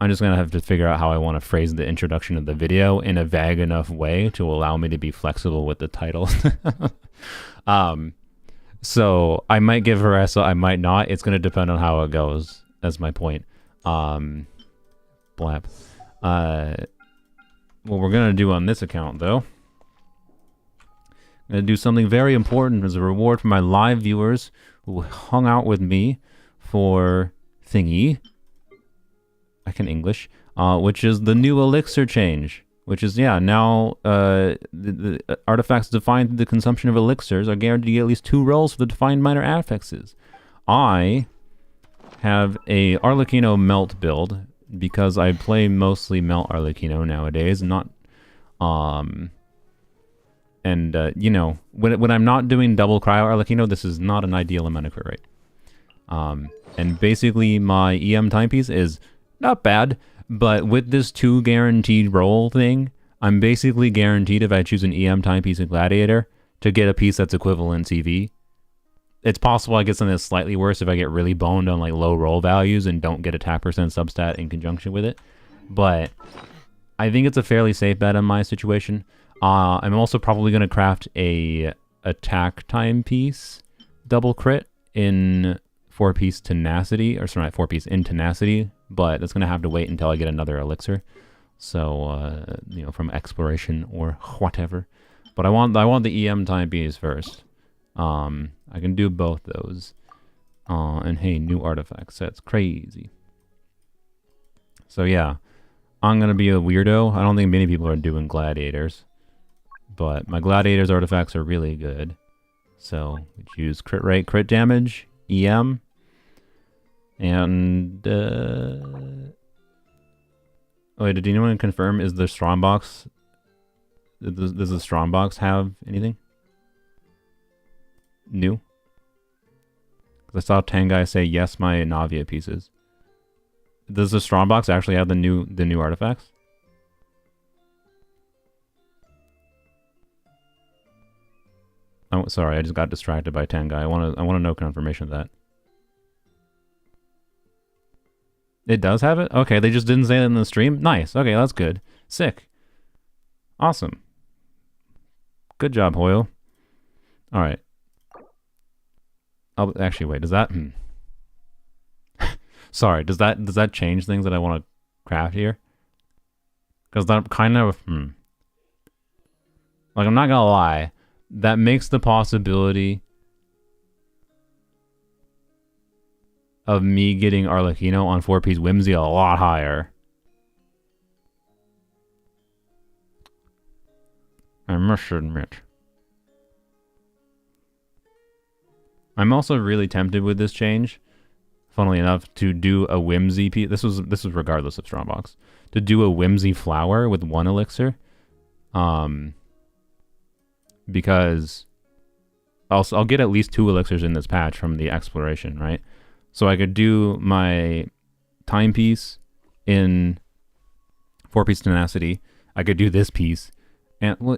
I'm just gonna have to figure out how I want to phrase the introduction of the video in a vague enough way to allow me to be flexible with the title. So I might give Haressa, I might not. It's gonna depend on how it goes. That's my point. Blab. What we're gonna do on this account, though, I'm gonna do something very important as a reward for my live viewers who hung out with me for thingy. I can English. Which is the new elixir change. Which is, yeah, now the artifacts defined through the consumption of elixirs are guaranteed to get at least 2 rolls for the defined minor affixes. I have a Arlecchino melt build because I play mostly melt Arlecchino nowadays, not you know, when I'm not doing double cryo Arlecchino, this is not an ideal amount of crit rate. And basically my EM timepiece is not bad, but with this 2 guaranteed roll thing, I'm basically guaranteed if I choose an EM timepiece in Gladiator to get a piece that's equivalent CV. It's possible I get something that's slightly worse if I get really boned on like low roll values and don't get attack percent substat in conjunction with it. But I think it's a fairly safe bet in my situation. I'm also probably going to craft a attack timepiece double crit in 4-piece tenacity, or sorry, not 4-piece in tenacity, but that's going to have to wait until I get another elixir. So, you know, from exploration or whatever. But I want the EM timepiece first. I can do both those. And hey, new artifact sets. Crazy. So yeah, I'm going to be a weirdo. I don't think many people are doing gladiators. But my gladiators artifacts are really good. So we choose crit rate, crit damage, EM. And, oh wait, did anyone confirm, is the Strongbox, does the Strongbox have anything new? Because I saw Tengai say, yes, my Navia pieces. Does the Strongbox actually have the new artifacts? Oh, sorry, I just got distracted by Tengai. I want to know confirmation of that. It does have it? Okay, they just didn't say it in the stream? Nice. Okay, that's good. Sick. Awesome. Good job, Hoyle. Alright. Oh, actually, wait, does that... Sorry, does that change things that I want to craft here? Because that kind of... Like, I'm not gonna lie. That makes the possibility of me getting Arlecchino on 4-piece Whimsy a lot higher. I must admit. I'm also really tempted with this change, funnily enough, to do a Whimsy piece. This was regardless of Strongbox. To do a Whimsy flower with 1 elixir. Because I'll get at least 2 elixirs in this patch from the exploration, right? So I could do my timepiece in 4-piece tenacity. I could do this piece. And well,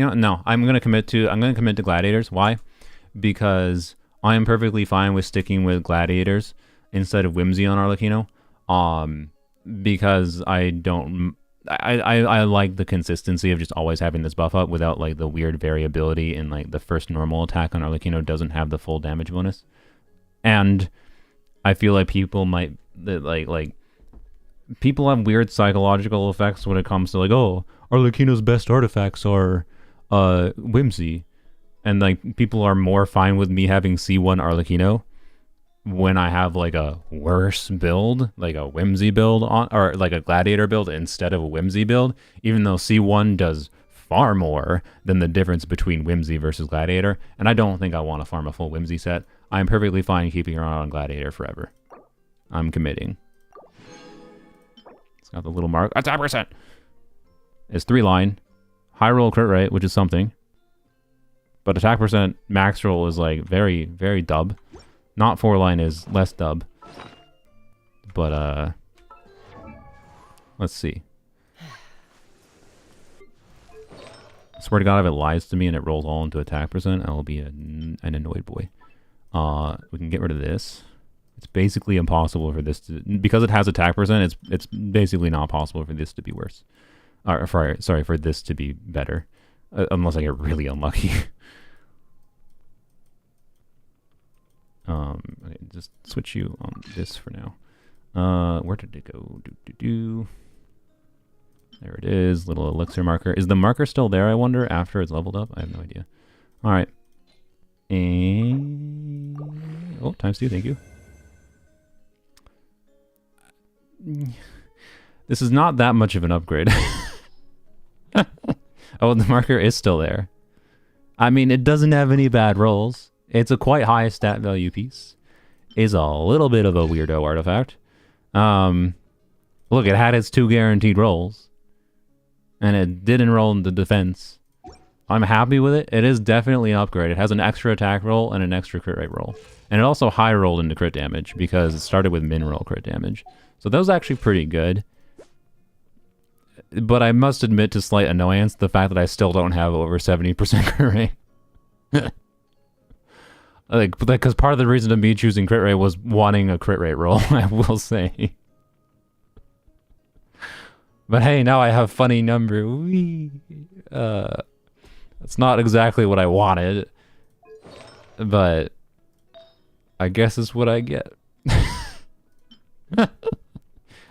You know, no, I'm gonna commit to gladiators. Why? Because I am perfectly fine with sticking with gladiators instead of Whimsy on Arlecchino. Because I don't. I like the consistency of just always having this buff up without like the weird variability in like the first normal attack on Arlecchino doesn't have the full damage bonus. And I feel like people might like people have weird psychological effects when it comes to like, oh, Arlecchino's best artifacts are Whimsy. And like people are more fine with me having C1 Arlecchino when I have like a worse build, like a Whimsy build on, or like a Gladiator build instead of a Whimsy build, even though C1 does far more than the difference between Whimsy versus Gladiator. And I don't think I want to farm a full Whimsy set. I'm perfectly fine keeping her on Gladiator forever. I'm committing. It's got the little mark. Attack percent! It's 3-line. High roll crit rate, which is something. But attack percent max roll is like very, very dub. Not 4-line is less dub. But, let's see. I swear to God, if it lies to me and it rolls all into attack percent, I will be an annoyed boy. We can get rid of this. It's basically impossible for this to... Because it has attack percent, it's basically not possible for this to be worse. Or, sorry, for this to be better. Unless I get really unlucky. Okay, just switch you on this for now. Where did it go? There it is, little elixir marker. Is the marker still there, I wonder, after it's leveled up? I have no idea. Alright. And... Oh, ×2, thank you. This is not that much of an upgrade. Oh, the marker is still there. I mean, it doesn't have any bad rolls. It's a quite high stat value piece. Is a little bit of a weirdo artifact. Look, it had its 2 guaranteed rolls. And it didn't roll into defense. I'm happy with it. It is definitely an upgrade. It has an extra attack roll and an extra crit rate roll. And it also high rolled into crit damage because it started with min roll crit damage. So that was actually pretty good. But I must admit to slight annoyance the fact that I still don't have over 70% crit rate. Like, because part of the reason of me choosing crit rate was wanting a crit rate roll, I will say. But hey, now I have funny number. Whee! That's not exactly what I wanted. But I guess it's what I get.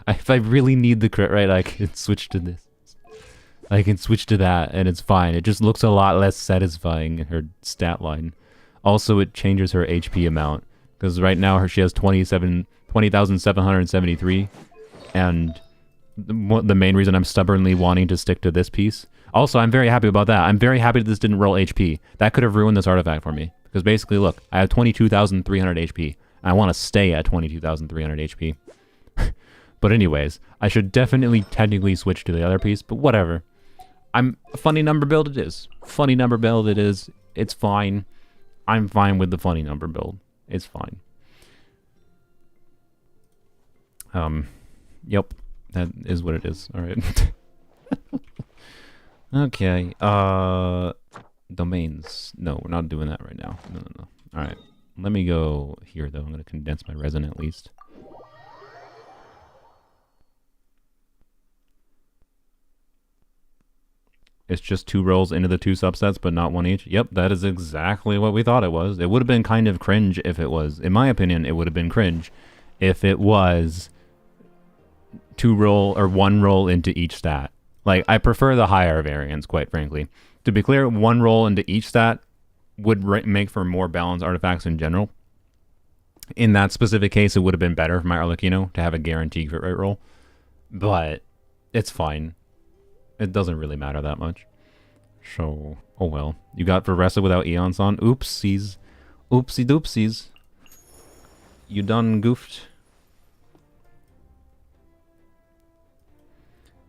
If I really need the crit rate, I can switch to this. I can switch to that, and it's fine. It just looks a lot less satisfying in her stat line. Also, it changes her HP amount, because right now she has 20,773, and the main reason I'm stubbornly wanting to stick to this piece. Also, I'm very happy about that. I'm very happy that this didn't roll HP. That could have ruined this artifact for me, because basically, look, I have 22,300 HP, and I want to stay at 22,300 HP. But anyways, I should definitely technically switch to the other piece, but whatever. A funny number build it is. Funny number build it is. It's fine. I'm fine with the funny number build. It's fine. Yep. That is what it is. Alright. Okay. Domains. No, we're not doing that right now. No. Alright. Let me go here, though. I'm going to condense my resin at least. It's just 2 rolls into the 2 subsets, but not 1 each. Yep, that is exactly what we thought it was. It would have been kind of cringe if it was. In my opinion, it would have been cringe if it was 2 roll or 1 roll into each stat. Like, I prefer the higher variants, quite frankly. To be clear, 1 roll into each stat would make for more balanced artifacts in general. In that specific case, it would have been better for my Arlecchino to have a guaranteed crit rate roll. But it's fine. It doesn't really matter that much. So, oh well. You got Veressa without Eons on. Oopsies. Oopsie doopsies. You done goofed.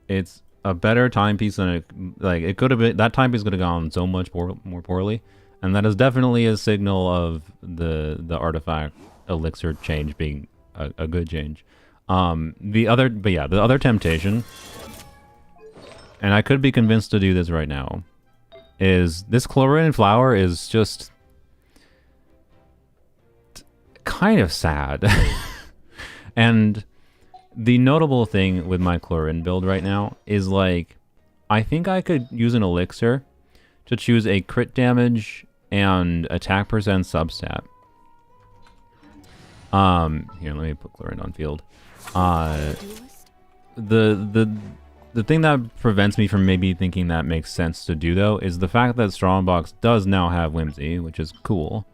It's a better timepiece than it... Like, it could have been... That timepiece could have gone so much more poorly. And that is definitely a signal of the artifact elixir change being a good change. The other temptation... And I could be convinced to do this right now, is this chlorine flower is just kind of sad. And the notable thing with my chlorine build right now is like, I think I could use an elixir to choose a crit damage and attack percent substat. Here, let me put chlorine on field. The thing that prevents me from maybe thinking that makes sense to do, though, is the fact that Strongbox does now have Whimsy, which is cool.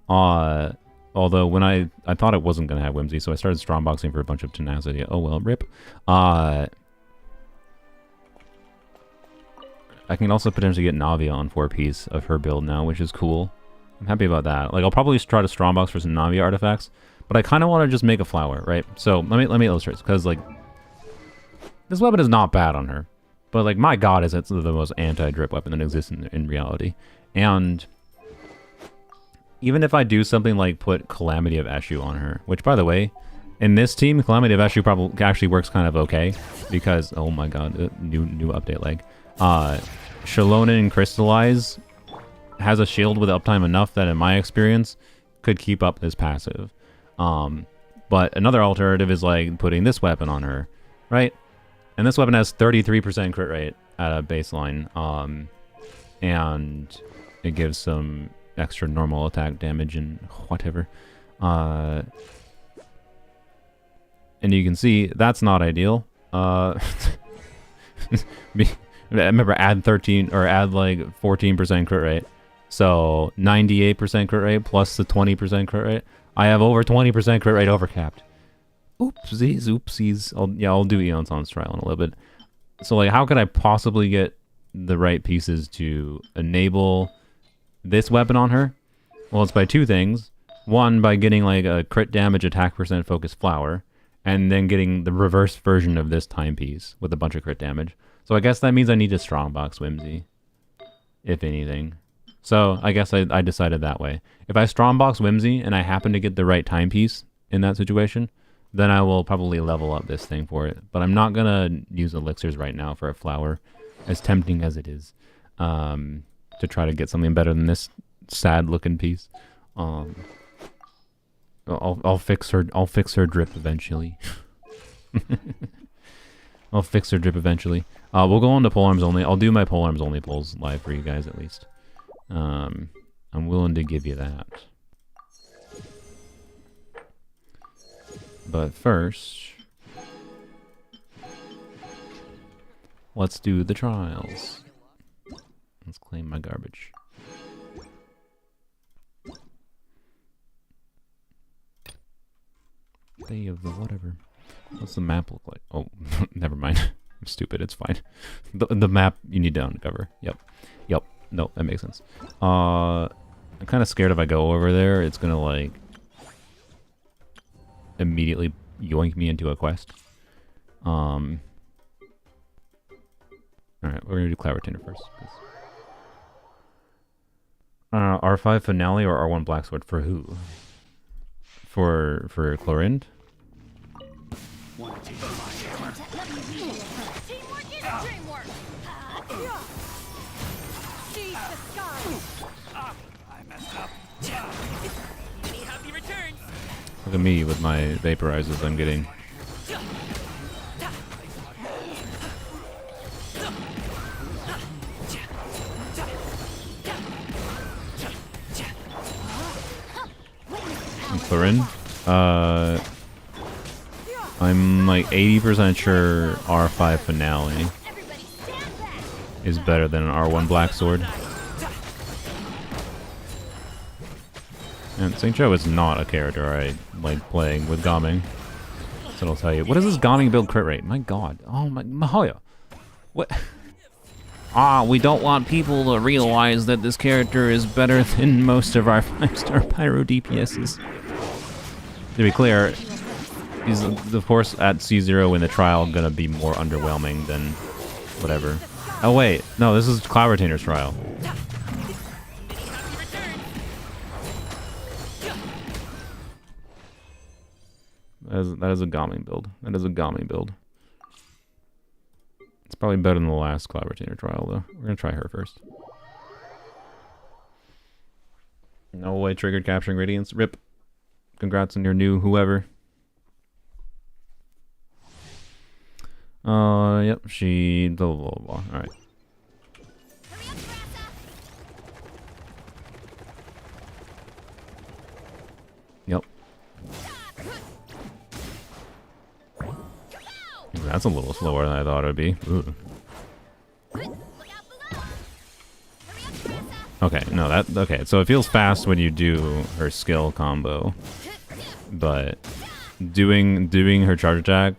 Although when I thought it wasn't going to have Whimsy, so I started Strongboxing for a bunch of Tenacity. Oh well, rip. I can also potentially get Navia on 4-piece of her build now, which is cool. I'm happy about that. Like, I'll probably try to Strongbox for some Navia artifacts, but I kind of want to just make a flower, right? So let me illustrate, because like, this weapon is not bad on her, but like, my god, is it the most anti-drip weapon that exists in reality. And even if I do something like put Calamity of Eshu on her, which, by the way, in this team, Calamity of Eshu probably actually works kind of okay, because, oh my god, new update lag. Shalonen and Crystallize has a shield with uptime enough that, in my experience, could keep up this passive. But another alternative is like putting this weapon on her, right? And this weapon has 33% crit rate at a baseline, and it gives some extra normal attack damage and whatever. And you can see that's not ideal. Remember, add 13 or add like 14% crit rate, so 98% crit rate plus the 20% crit rate. I have over 20% crit rate overcapped. Oopsies. I'll do Eon's on trial in a little bit. So like, how could I possibly get the right pieces to enable this weapon on her? Well, it's by two things. One, by getting like a crit damage attack percent focused flower, and then getting the reverse version of this timepiece with a bunch of crit damage. So I guess that means I need to Strongbox Whimsy, if anything. So I guess I decided that way. If I Strongbox Whimsy and I happen to get the right timepiece in that situation, then I will probably level up this thing for it. But I'm not gonna use elixirs right now for a flower, as tempting as it is, to try to get something better than this sad looking piece. I'll fix her drip eventually. I'll fix her drip eventually. We'll go on to Polearm-only. I'll do my Polearm-only pulls live for you guys at least. I'm willing to give you that. But first, let's do the trials. Let's claim my garbage. Day of the whatever. What's the map look like? Oh, never mind. I'm stupid. It's fine. The map you need to uncover. Yep. No, that makes sense. I'm kind of scared if I go over there, it's gonna like immediately yoink me into a quest. Alright, we're gonna do Clavertainer first. R5 Finale or R1 Blacksword for who? For Chlorinde? Look at me with my vaporizers I'm getting. Chlorinde? I'm like 80% sure R5 Finale is better than an R1 Black Sword. And St. Joe is not a character I like playing with Gaming. So I'll tell you. What is this Gaming build crit rate? My god. Oh my Mahoya. What? We don't want people to realize that this character is better than most of our 5-star Pyro DPSs. To be clear, he's of course at C0 in the trial gonna be more underwhelming than whatever. Oh wait, no, this is Clavertainer's trial. That is a Gaming build. That is a Gaming build. It's probably better than the last Clavertainer trial though. We're gonna try her first. No way triggered capturing radiance. Rip. Congrats on your new whoever. Yep, she... blah, blah, blah, blah. Alright. Yep. That's a little slower than I thought it would be. Ooh. Okay, no, okay, so it feels fast when you do her skill combo, but doing her charge attack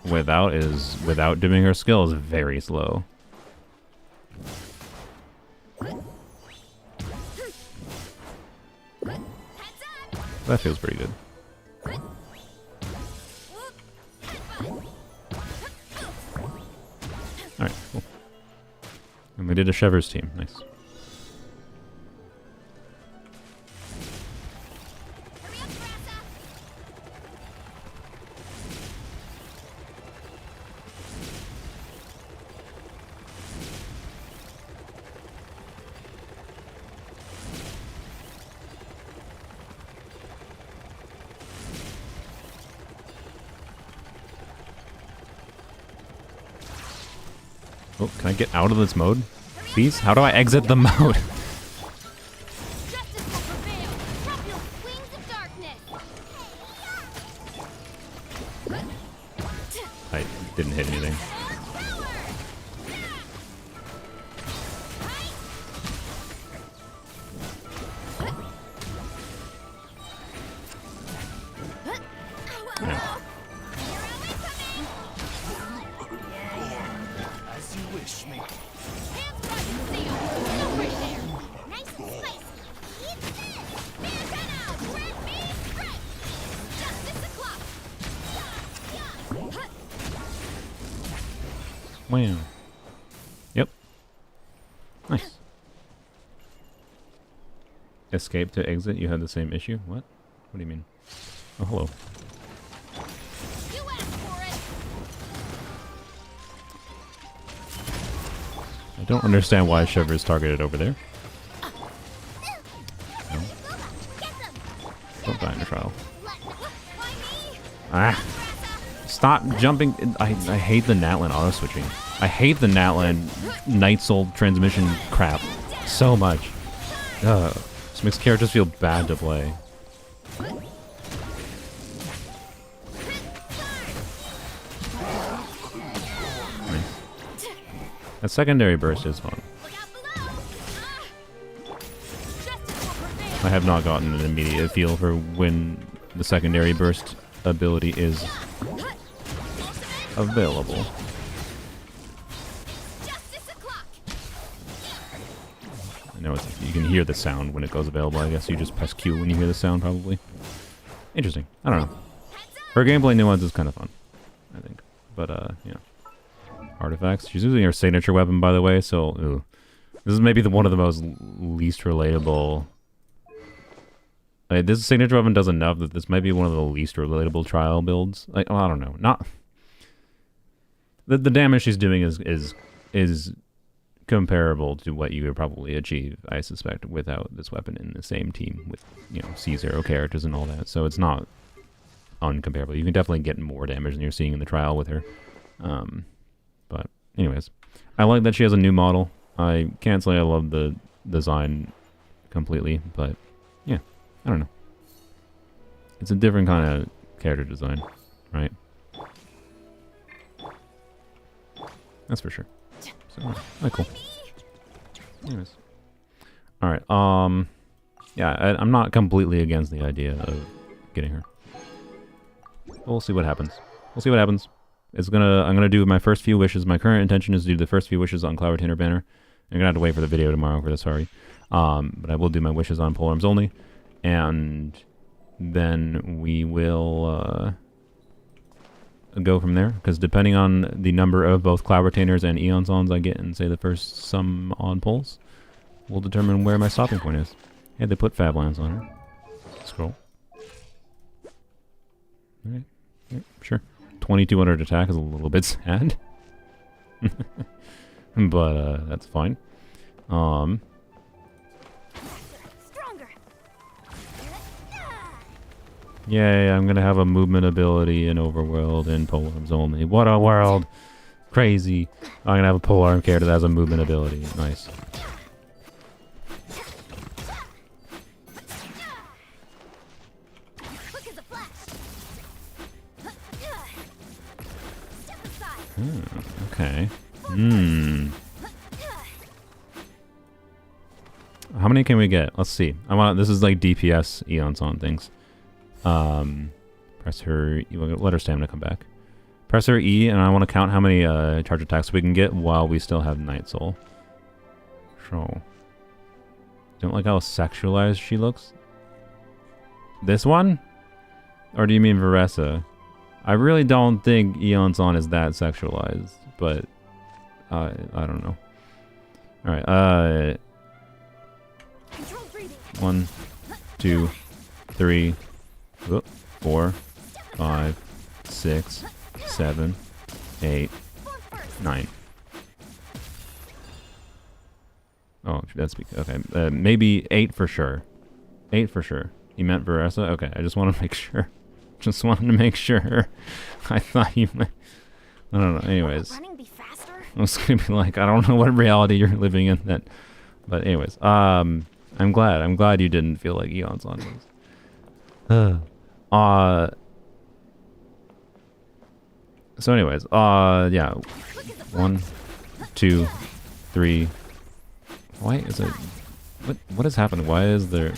without doing her skill is very slow. That feels pretty good. Alright, cool. And we did a Shevers team, nice. Oh, can I get out of this mode? Please? How do I exit the mode? I didn't hit anything. Yeah. Wow. Yep. Nice. Escape to exit, you had the same issue? What? What do you mean? Oh, hello. I don't understand why Shiver is targeted over there. No. Don't die in the trial. Ah! Stop jumping. I hate the Natlan auto-switching. I hate the Natlan Night Soul transmission crap so much. This makes characters feel bad to play. That secondary burst is fun. I have not gotten an immediate feel for when the secondary burst ability is available. I know you can hear the sound when it goes available. I guess you just press Q when you hear the sound, probably. Interesting. I don't know. Her gameplay nuance is kind of fun, I think. But, yeah. Artifacts. She's using her signature weapon, by the way, so... Ooh. This is maybe one of the most least relatable... this signature weapon does enough that this might be one of the least relatable trial builds. Like, well, I don't know. Not... The damage she's doing is comparable to what you would probably achieve, I suspect, without this weapon in the same team with, you know, C0 characters and all that. So it's not uncomparable. You can definitely get more damage than you're seeing in the trial with her. But anyways, I like that she has a new model. I can't say I love the design completely, but yeah, I don't know. It's a different kind of character design, right? That's for sure. So, cool. Anyways. Alright, yeah, I'm not completely against the idea of getting her. But we'll see what happens. We'll see what happens. I'm gonna do my first few wishes. My current intention is to do the first few wishes on Cloud Retainer Banner. I'm gonna have to wait for the video tomorrow for this, sorry. But I will do my wishes on Polearm-only. And then we will, go from there, because depending on the number of both Cloud Retainers and Eon Zones I get in, say, the first some odd pulls, will determine where my stopping point is. Yeah, they put Fab Lands on her. Scroll. Alright, yeah, sure. 2200 attack is a little bit sad. But, that's fine. Yay, I'm gonna have a movement ability in Overworld and Polearms-only. What a world! Crazy. I'm gonna have a polearm character that has a movement ability. Nice. Okay. How many can we get? Let's see. I want. This is like DPS Eons on things. Press her. Let her stamina come back. Press her E, and I want to count how many charge attacks we can get while we still have Night Soul. So, don't like how sexualized she looks. This one, or do you mean Veressa? I really don't think Eon's on is that sexualized, but I don't know. All right. 1, 2, 3, 4, 5, 6, 7, 8, 9. Oh, that's okay. Maybe 8 for sure. 8 for sure. You meant Veressa? Okay, I just want to make sure. Just wanted to make sure. I thought you meant... I don't know. Anyways. Running be faster? I was gonna be like, I don't know what reality you're living in then. But anyways, I'm glad you didn't feel like Eon's on this. So anyways, yeah. 1, 2, 3. Why is it... What is happening? Why is there...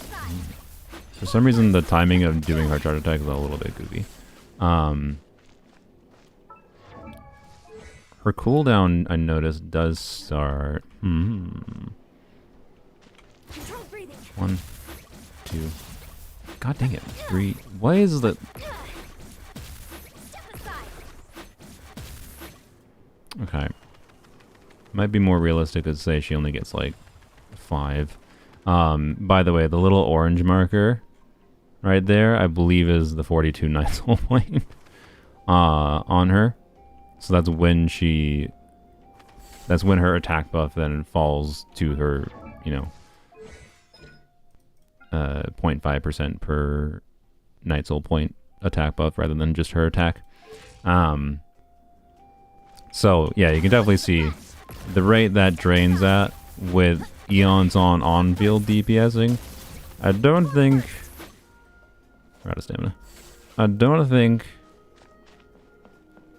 For some reason, the timing of doing her charge attack is a little bit goofy. Her cooldown, I noticed, does start... 1, 2... God dang it. 3... Why is the... Okay. Might be more realistic to say she only gets, like, 5. By the way, the little orange marker right there, I believe is the 42 Night Soul point on her. So that's when she... That's when her attack buff then falls to her, you know, 0.5% per Night Soul point attack buff rather than just her attack. So, yeah, you can definitely see the rate that drains at with Eon's on-field DPSing. I don't think... We're out of stamina. I don't think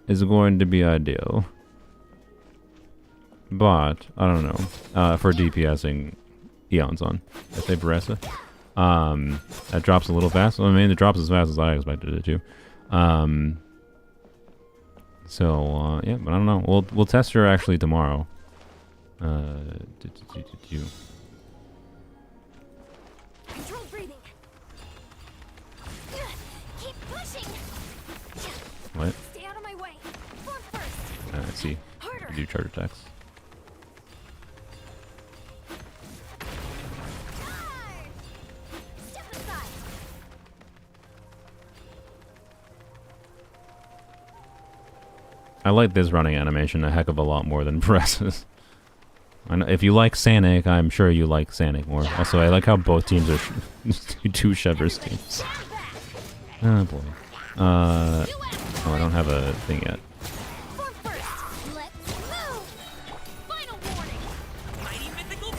is going to be ideal. But, I don't know. For DPSing Eon's on. I say Veressa. That drops a little fast. I mean, it drops as fast as I expected it to. So, yeah, but I don't know. We'll test her actually tomorrow. Control breathing. Keep pushing. What? Stay out of my way. Form first. I see. Harder. I do charge attacks. Step aside. I like this running animation a heck of a lot more than Veressa's. If you like Sanic, I'm sure you like Sanic more. Also, I like how both teams are two Shepard's teams. Oh boy. Oh, I don't have a thing yet. Form first. Let's move. Final warning. Mighty mythical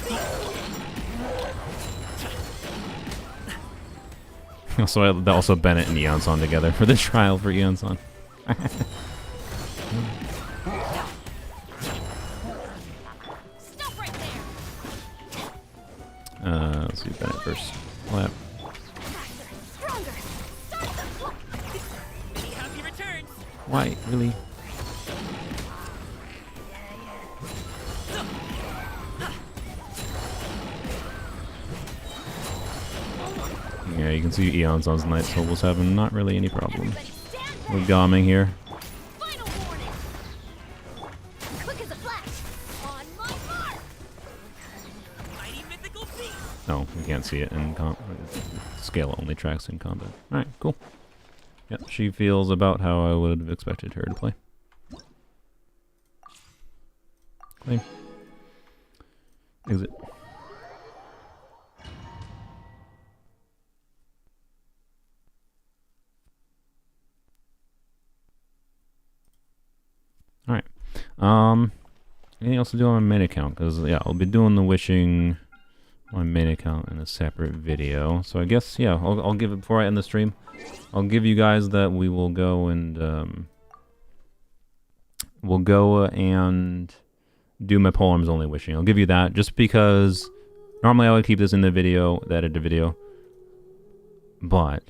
beast. Also Bennett and Eonson together for the trial for Eonson. Stop right there. Let's do Bennett first. Lap. Stronger. Stop the clock. Many happy returns. Why? Really? Yeah, you can see Eonson's Night Soul was having not really any problem with Gomming here. Final warning. Quick as a flash. On my mark. Mighty mythical beast. Oh, we can't see it in scale only tracks in combat. Alright, cool. Yep, she feels about how I would have expected her to play. Claim. Exit. Anything else to do on my main account? Because, yeah, I'll be doing the wishing on my main account in a separate video. So I guess, yeah, I'll give it, before I end the stream, I'll give you guys that we will go and, we'll go and do my Polearm-only wishing. I'll give you that, just because normally I would keep this in the video, the edited video, but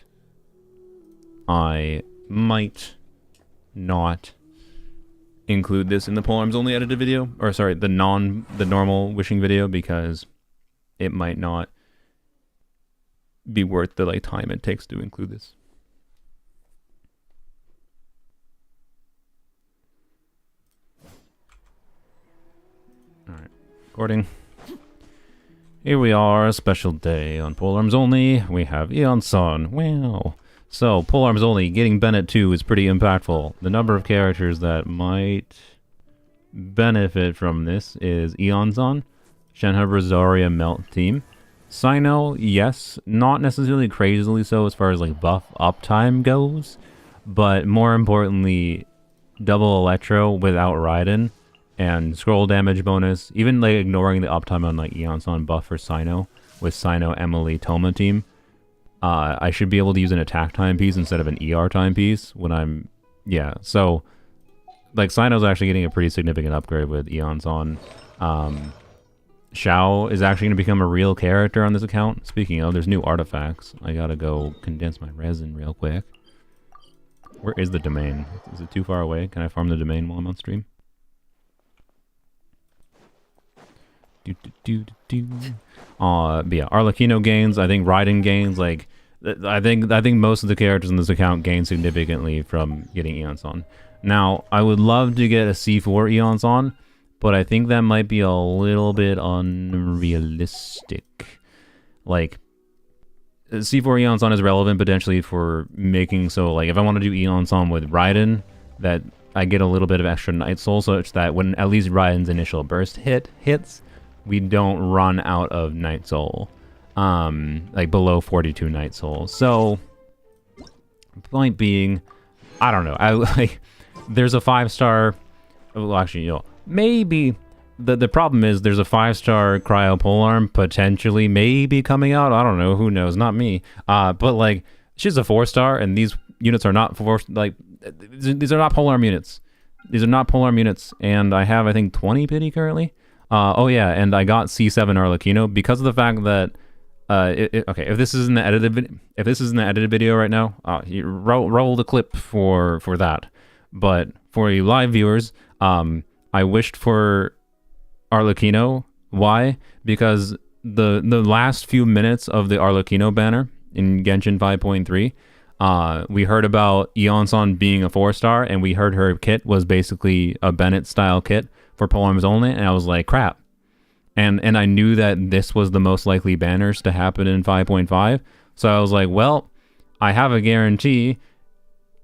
I might not include this in the Polearm-only edited video, or sorry, the normal wishing video, because it might not be worth the like time it takes to include this. All right, recording. Here we are, a special day on Polearm-only. We have Eon-san. Wow. So, Polearm-only, getting Bennett 2 is pretty impactful. The number of characters that might benefit from this is Eon-san, Shenhe Zarya Melt Team. Sino, yes, not necessarily crazily so as far as like buff uptime goes, but more importantly, double Electro without Raiden, and scroll damage bonus, even like ignoring the uptime on like Eon-san buff for Sino, with Sino, Emily, Toma team. I should be able to use an attack timepiece instead of an ER timepiece when I'm... Yeah, so... Like, Sino's actually getting a pretty significant upgrade with Eon-san. Xiao is actually going to become a real character on this account. Speaking of, there's new artifacts. I gotta go condense my resin real quick. Where is the domain? Is it too far away? Can I farm the domain while I'm on stream? But yeah, Arlecchino gains, I think Raiden gains, like, I think most of the characters in this account gain significantly from getting Eon-san. Now, I would love to get a C4 Eon-san, but I think that might be a little bit unrealistic. Like, C4 Eon-san is relevant potentially for making so, like, if I want to do Eon-san with Raiden, that I get a little bit of extra Night Soul, such that when at least Raiden's initial burst hits, we don't run out of Night Soul, like below 42 Night Soul. So, point being, I don't know. There's a 5-star. Well, actually, you know, maybe the problem is there's a 5-star Cryo Polearm potentially maybe coming out. I don't know. Who knows? Not me. But like, she's a 4-star, and these units are not these are not Polearm units. These are not Polearm units, and I have, I think, 20 pity currently. Oh yeah, and I got C7 Arlecchino because of the fact that okay, if this is in the edited video right now, you roll the clip for that. But for you live viewers, I wished for Arlecchino. Why? Because the last few minutes of the Arlecchino banner in Genshin 5.3, we heard about Eon-san being a 4-star, and we heard her kit was basically a Bennett style kit for Polearm-only, and I was like, crap. And I knew that this was the most likely banners to happen in 5.5, so I was like, well, I have a guarantee,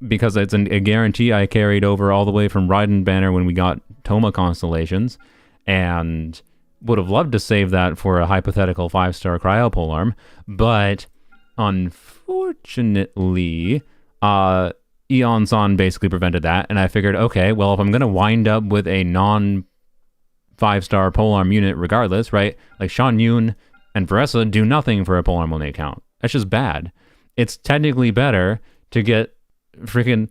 because it's a guarantee I carried over all the way from Raiden banner when we got Toma Constellations, and would have loved to save that for a hypothetical 5-star Cryo Polearm, but unfortunately, Eon-san basically prevented that, and I figured, okay, well, if I'm going to wind up with a non-5-star Polearm unit regardless, right? Like, Shan Yun and Veressa do nothing for a Polearm-only account. That's just bad. It's technically better to get freaking...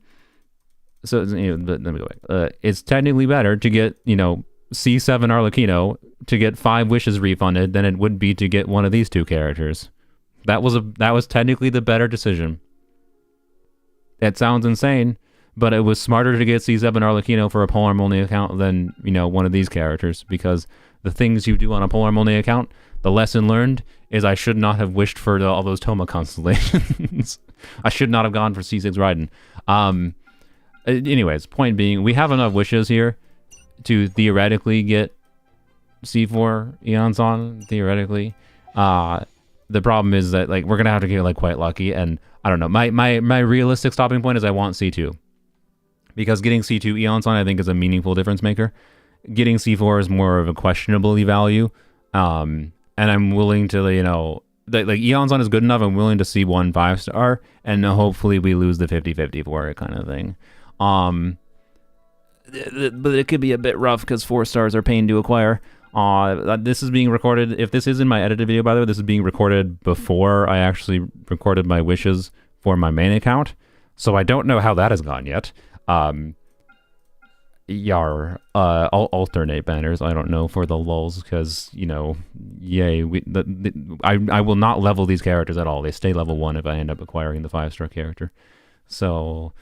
So, you know, let me go back. It's technically better to get, you know, C7 Arlecchino to get 5 wishes refunded than it would be to get one of these two characters. That was technically the better decision. It sounds insane, but it was smarter to get C7 Arlecchino for a Polearm-only account than, you know, one of these characters, because the things you do on a Polearm-only account, the lesson learned is I should not have wished for all those Toma constellations. I should not have gone for C6 Raiden. Anyways, point being, we have enough wishes here to theoretically get C4 Eon-san, theoretically. The problem is that, like, we're gonna have to get, like, quite lucky, and I don't know. My realistic stopping point is I want C2, because getting C2 Eon-san I think is a meaningful difference maker. Getting C4 is more of a questionable value, and I'm willing to, you know, like Eon-san is good enough. I'm willing to see 1 5-star, and hopefully we lose the 50-50 for it, kind of thing. but it could be a bit rough because 4 stars are pain to acquire. This is being recorded. If this is in my edited video, by the way, this is being recorded before I actually recorded my wishes for my main account. So I don't know how that has gone yet. I'll alternate banners. I don't know for the lulz because, you know, yay. I will not level these characters at all. They stay level 1 if I end up acquiring the 5-star character. So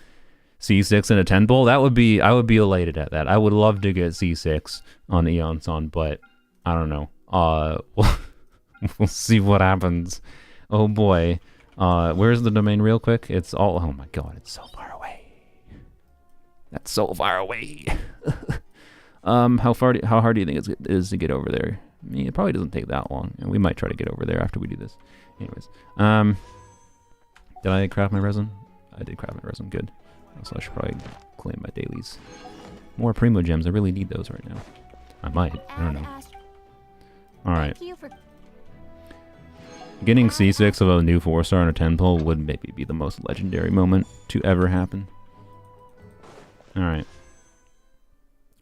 C6 and a 10 pull, I would be elated at that. I would love to get C6 on Eon Son, but I don't know. We'll see what happens. Oh boy. Where's the domain real quick? It's all, oh my god, it's so far away. That's so far away. How hard do you think it is to get over there? I mean, it probably doesn't take that long, and we might try to get over there after we do this. Anyways, did I craft my resin? I did craft my resin, good. So I should probably claim my dailies. More primo gems, I really need those right now. I might, I don't know. Alright. Getting C6 of a new 4-star and a 10 pull would maybe be the most legendary moment to ever happen. Alright.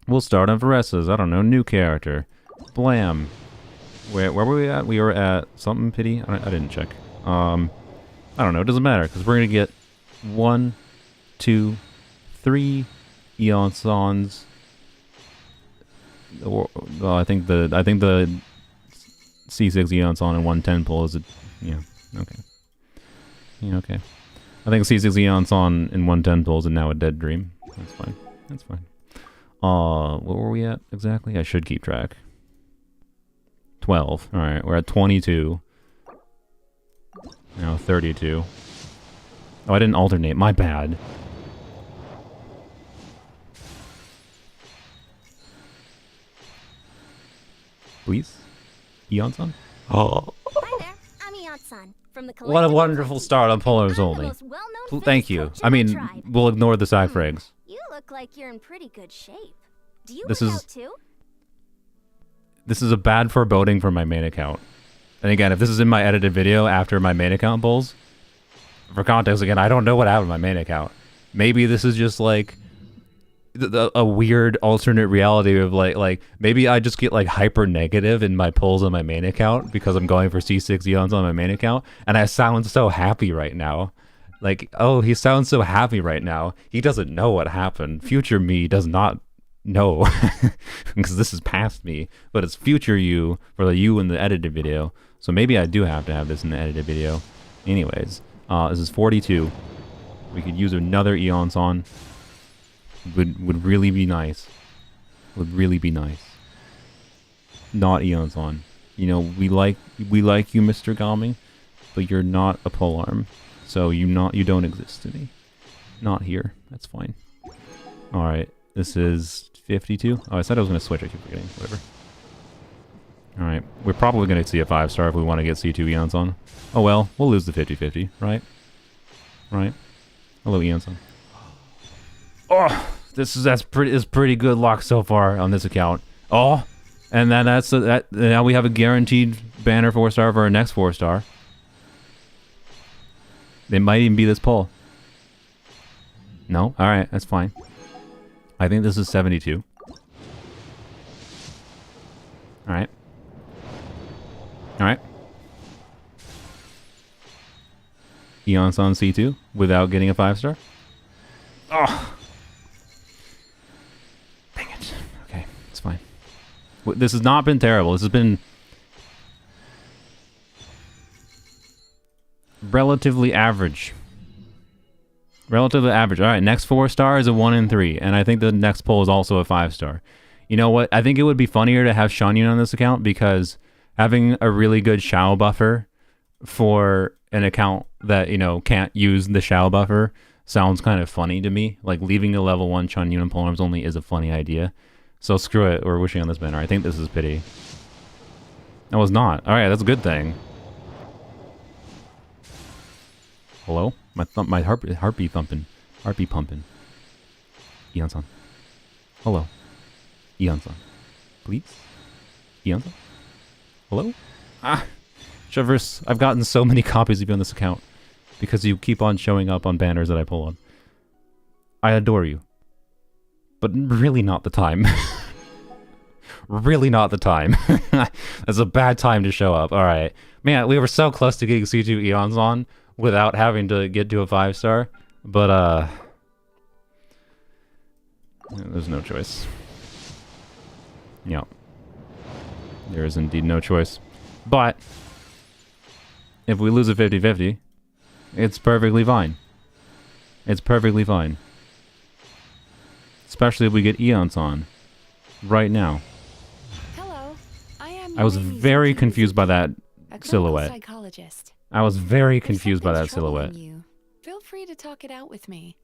We'll start on Varessa's, I don't know, new character. Blam. Where were we at? We were at something pity? I didn't check. I don't know, it doesn't matter, because we're gonna get 1, 2, 3 Eon Sons. Well, I think the C6 Eon Son and 110 pull is a, yeah, okay. Yeah, okay. I think C6 Eon Son and 110 pull is now a dead dream. That's fine. That's fine. What were we at exactly? I should keep track. 12. Alright, we're at 22. Now 32. Oh, I didn't alternate. My bad. Please? Eon-san? Oh. Hi there, I'm Eon-san from the What a wonderful start on Polearm-only. Thank you. I mean, we'll ignore the sack frags. You look like you're in pretty good shape. Do you This work is- out too? This is a bad foreboding for my main account. And again, if this is in my edited video after my main account pulls, for context, again, I don't know what happened to my main account. Maybe this is just like a weird alternate reality of like maybe I just get like hyper negative in my pulls on my main account because I'm going for C6 Eons on my main account, and I sound so happy right now. Like, oh, he sounds so happy right now. He doesn't know what happened. Future me does not know because this is past me, but it's future you for the you in the edited video. So maybe I do have to have this in the edited video. Anyways, this is 42. We could use another Eon Son. Would really be nice. Would really be nice. Not Eon Son. You know, we like you, Mr. Gami, but you're not a polearm. So you don't exist to me. Not here. That's fine. Alright. This is 52. Oh, I said I was gonna switch, I keep forgetting. Whatever. Alright. We're probably gonna see a 5-star if we want to get C2 Eons on. Oh well, we'll lose the 50-50, right? Right? Hello, Eons on. Oh, that's pretty good luck so far on this account. Oh, and then now we have a guaranteed banner 4-star for our next 4-star. It might even be this pull. No, all right, that's fine. I think this is 72. All right. All right. Eon Son C2 without getting a 5-star. Oh. Dang it. Okay, it's fine. This has not been terrible. This has been relatively average. Relatively average. All right, next 4-star is a 1 in 3, and I think the next pull is also a 5-star. You know what? I think it would be funnier to have Shangyun on this account because having a really good Shao buffer for an account that, you know, can't use the Shao buffer sounds kind of funny to me. Like, leaving a level 1 Shangyun and Polearm-only is a funny idea. So screw it, we're wishing on this banner. I think this is pity. That was not. Alright, that's a good thing. Hello? My heartbeat thumping. Heartbeat pumping. Eon-san. Hello. Eon-san. Please? Eon-san? Hello? Ah! Traverse, I've gotten so many copies of you on this account because you keep on showing up on banners that I pull on. I adore you. but really not the time. Really not the time. That's a bad time to show up. All right. Man, we were so close to getting C2 Eons on without having to get to a 5-star, but there's no choice. Yeah. There is indeed no choice. But if we lose a 50-50, it's perfectly fine. It's perfectly fine. Especially if we get Eons on right now. Hello. I was very confused by that silhouette. Psychologist. I was very If confused by that something's troubling silhouette. you, feel free to talk it out with me.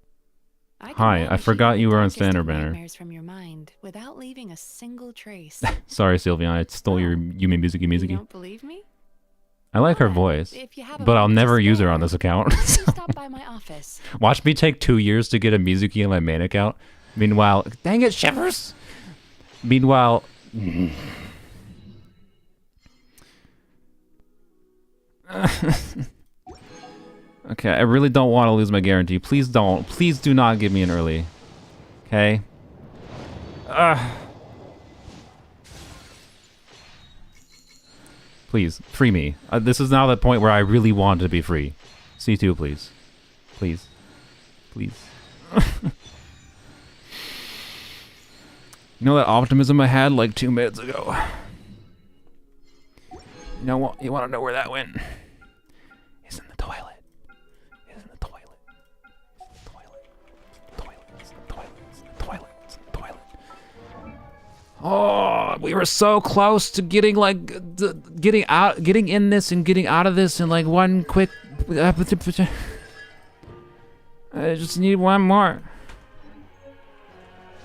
I can Hi, I banish forgot even you the were on darkest Standard of Banner. nightmares from your mind without leaving a single trace. Sorry, Sylvian, I stole your Yume Mizuki You Mizuki. don't believe me? I like her Well, voice, if you have a but I'll moment to never use her spare, on this account. please so- stop by my office. Watch me take 2 years to get a Mizuki in my main account. Meanwhile, dang it, Shivers! Meanwhile... Okay, I really don't want to lose my guarantee. Please don't. Please do not give me an early. Okay? Please, free me. This is now the point where I really want to be free. C2, please. Please. Please. You know that optimism I had like 2 minutes ago? You know what? You want to know where that went? It's in the toilet. It's in the toilet. It's in the toilet. Toilet. It's in the toilet. It's in the toilet. It's in the toilet. Oh, we were so close to getting like getting in this and getting out of this in like one quick. I just need one more.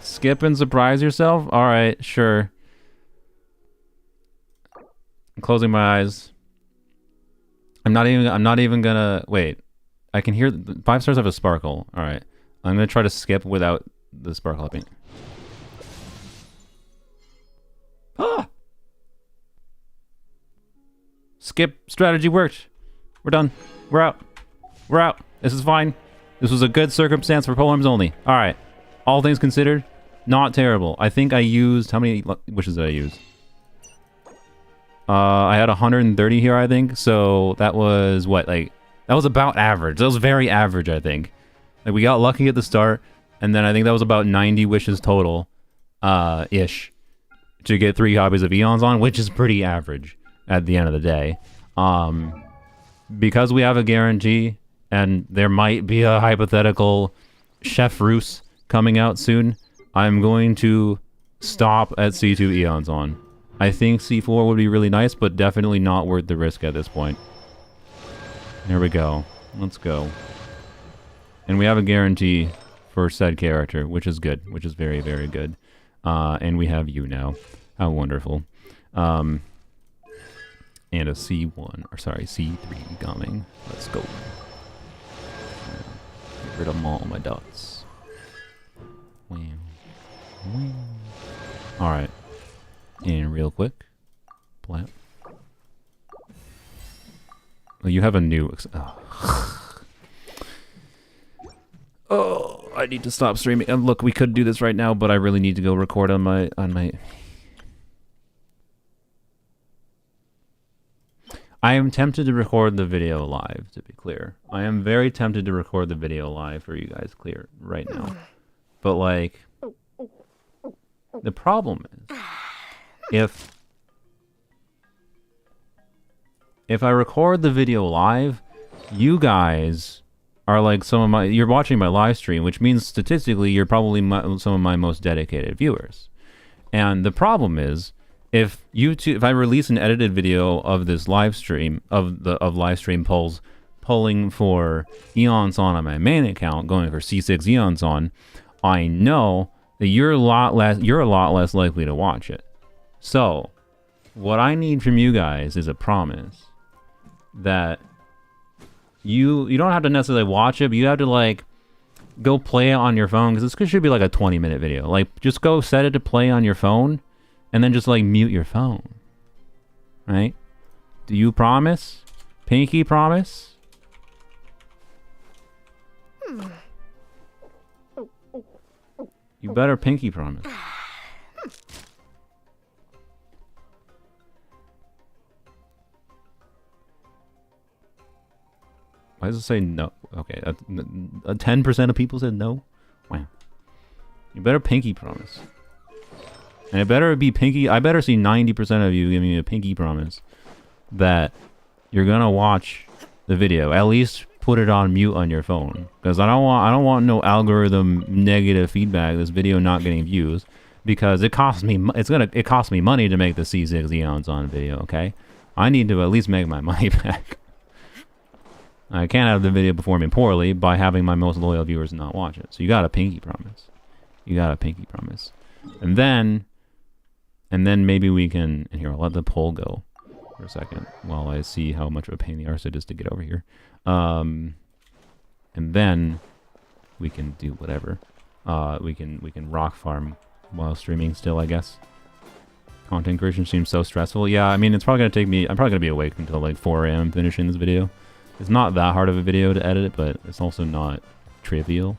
Skip and surprise yourself? All right, sure. I'm closing my eyes. I'm not even gonna wait. I can hear 5 stars have a sparkle. All right. I'm gonna try to skip without the sparkle happening. Ah! Skip strategy worked. We're done. We're out. We're out. This is fine. This was a good circumstance for Polearm-only. All right. All things considered, not terrible. I think I used... How many wishes did I use? I had 130 here, I think. So that was what? Like, that was about average. That was very average, I think. Like, we got lucky at the start. And then I think that was about 90 wishes total. Ish. To get 3 copies of Eons on, which is pretty average at the end of the day. Because we have a guarantee, and there might be a hypothetical Chef Roos coming out soon, I'm going to stop at C2 Eons on. I think C4 would be really nice, but definitely not worth the risk at this point. There we go. Let's go. And we have a guarantee for said character, which is good, which is very, very good. And we have you now. How wonderful. And a C1, or sorry, C3 coming. Let's go. Get rid of all my dots. Wow. Wow. Alright. And real quick. Plap. Oh, you have a new... Oh, I need to stop streaming. And look, we could do this right now, but I really need to go record on my... I am tempted to record the video live, to be clear. I am very tempted to record the video live for you guys clear right now. But, like, the problem is, if I record the video live, you guys are like you're watching my live stream, which means statistically you're probably some of my most dedicated viewers. And the problem is, if I release an edited video of this live stream of live stream polls polling for Eons on my main account, going for C6 Eons on, I know that you're a lot less likely to watch it. So, what I need from you guys is a promise that you don't have to necessarily watch it, but you have to like go play it on your phone, because this should be like a 20-minute video. Like, just go set it to play on your phone, and then just like mute your phone. Right? Do you promise? Pinky promise? You better pinky promise. Why does it say no? Okay, 10% of people said no? Wow. You better pinky promise. And it better be pinky. I better see 90% of you giving me a pinky promise that you're gonna watch the video. At least put it on mute on your phone, because I don't want no algorithm negative feedback. This video not getting views because it costs me. It costs me money to make the C6 Eons on video. Okay, I need to at least make my money back. I can't have the video performing poorly by having my most loyal viewers not watch it. So you got a pinky promise. You got a pinky promise, and then maybe we can. And here, I'll let the poll go for a second while I see how much of a pain in the arse it is to get over here. And then we can do whatever. We can rock farm while streaming still, I guess. Content creation seems so stressful. Yeah, I mean, it's probably gonna take me. I'm probably gonna be awake until like 4 a.m. finishing this video. It's not that hard of a video to edit, but it's also not trivial.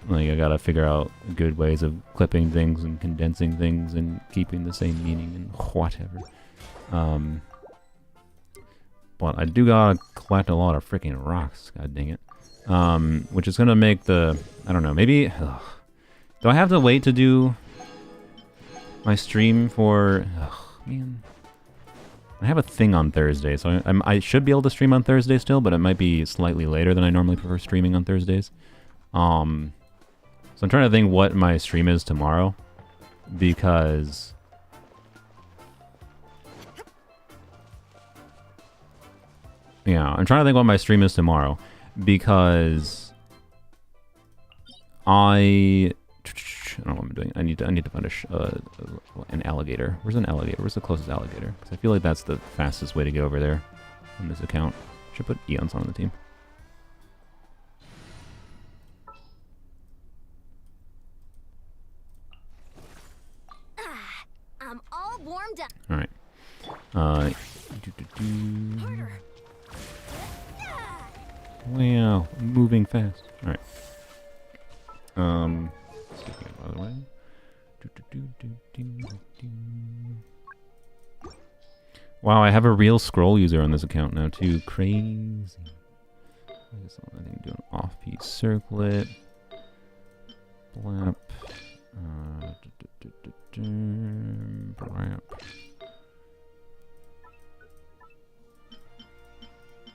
Like, I gotta figure out good ways of clipping things and condensing things and keeping the same meaning and whatever. But I do gotta collect a lot of freaking rocks, god dang it. Which is gonna make the, I don't know, maybe, do I have to wait to do my stream for, man. I have a thing on Thursday, so I should be able to stream on Thursday still, but it might be slightly later than I normally prefer streaming on Thursdays. So I'm trying to think what my stream is tomorrow, because yeah, I'm trying to think what my stream is tomorrow, because I don't know what I'm doing. I need to find an alligator. Where's an alligator? Where's the closest alligator? Because I feel like that's the fastest way to get over there on this account. Should put Eons on the team. I'm all warmed up. All right. Wow, moving fast. All right. Speaking of, by the way. Wow, I have a real scroll user on this account now too. Crazy. I guess I think do an off-piece circlet. Blap. Blap.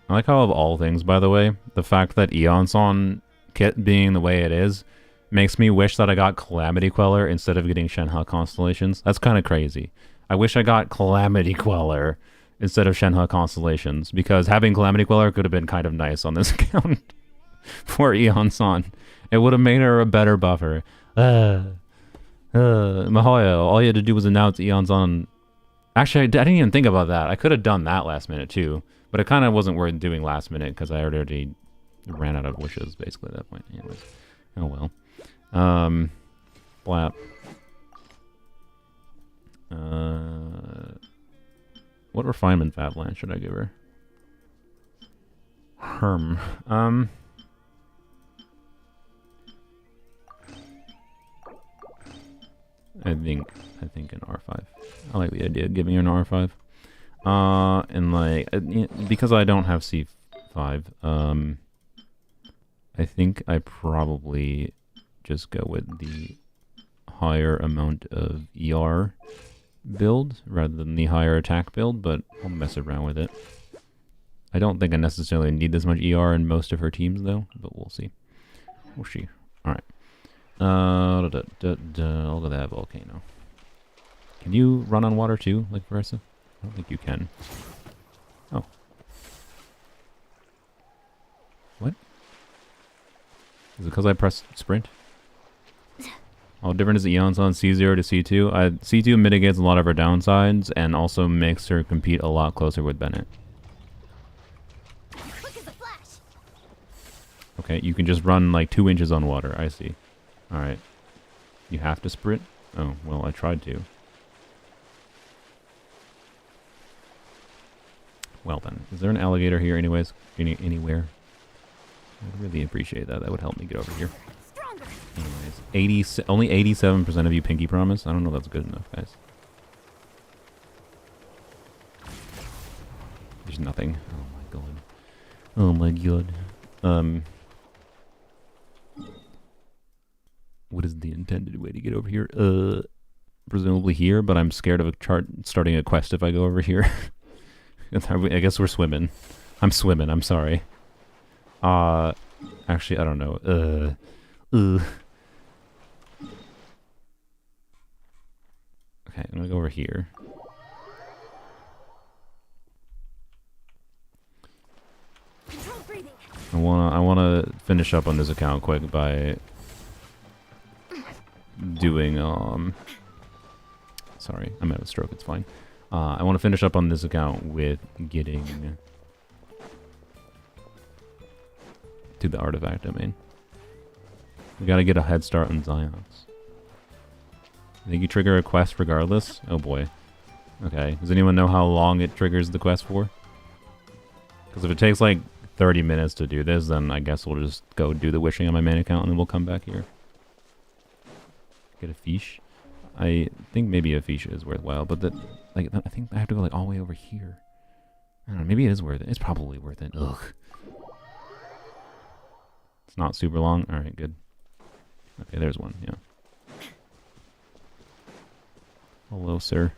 I like how of all things, by the way, the fact that Eonson kit being the way it is makes me wish that I got Calamity Queller instead of getting Shenhe Constellations. That's kind of crazy. I wish I got Calamity Queller instead of Shenhe Constellations, because having Calamity Queller could have been kind of nice on this account for Eonson. It would have made her a better buffer. Mahoya, all you had to do was announce Eonson. Actually, I didn't even think about that. I could have done that last minute too, but it kind of wasn't worth doing last minute because I already ran out of wishes basically at that point. Anyways. Oh well. Blap. What refinement Fatland should I give her? Herm. I think an R5. I like the idea of giving her an R5. And like, because I don't have C5, I think I probably just go with the higher amount of ER build rather than the higher attack build, but I'll mess around with it. I don't think I necessarily need this much ER in most of her teams though, but we'll see. We'll see. Alright. I'll go to that volcano. Can you run on water too, like Marissa? I don't think you can. Oh. What? Is it because I pressed sprint? How different is the Eons on C0 to C2? C2 mitigates a lot of her downsides and also makes her compete a lot closer with Bennett. Quick as a flash. Okay, you can just run like 2 inches on water. I see. Alright. You have to sprint? Oh, well, I tried to. Well then, is there an alligator here anyways? Anywhere? I'd really appreciate that. That would help me get over here. Stronger. Anyways. only 87% of you pinky promise. I don't know if that's good enough, guys. There's nothing. Oh my god. Oh my god. What is the intended way to get over here? Presumably here, but I'm scared of starting a quest if I go over here. I guess we're swimming. I'm swimming, I'm sorry. Actually, I don't know. Okay, I'm gonna go over here. I wanna finish up on this account quick by doing sorry, I'm out of stroke, it's fine. I want to finish up on this account with getting to the artifact domain. We gotta get a head start on Zions. I think you trigger a quest regardless? Oh boy. Okay, does anyone know how long it triggers the quest for? Because if it takes like 30 minutes to do this, then I guess we'll just go do the wishing on my main account and then we'll come back here. Get a fiche. I think maybe a fiche is worthwhile, but I think I have to go like all the way over here. I don't know, maybe it is worth it. It's probably worth it. Ugh. It's not super long. Alright, good. Okay, there's one, yeah. Hello, sir.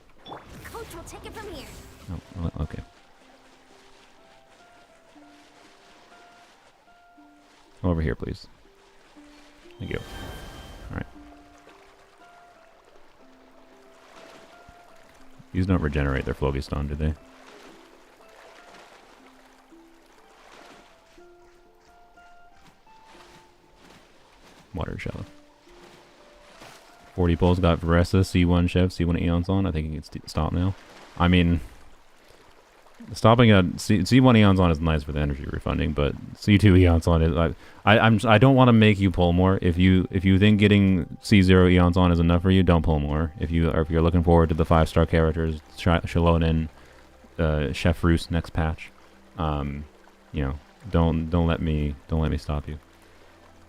Coach will take it from here. Oh, well, okay. Over here, please. Thank you. Alright. These don't regenerate their Phlogiston, do they? Water shallow. 40 pulls got Veressa, C1 Chef, C1 Eons on. I think he can stop now. I mean, stopping a C1 Eons on is nice for the energy refunding, but C2 Eons on is I don't want to make you pull more. If you think getting C0 Eons on is enough for you, don't pull more. If you're looking forward to the 5-star characters, Shalonen, Chef Roos next patch, you know, don't let me stop you.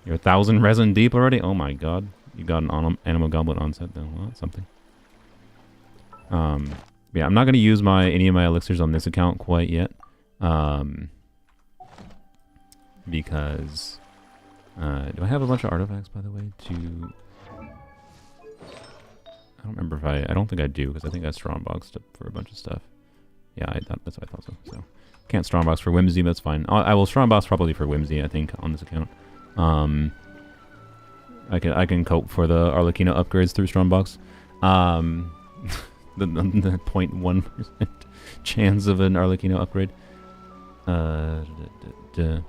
You're 1,000 resin deep already. Oh my god. You got an Animal Goblet onset though. Well, that's something. Yeah, I'm not going to use any of my elixirs on this account quite yet. Because... do I have a bunch of artifacts, by the way, to... I don't remember if I don't think I do, because I think I strongboxed for a bunch of stuff. Yeah, that's what I thought so. Can't strongbox for Whimsy, but that's fine. I will strongbox probably for Whimsy, I think, on this account. I can cope for the Arlecchino upgrades through Strongbox. The 0.1% chance of an Arlecchino upgrade. Just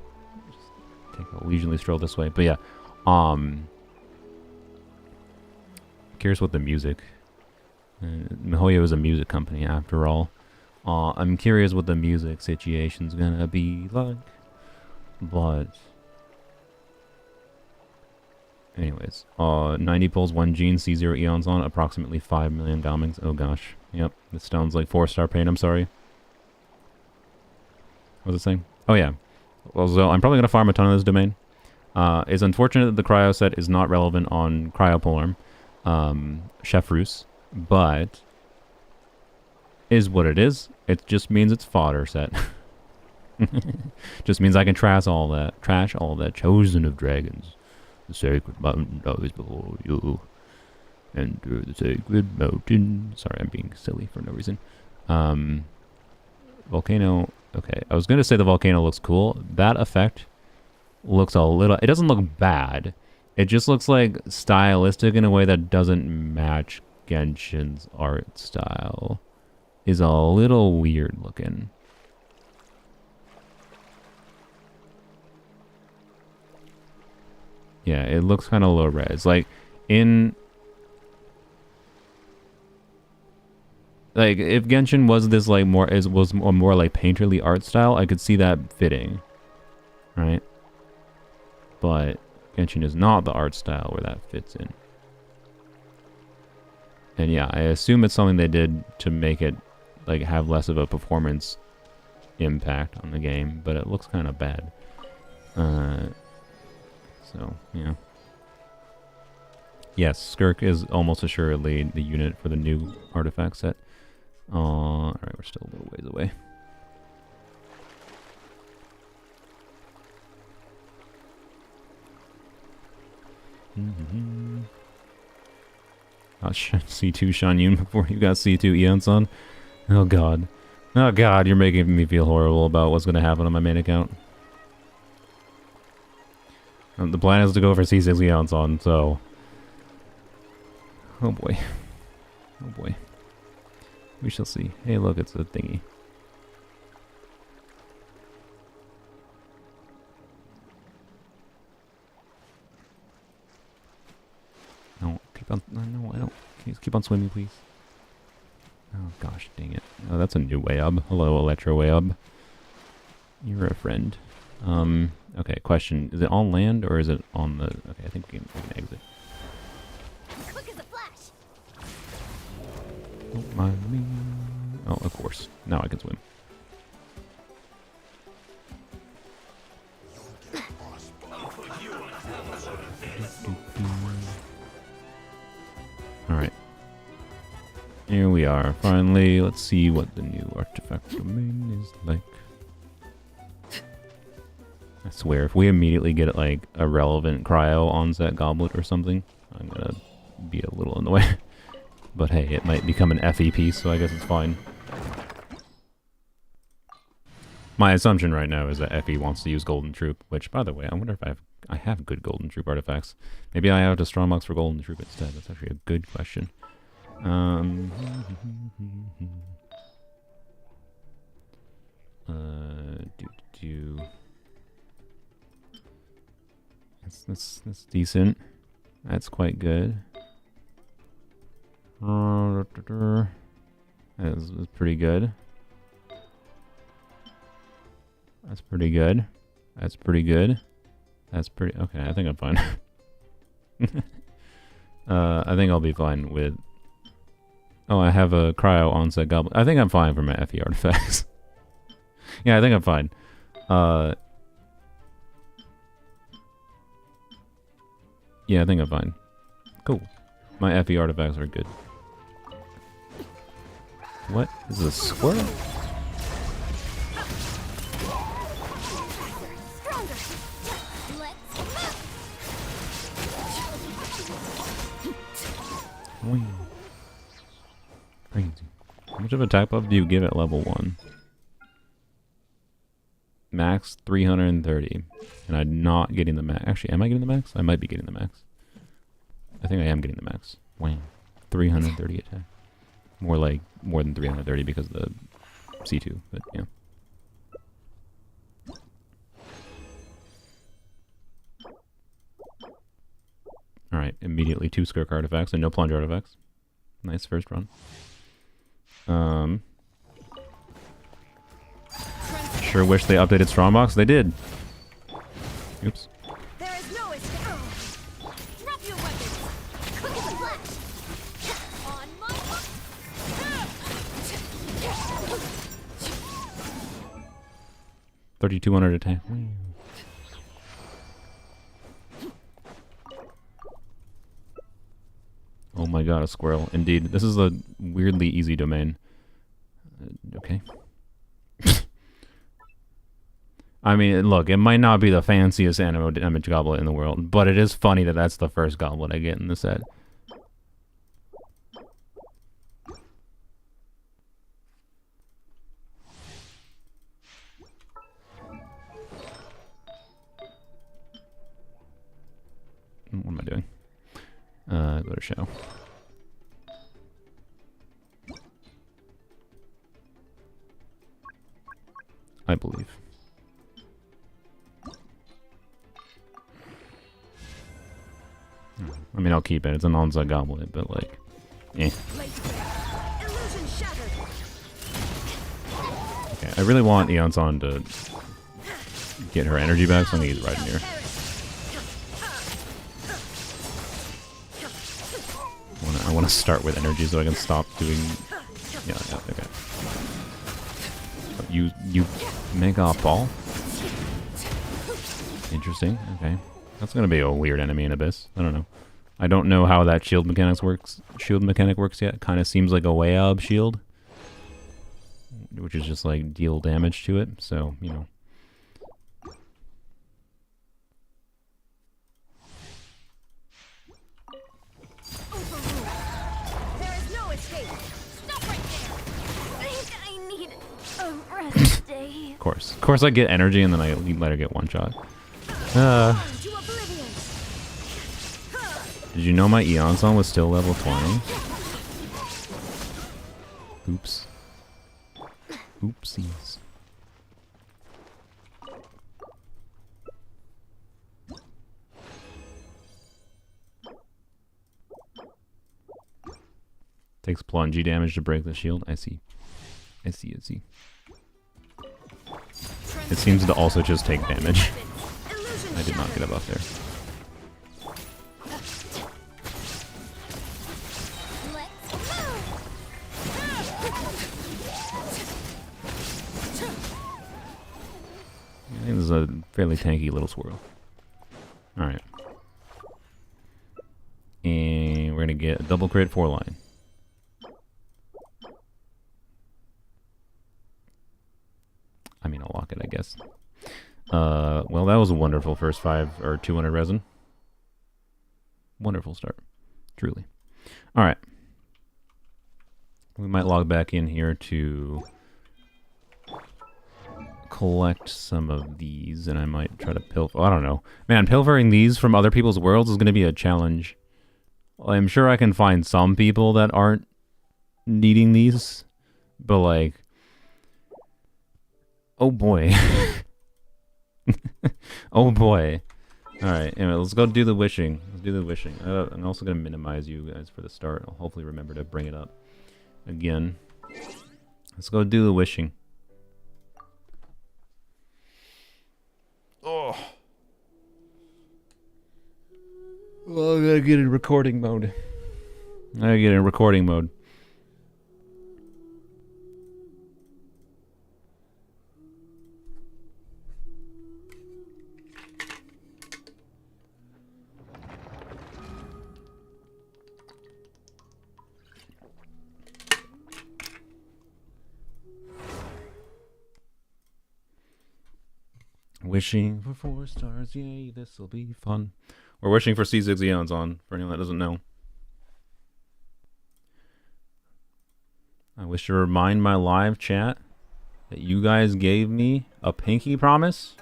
take a leisurely stroll this way. But yeah, curious what the music. Mihoyo is a music company after all. I'm curious what the music situation's gonna be like. But anyways, 90 pulls, 1 gene, C0 Eons on, approximately 5 million Galmings. Oh gosh. Yep, this sounds like 4-star pain, I'm sorry. What was it saying? Oh yeah. Well, so I'm probably going to farm a ton of this domain. It's unfortunate that the cryo set is not relevant on Cryo Polearm, Chef Roos, but is what it is. It just means it's fodder set. Just means I can trash all that chosen of dragons. The sacred mountain lies before you. Enter the sacred mountain. Sorry, I'm being silly for no reason. Volcano. Okay, I was going to say the volcano looks cool. That effect looks a little... It doesn't look bad. It just looks like stylistic in a way that doesn't match Genshin's art style. Is a little weird looking. Yeah, it looks kind of low res. Like, if Genshin was this like was more like painterly art style, I could see that fitting, right? But Genshin is not the art style where that fits in. And yeah, I assume it's something they did to make it like have less of a performance impact on the game, but it looks kind of bad. So, yeah. Yes, Skirk is almost assuredly the unit for the new artifact set. Alright, we're still a little ways away. Got C2 Shanyun before you got C2 Eonson. Oh god. Oh god, you're making me feel horrible about what's going to happen on my main account. The plan is to go for C6 Eonson, so... Oh boy. Oh boy. We shall see. Hey look, it's a thingy. No, keep on... No, I don't... Can you keep on swimming, please? Oh gosh, dang it. Oh, that's a new Wayub. Hello, Electro Wayub. You're a friend. Okay, question. Is it on land or is it on the... Okay, I think we can exit. Quick as a flash. Don't mind me. Oh, of course. Now I can swim. Alright. Here we are. Finally, let's see what the new artifact domain is like. I swear, if we immediately get like a relevant cryo onset goblet or something, I'm gonna be a little in the way. But hey, it might become an Effie piece, so I guess it's fine. My assumption right now is that Effie wants to use Golden Troop, which, by the way, I wonder if I have good Golden Troop artifacts. Maybe I have a strong box for Golden Troop instead. That's actually a good question. That's decent. That's quite good. That's pretty good. That's pretty good. That's pretty good. That's pretty... Okay, I think I'm fine. I think I'll be fine with... Oh, I have a cryo onset goblet. I think I'm fine for my Effie artifacts. Yeah, I think I'm fine. Yeah, I think I'm fine. Cool. My Effie artifacts are good. What? Is this a squirrel? Crazy. How much of attack buff do you give at level 1? Max 330. And I'm not getting the max. Actually, am I getting the max? I might be getting the max. I think I am getting the max. Wow. 330 attack. More than 330 because of the C2, but yeah. Alright, immediately 2 Skirk artifacts and no plunge artifacts. Nice first run. Sure wish they updated Strongbox. They did. Oops. There is no escape. Drop your weapons. Quick as a flash. On my mark. 3,200 attack. Oh my god, a squirrel. Indeed. This is a weirdly easy domain. Okay. I mean, look, it might not be the fanciest animo damage goblet in the world, but it is funny that that's the first goblet I get in the set. What am I doing? Go to show. I believe. I mean, I'll keep it. It's an on-site goblet, but like, eh. Okay, I really want Eonson to get her energy back, so I'm gonna use it right in here. I want to start with energy so I can stop doing... Yeah, okay. You make off ball? Interesting, okay. That's gonna be a weird enemy in Abyss. I don't know. I don't know how that shield mechanic works yet. It kind of seems like a Wayab shield, which is just like deal damage to it. So, you know. There is no escape. Stop right there. I think I need a rest day. Of course, I get energy and then I let her get one shot. To oblivion. Did you know my Eon song was still level 20? Oops. Oopsies. Takes plungy damage to break the shield. I see. It seems to also just take damage. I did not get a buff there. I think this is a fairly tanky little swirl. Alright. And we're gonna get a double crit 4-line. I mean, I'll lock it, I guess. Well, that was a wonderful first 200 resin. Wonderful start. Truly. Alright. We might log back in here to collect some of these, and I might try to pilfer. I don't know. Man, pilfering these from other people's worlds is going to be a challenge. I'm sure I can find some people that aren't needing these, but like, oh boy. Oh boy. Alright, anyway, let's go do the wishing. Let's do the wishing. I'm also going to minimize you guys for the start. I'll hopefully remember to bring it up again. Let's go do the wishing. Oh. Well, I gotta get in recording mode. Wishing for 4 stars, yay, this'll be fun. We're wishing for C6 Eons on, for anyone that doesn't know. I wish to remind my live chat that you guys gave me a pinky promise.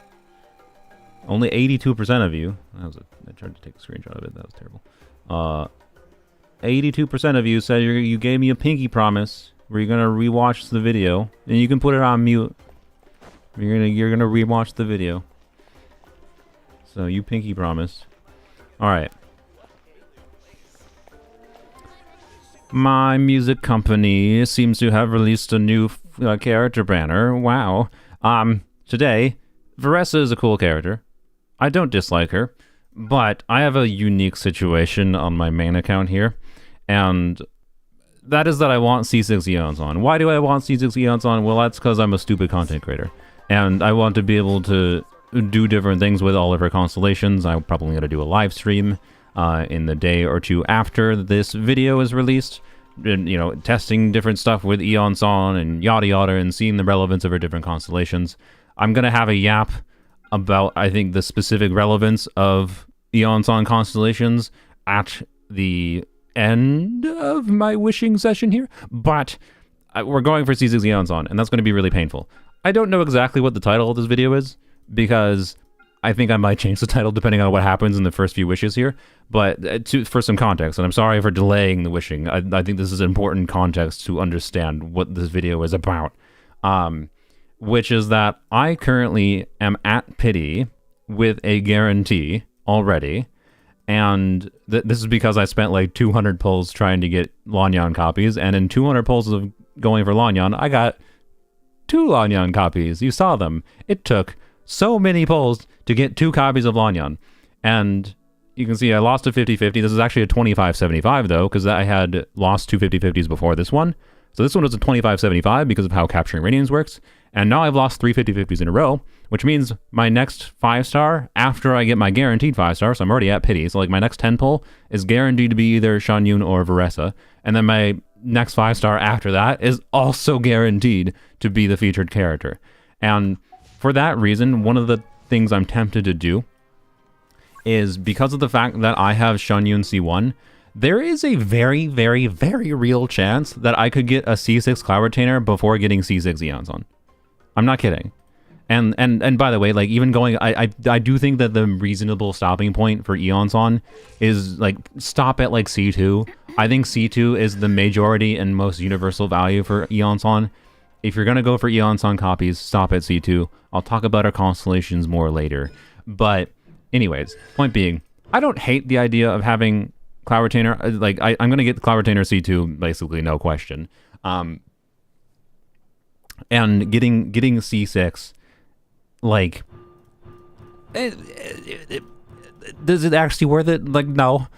Only 82% of you. I tried to take a screenshot of it, that was terrible. 82% of you said you gave me a pinky promise where you're gonna rewatch the video, and you can put it on mute. You're gonna rewatch the video. So you pinky promised. Alright. My music company seems to have released a new character banner. Wow. Today, Veressa is a cool character. I don't dislike her, but I have a unique situation on my main account here, and that is that I want C6 Eons on. Why do I want C6 Eons on? Well, that's because I'm a stupid content creator. And I want to be able to do different things with all of her constellations. I'm probably going to do a live stream in the day or two after this video is released. And, you know, testing different stuff with Eon Son and yada yada and seeing the relevance of her different constellations. I'm going to have a yap about, I think, the specific relevance of Eon Son constellations at the end of my wishing session here. But we're going for C6 Eon Son, and that's going to be really painful. I don't know exactly what the title of this video is, because I think I might change the title depending on what happens in the first few wishes here. But for some context, and I'm sorry for delaying the wishing, I think this is important context to understand what this video is about. Which is that I currently am at pity with a guarantee already, and this is because I spent like 200 pulls trying to get Lanyan copies, and in 200 pulls of going for Lanyan, I got 2 Lanyan copies. You saw them. It took so many pulls to get 2 copies of Lanyan. And you can see I lost a 50-50. This is actually a 25-75 though, because I had lost 2 50-50s before this one. So this one was a 25-75 because of how capturing radiance works. And now I've lost 3 50/50s in a row, which means my next 5-star, after I get my guaranteed 5-star, so I'm already at pity, so like my next 10 pull is guaranteed to be either Shanyun or Veressa, and then my next 5-star after that is also guaranteed to be the featured character. And for that reason, one of the things I'm tempted to do is, because of the fact that I have Shanyun C1, there is a very, very, very real chance that I could get a C6 Cloud Retainer before getting C6 Eons on. I'm not kidding. And by the way, like, even going, I do think that the reasonable stopping point for Eons on is like stop at like C2. I think C2 is the majority and most universal value for Eons on. If you're gonna go for Eons on copies, stop at C2. I'll talk about our constellations more later. But anyways, point being, I don't hate the idea of having Cloud Retainer. Like, I'm gonna get the Cloud Retainer C2 basically, no question. And getting C6, like, does it actually worth it? Like, no.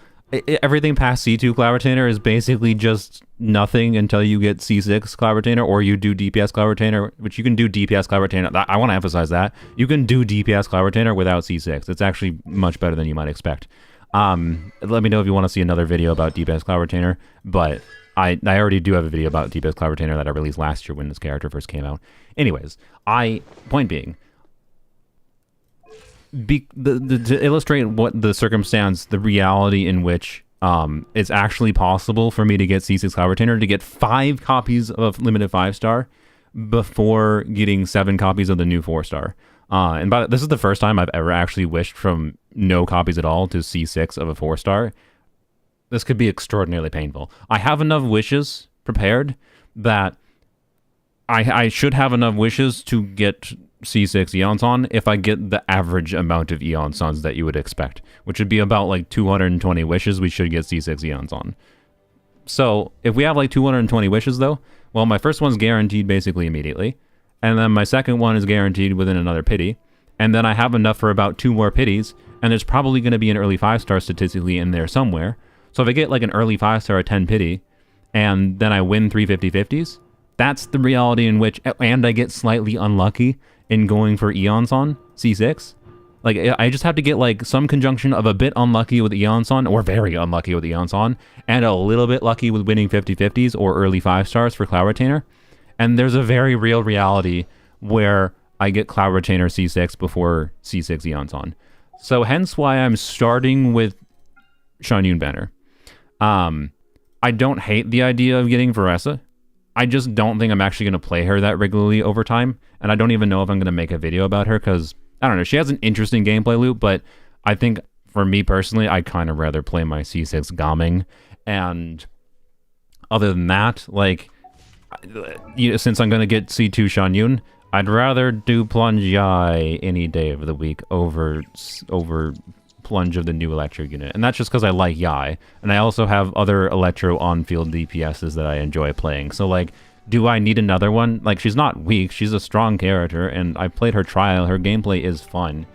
Everything past C2 Cloud Retainer is basically just nothing until you get C6 Cloud Retainer, or you do DPS Cloud Retainer, which you can do DPS Cloud Retainer. I want to emphasize that. You can do DPS Cloud Retainer without C6. It's actually much better than you might expect. Let me know if you want to see another video about DPS Cloud Retainer, but I already do have a video about DPS Cloud Retainer that I released last year when this character first came out. Anyways, point being, to illustrate what the circumstance, the reality in which it's actually possible for me to get C6 Cloud Retainer, to get 5 copies of limited 5-star before getting 7 copies of the new 4-star. And this is the first time I've ever actually wished from no copies at all to C6 of a 4-star. This could be extraordinarily painful. I have enough wishes prepared that I should have enough wishes to get C6 Eons on if I get the average amount of Eon Suns that you would expect, which would be about like 220 wishes. We should get C6 Eons on. So if we have like 220 wishes though, well, my first one's guaranteed basically immediately, and then my second one is guaranteed within another pity, and then I have enough for about 2 more pities, and there's probably going to be an early 5-star statistically in there somewhere. So if I get like an early 5-star at 10 pity, and then I win 3 50/50s, that's the reality in which, and I get slightly unlucky in going for Eons on C6. Like, I just have to get like some conjunction of a bit unlucky with Eons on, or very unlucky with Eons on, and a little bit lucky with winning 50/50s or early 5-stars for Cloud Retainer. And there's a very real reality where I get Cloud Retainer C6 before C6 Eons on. So hence why I'm starting with Shanyun banner. I don't hate the idea of getting Veressa. I just don't think I'm actually going to play her that regularly over time, and I don't even know if I'm going to make a video about her, because, I don't know, she has an interesting gameplay loop, but I think, for me personally, I'd kind of rather play my C6 Gaming, and other than that, like, since I'm going to get C2 Shanyun, I'd rather do Plunge Yai any day of the week over Plunge of the new Electro unit. And that's just because I like Yai. And I also have other Electro on-field DPSs that I enjoy playing. So, like, do I need another one? Like, she's not weak. She's a strong character, and I played her trial. Her gameplay is fun.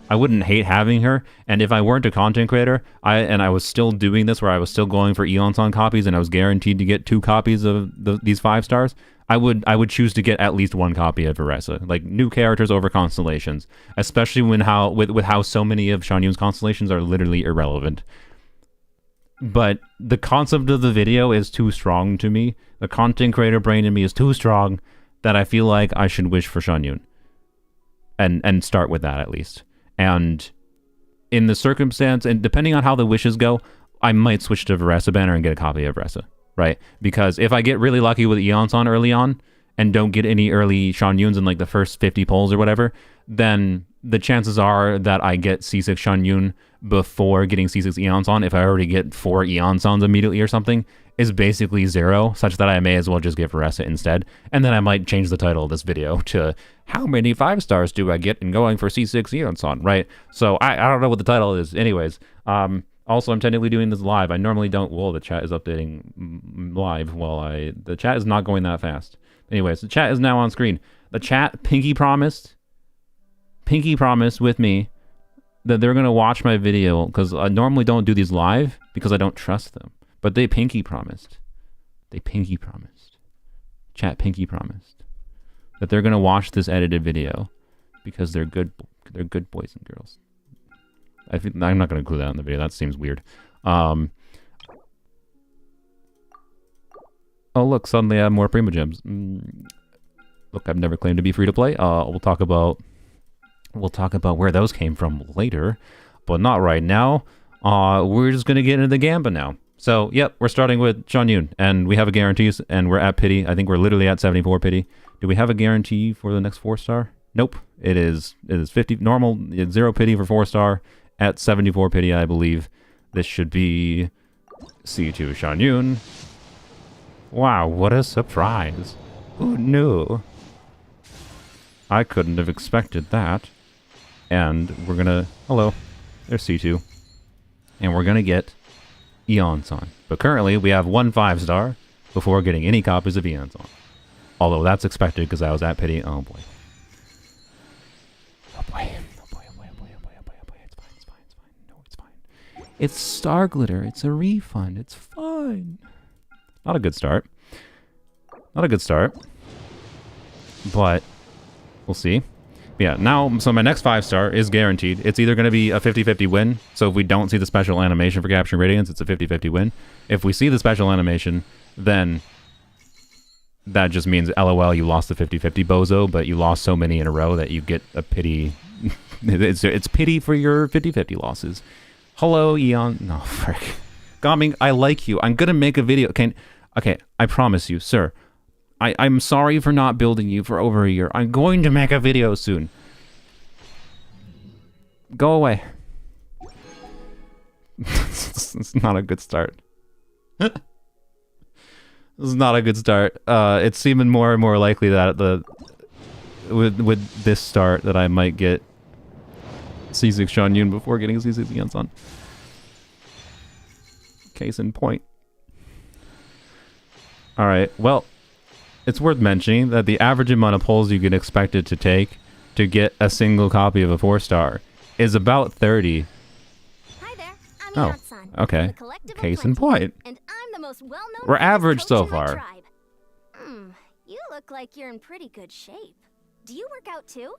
I wouldn't hate having her, and if I weren't a content creator, I was still doing this where I was still going for Eons on copies, and I was guaranteed to get 2 copies of these 5-stars, I would choose to get at least 1 copy of Veressa. Like, new characters over constellations, especially with how so many of Shanyun's constellations are literally irrelevant. But the concept of the video is too strong to me. The content creator brain in me is too strong that I feel like I should wish for Shanyun. And start with that at least. And in the circumstance, and depending on how the wishes go, I might switch to Veressa banner and get a copy of Veressa, right? Because if I get really lucky with Eons on early on, and don't get any early Shanyuns in like the first 50 polls or whatever, then the chances are that I get C6 Shanyun before getting C6 Eons on, if I already get 4 Eons on immediately or something, is basically 0, such that I may as well just get Veressa instead. And then I might change the title of this video to how many 5-stars do I get in going for C6 Eons on, right? So I don't know what the title is. Anyways, also, I'm technically doing this live. I normally don't. Well, the chat is updating live while the chat is not going that fast. Anyways, the chat is now on screen. The chat pinky promised with me that they're going to watch my video, because I normally don't do these live because I don't trust them. But they pinky promised. Chat pinky promised. that they're gonna watch this edited video because they're good boys and girls. I'm not gonna include that in the video. That seems weird. Oh look, suddenly I have more Prima Gems. Look, I've never claimed to be free to play. We'll talk about where those came from later, but not right now. We're just gonna get into the Gamba now. So, yep, we're starting with Xianyun, and we have a guarantee, and we're at pity. I think we're literally at 74 pity. Do we have a guarantee for the next 4-star? Nope. It is 50 normal. It's 0 pity for 4-star at 74 pity, I believe. This should be C2 Xianyun. Wow, what a surprise. Who knew? I couldn't have expected that. And we're gonna... Hello. There's C2. And we're gonna get Eon-san. But currently, we have 1 5-star before getting any copies of Eon-san. Although that's expected because I was at pity. Oh boy. Oh boy. Oh boy, oh boy, oh boy, oh boy, oh boy, oh boy. It's fine, it's fine, it's fine. No, it's fine. It's Star Glitter. It's a refund. It's fine. Not a good start. Not a good start. But we'll see. Yeah, now, so my next 5-star is guaranteed. It's either going to be a 50-50 win. So if we don't see the special animation for capturing Radiance, it's a 50-50 win. If we see the special animation, then that just means, LOL, you lost the 50-50 bozo, but you lost so many in a row that you get a pity. It's pity for your 50-50 losses. Hello, Eon. No, frick. Gaming, I like you. I'm going to make a video. Okay, I promise you, sir. I'm sorry for not building you for over a year. I'm going to make a video soon. Go away. It's not a good start. This is not a good start. It's seeming more and more likely that with this start that I might get C6 Xianyun before getting C6 Eon-san. Case in point. Alright, well, it's worth mentioning that the average amount of pulls you can expect it to take to get a single copy of a 4-star is about 30. Hi there, I'm Oh, Eon-san, okay. the collective of Case in plenty, point. and I'm the most well-known We're fitness average coach so in my far. tribe. You look like you're in pretty good shape. Do you work out too?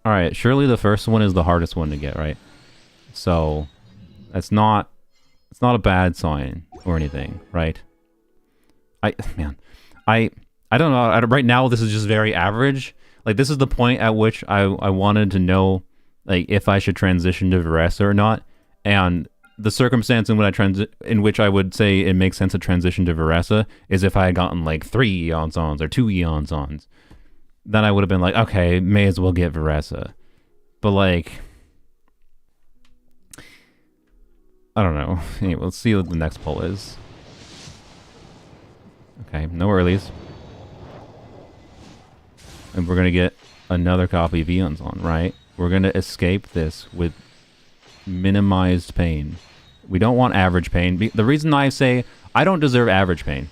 Alright, surely the first one is the hardest one to get, right? So, it's not a bad sign or anything, right? I don't know. Right now, this is just very average. Like, this is the point at which I wanted to know, like, if I should transition to Veresa or not. And the circumstance in which I would say it makes sense to transition to Veresa is if I had gotten, like, 3 Eon-sans or 2 Eon-sans. Then I would have been like, okay, may as well get Veresa. But, like, I don't know. Anyway, let's see what the next poll is. Okay, no earlies. And we're going to get another copy of Eon-san, right? We're going to escape this with minimized pain. We don't want average pain. The reason I say I don't deserve average pain.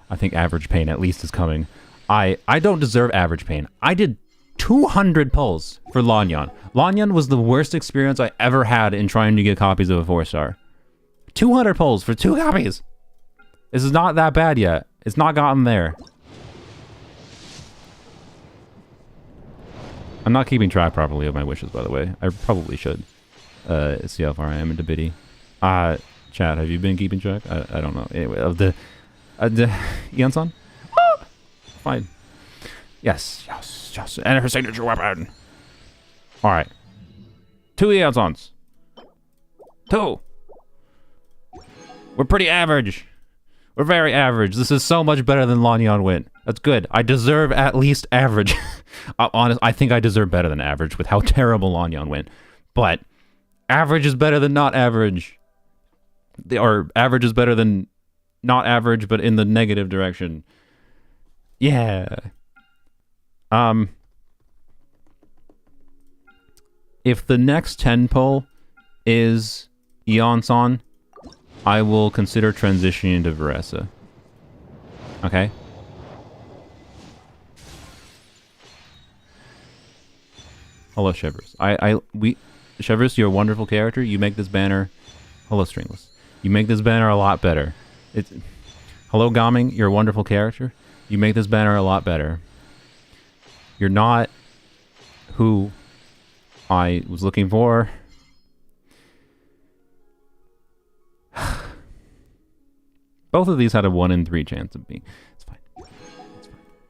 I think average pain at least is coming. I don't deserve average pain. I did 200 pulls for Lanyan. Lanyan was the worst experience I ever had in trying to get copies of a 4-star. 200 pulls for 2 copies. This is not that bad yet. It's not gotten there. I'm not keeping track properly of my wishes, by the way. I probably should. See how far I am into biddy. Chad, have you been keeping track? I don't know. Anyway, of the Eon-san? Fine. Yes. And her signature weapon. Alright. 2 Eon-sans. 2. We're pretty average. We're very average. This is so much better than Lanyan win. That's good. I deserve at least average. I think I deserve better than average with how terrible Lanyan went. But average is better than not average. Or average is better than not average, but in the negative direction. Yeah. If the next 10 pull is Eon-san, I will consider transitioning to Veresa. Okay? Hello, Shivers. Shivers, you're a wonderful character. You make this banner... Hello, Stringless. You make this banner a lot better. Hello, Gaming. You're a wonderful character. You make this banner a lot better. You're not who I was looking for. Both of these had a 1 in 3 chance of being. It's fine. It's fine.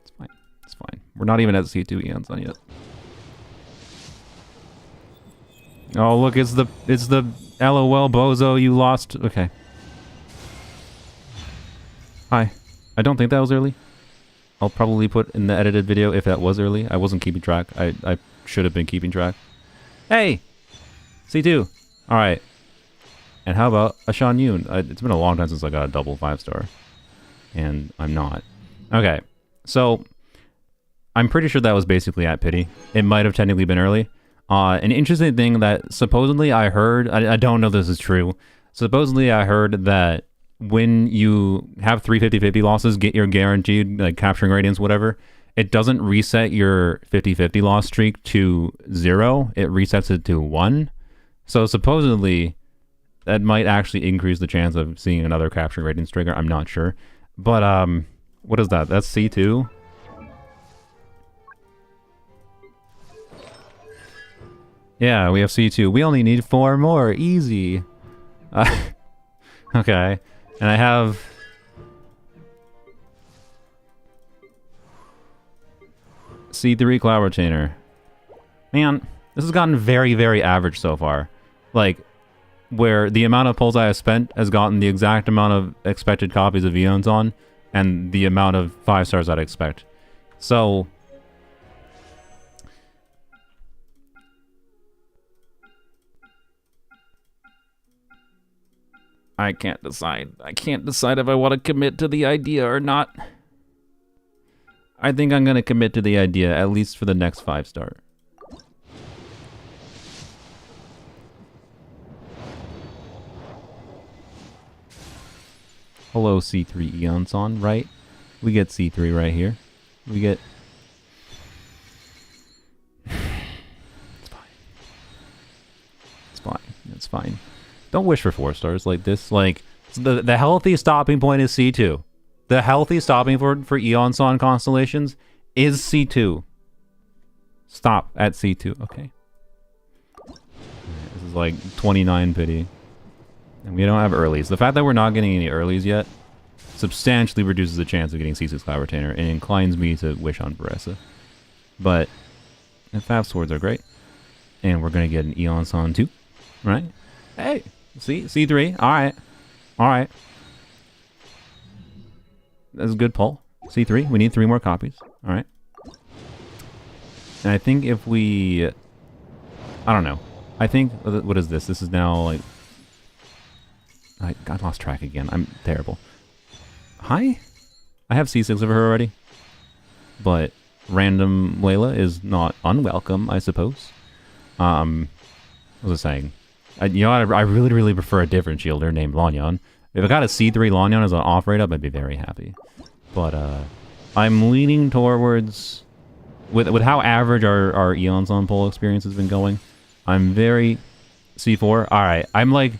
It's fine. It's fine. We're not even at C2 Eons on yet. Oh, look, it's the LOL bozo you lost. Okay. Hi. I don't think that was early. I'll probably put in the edited video if that was early. I wasn't keeping track. I should have been keeping track. Hey! C2. Alright. And how about a Shan Yun? It's been a long time since I got a double 5-star. And I'm not. Okay. So, I'm pretty sure that was basically at pity. It might have technically been early. An interesting thing that supposedly I heard, I don't know if this is true. Supposedly I heard that when you have 3 50-50 losses, get your guaranteed, like, capturing radiance, whatever, it doesn't reset your 50-50 loss streak to 0. It resets it to 1. So supposedly, that might actually increase the chance of seeing another capturing radiance trigger. I'm not sure. But, what is that? That's C2? Yeah, we have C2. We only need 4 more. Easy. Okay. And I have... C3 Cloud Retainer. Man, this has gotten very, very average so far. Like, where the amount of pulls I have spent has gotten the exact amount of expected copies of Eons on, and the amount of 5 stars I'd expect. So... I can't decide. I can't decide if I want to commit to the idea or not. I think I'm going to commit to the idea, at least for the next 5-star. Hello, C3 Eons on, right? We get C3 right here. We get... It's fine. It's fine. It's fine. Don't wish for 4 stars like this. Like, the healthy stopping point is C2. The healthy stopping for Eon Son constellations is C2. Stop at C2. Okay. This is like 29 pity. And we don't have earlies. The fact that we're not getting any earlies yet substantially reduces the chance of getting C6 Cloud Retainer and inclines me to wish on Veressa. But the Fab Swords are great. And we're going to get an Eon Son too. Right? Hey! See? C3. Alright. Alright. That's a good pull. C3. We need 3 more copies. Alright. And I think if we... I don't know. I think... What is this? This is now like... I lost track again. I'm terrible. Hi? I have C6 of her already. But random Layla is not unwelcome, I suppose. What was I saying? You know what? I really, really prefer a different shielder named Lanyan. If I got a C3 Lanyan as an off rate up, I'd be very happy. But I'm leaning towards... With how average our Eons on pull experience has been going, I'm very... C4? Alright, I'm like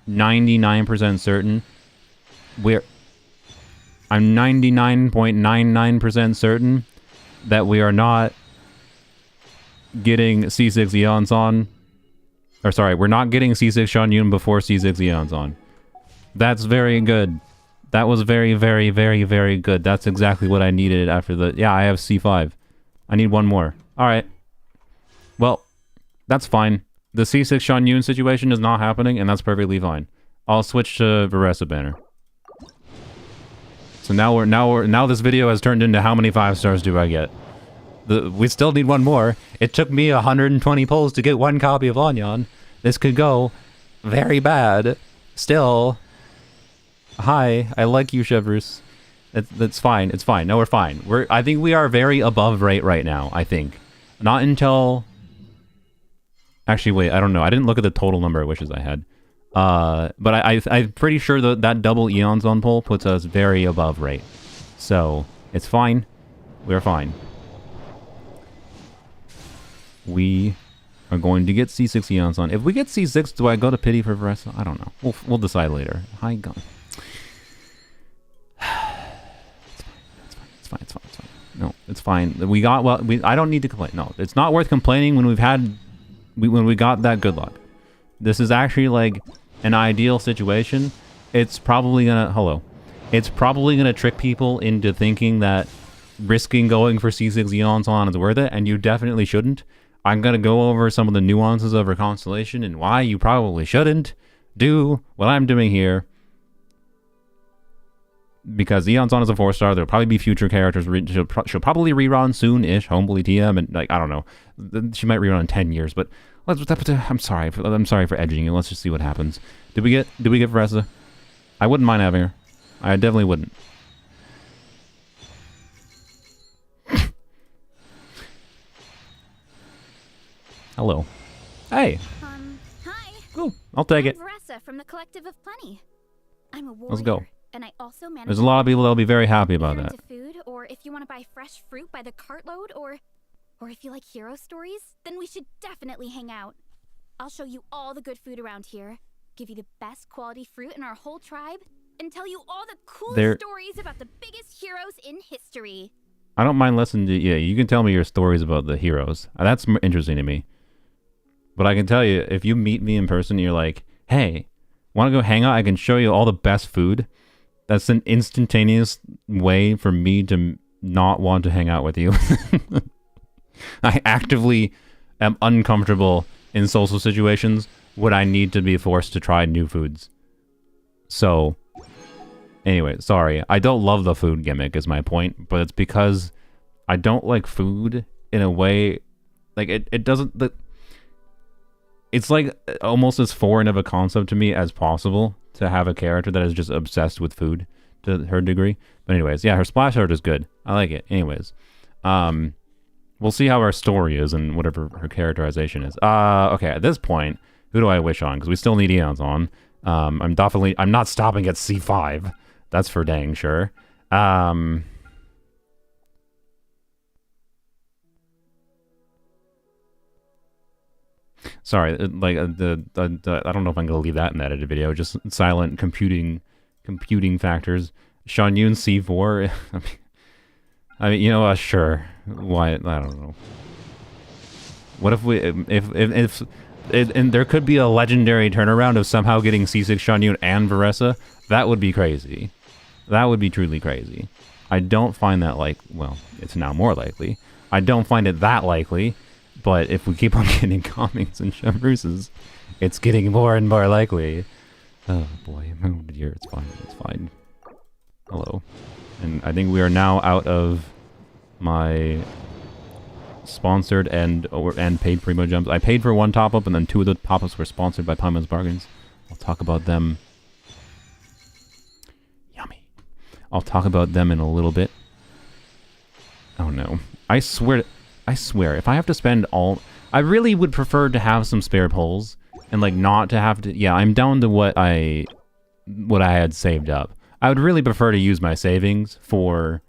99% certain. I'm 99.99% certain that we are not getting C6 Eons on. Or sorry, we're not getting C6 Shan Yun before C6 Eons on. That's very good. That was very, very, very, very good. That's exactly what I needed after the... Yeah, I have C5. I need 1 more. Alright. Well, that's fine. The C6 Shan Yun situation is not happening, and that's perfectly fine. I'll switch to Veressa banner. So now this video has turned into how many 5 stars do I get? We still need 1 more. It took me 120 pulls to get 1 copy of Lanyan. This could go very bad. Still. Hi, I like you, Chevrus. That's fine. It's fine. No, we're fine. I think we are very above rate right now, I think. Not until... Actually, wait, I don't know. I didn't look at the total number of wishes I had. But I'm pretty sure that double Eons on pull puts us very above rate. So, it's fine. We're fine. We are going to get C6 Eons on. If we get C6, do I go to pity for Veressa? I don't know. We'll decide later. Hi, God. fine. We got well. I don't need to complain. No, it's not worth complaining when when we got that good luck. This is actually like an ideal situation. It's probably gonna It's probably gonna trick people into thinking that risking going for C6 Eons on is worth it, and you definitely shouldn't. I'm gonna go over some of the nuances of her constellation and why you probably shouldn't do what I'm doing here. Because Eon's on is a 4-star, there'll probably be future characters. She'll probably rerun soon-ish, hopefully TM, and like I don't know, she might rerun in 10 years. But I'm sorry for edging you. Let's just see what happens. Did we get Veressa? I wouldn't mind having her. I definitely wouldn't. Hello. Hey. Hi. Cool. I'll take it. I'm Veressa from the Collective of Plenty. I'm a warrior. Let's go. And I also manage. There's a lot of people that'll be very happy about that. Into food, or if you want to buy fresh fruit by the cartload, or if you like hero stories, then we should definitely hang out. I'll show you all the good food around here, give you the best quality fruit in our whole tribe, and tell you all the coolest stories about the biggest heroes in history. I don't mind listening to you can tell me your stories about the heroes. That's interesting to me. But I can tell you, if you meet me in person and you're like, hey, want to go hang out? I can show you all the best food. That's an instantaneous way for me to not want to hang out with you. I actively am uncomfortable in social situations when I need to be forced to try new foods. So, anyway, sorry. I don't love the food gimmick is my point, but it's because I don't like food in a way, like it doesn't, it's like almost as foreign of a concept to me as possible to have a character that is just obsessed with food to her degree. But anyways, yeah, her splash art is good. I like it. Anyways, we'll see how her story is and whatever her characterization is. Okay, at this point, who do I wish on? Because we still need Eons on. I'm not stopping at C5. That's for dang sure. Sorry, like I don't know if I'm gonna leave that in the edited video. Just silent computing factors. Sean Yoon C4. I mean, you know, sure. Why? I don't know. What if we if and there could be a legendary turnaround of somehow getting C6 Sean Yoon and Veressa? That would be crazy. That would be truly crazy. I don't find that well, it's now more likely. I don't find it that likely. But if we keep on getting Cummings and Chambruses, it's getting more and more likely. Oh boy, dear, it's fine, it's fine. Hello. And I think we are now out of my sponsored and paid Primo jumps. I paid for one top-up, and then 2 of the top-ups were sponsored by Paimon's Bargains. I'll talk about them. Yummy. I'll talk about them in a little bit. Oh no. I swear, if I have to spend all... I really would prefer to have some spare pulls and like not to have to... Yeah, I'm down to what I had saved up. I would really prefer to use my savings for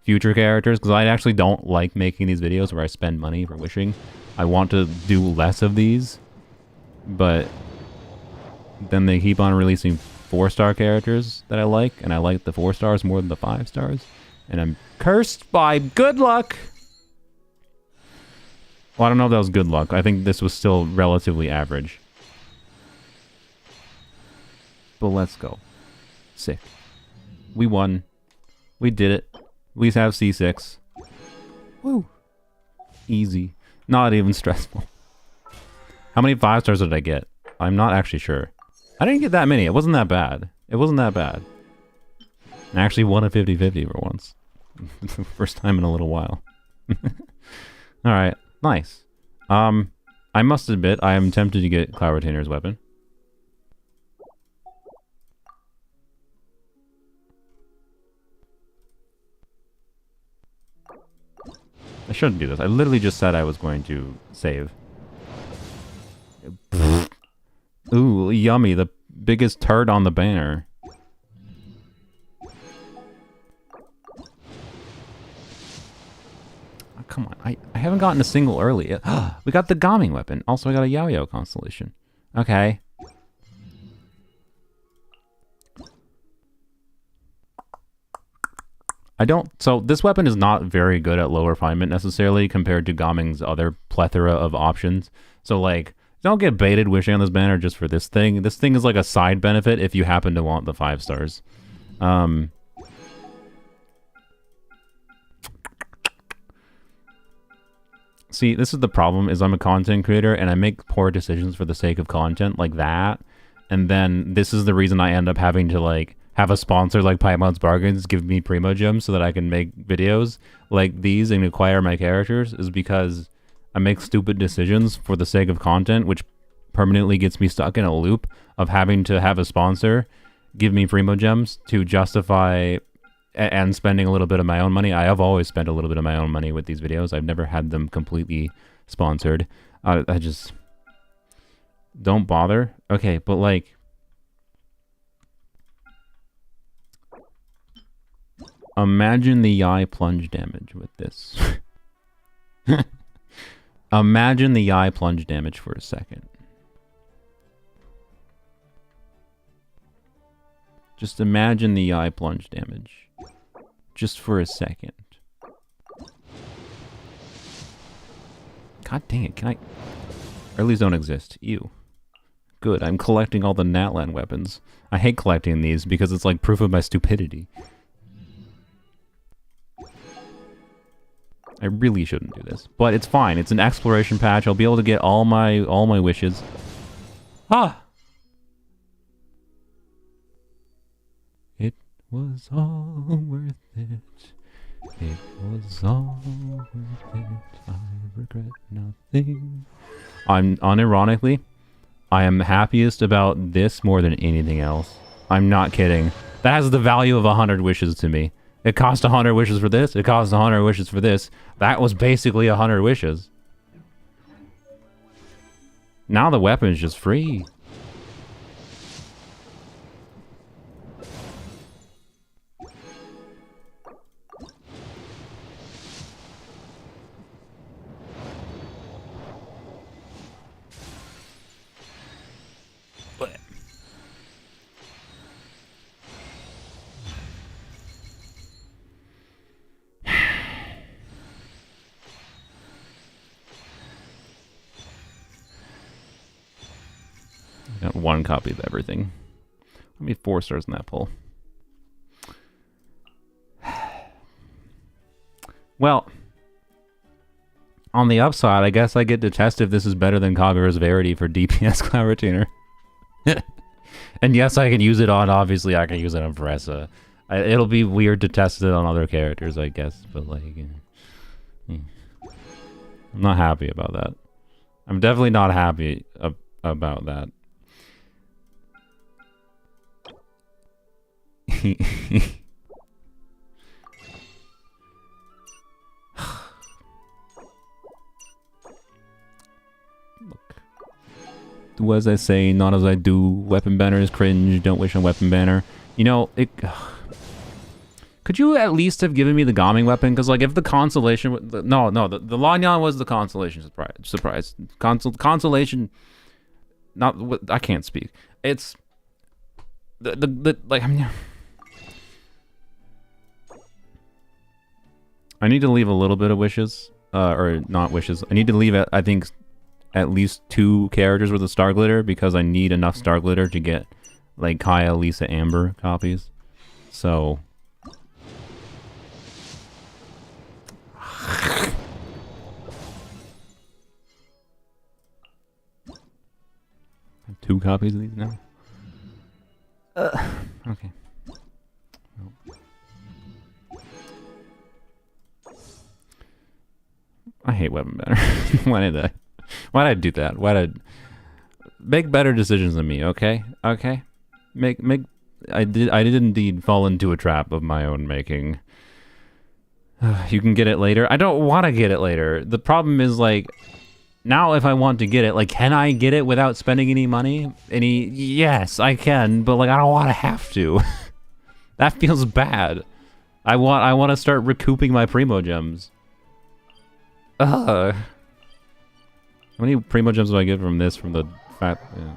future characters because I actually don't like making these videos where I spend money for wishing. I want to do less of these, but then they keep on releasing 4-star characters that I like, and I like the 4 stars more than the 5 stars, and I'm cursed by good luck. Well, I don't know if that was good luck. I think this was still relatively average. But let's go. Sick. We won. We did it. We have C6. Woo. Easy. Not even stressful. How many 5 stars did I get? I'm not actually sure. I didn't get that many. It wasn't that bad. It wasn't that bad. I actually won a 50-50 for once. First time in a little while. Alright. Nice. I must admit, I am tempted to get Cloud Retainer's weapon. I shouldn't do this. I literally just said I was going to save. Ooh, yummy. The biggest turd on the banner. Oh, come on. I haven't gotten a single early yet. We got the Gaming weapon. Also, I got a Yao-Yao constellation. Okay. I don't... So this weapon is not very good at low refinement necessarily compared to Gaming's other plethora of options. So like, don't get baited wishing on this banner just for this thing. This thing is like a side benefit if you happen to want the 5 stars. See, this is the problem, is I'm a content creator and I make poor decisions for the sake of content like that. And then this is the reason I end up having to like have a sponsor like Piemont's Bargains give me Primo Gems so that I can make videos like these and acquire my characters, is because I make stupid decisions for the sake of content, which permanently gets me stuck in a loop of having to have a sponsor give me Primo Gems to justify and spending a little bit of my own money. I have always spent a little bit of my own money with these videos. I've never had them completely sponsored. I just... Don't bother. Okay, but like... Imagine the eye plunge damage with this. Imagine the eye plunge damage for a second. Just imagine the eye plunge damage. Just for a second. God dang it, can I... Earlies don't exist. Ew. Good, I'm collecting all the Natlan weapons. I hate collecting these because it's like proof of my stupidity. I really shouldn't do this, but it's fine. It's an exploration patch. I'll be able to get all my wishes. Ah! It was all worth it. It was all worth it. I regret nothing. Unironically, I am happiest about this more than anything else. I'm not kidding. That has the value of 100 wishes to me. It cost 100 wishes for this. It cost 100 wishes for this. That was basically 100 wishes. Now the weapon is just free. Got 1 copy of everything. Let me 4 stars in that poll. Well, on the upside, I guess I get to test if this is better than Kagura's Verity for DPS Cloud Retainer. And yes, I can use it on, obviously, I can use it on Vressa. It'll be weird to test it on other characters, I guess, but like... I'm not happy about that. I'm definitely not happy about that. Look. Do as I say, not as I do. Weapon banner is cringe. Don't wish on weapon banner. You know, it... Could you at least have given me the Gaming weapon? Because, like, if the consolation... the Lanyan was the consolation surprise. Consolation... Not... I can't speak. It's... like, I mean... I need to leave a little bit of wishes. Or not wishes. I need to leave, I think, at least 2 characters worth of Star Glitter, because I need enough Star Glitter to get, like, Kaya, Lisa, Amber copies. So... 2 copies of these now? Okay. Well. I hate weapon banner. Why did I do that? Why did make better decisions than me, okay? Okay? I did indeed fall into a trap of my own making. You can get it later. I don't want to get it later. The problem is, like, now if I want to get it, like, can I get it without spending any money? Yes, I can, but, like, I don't want to have to. That feels bad. I want to start recouping my Primo Gems. How many Primo Gems do I get from this, from the fat... Yeah.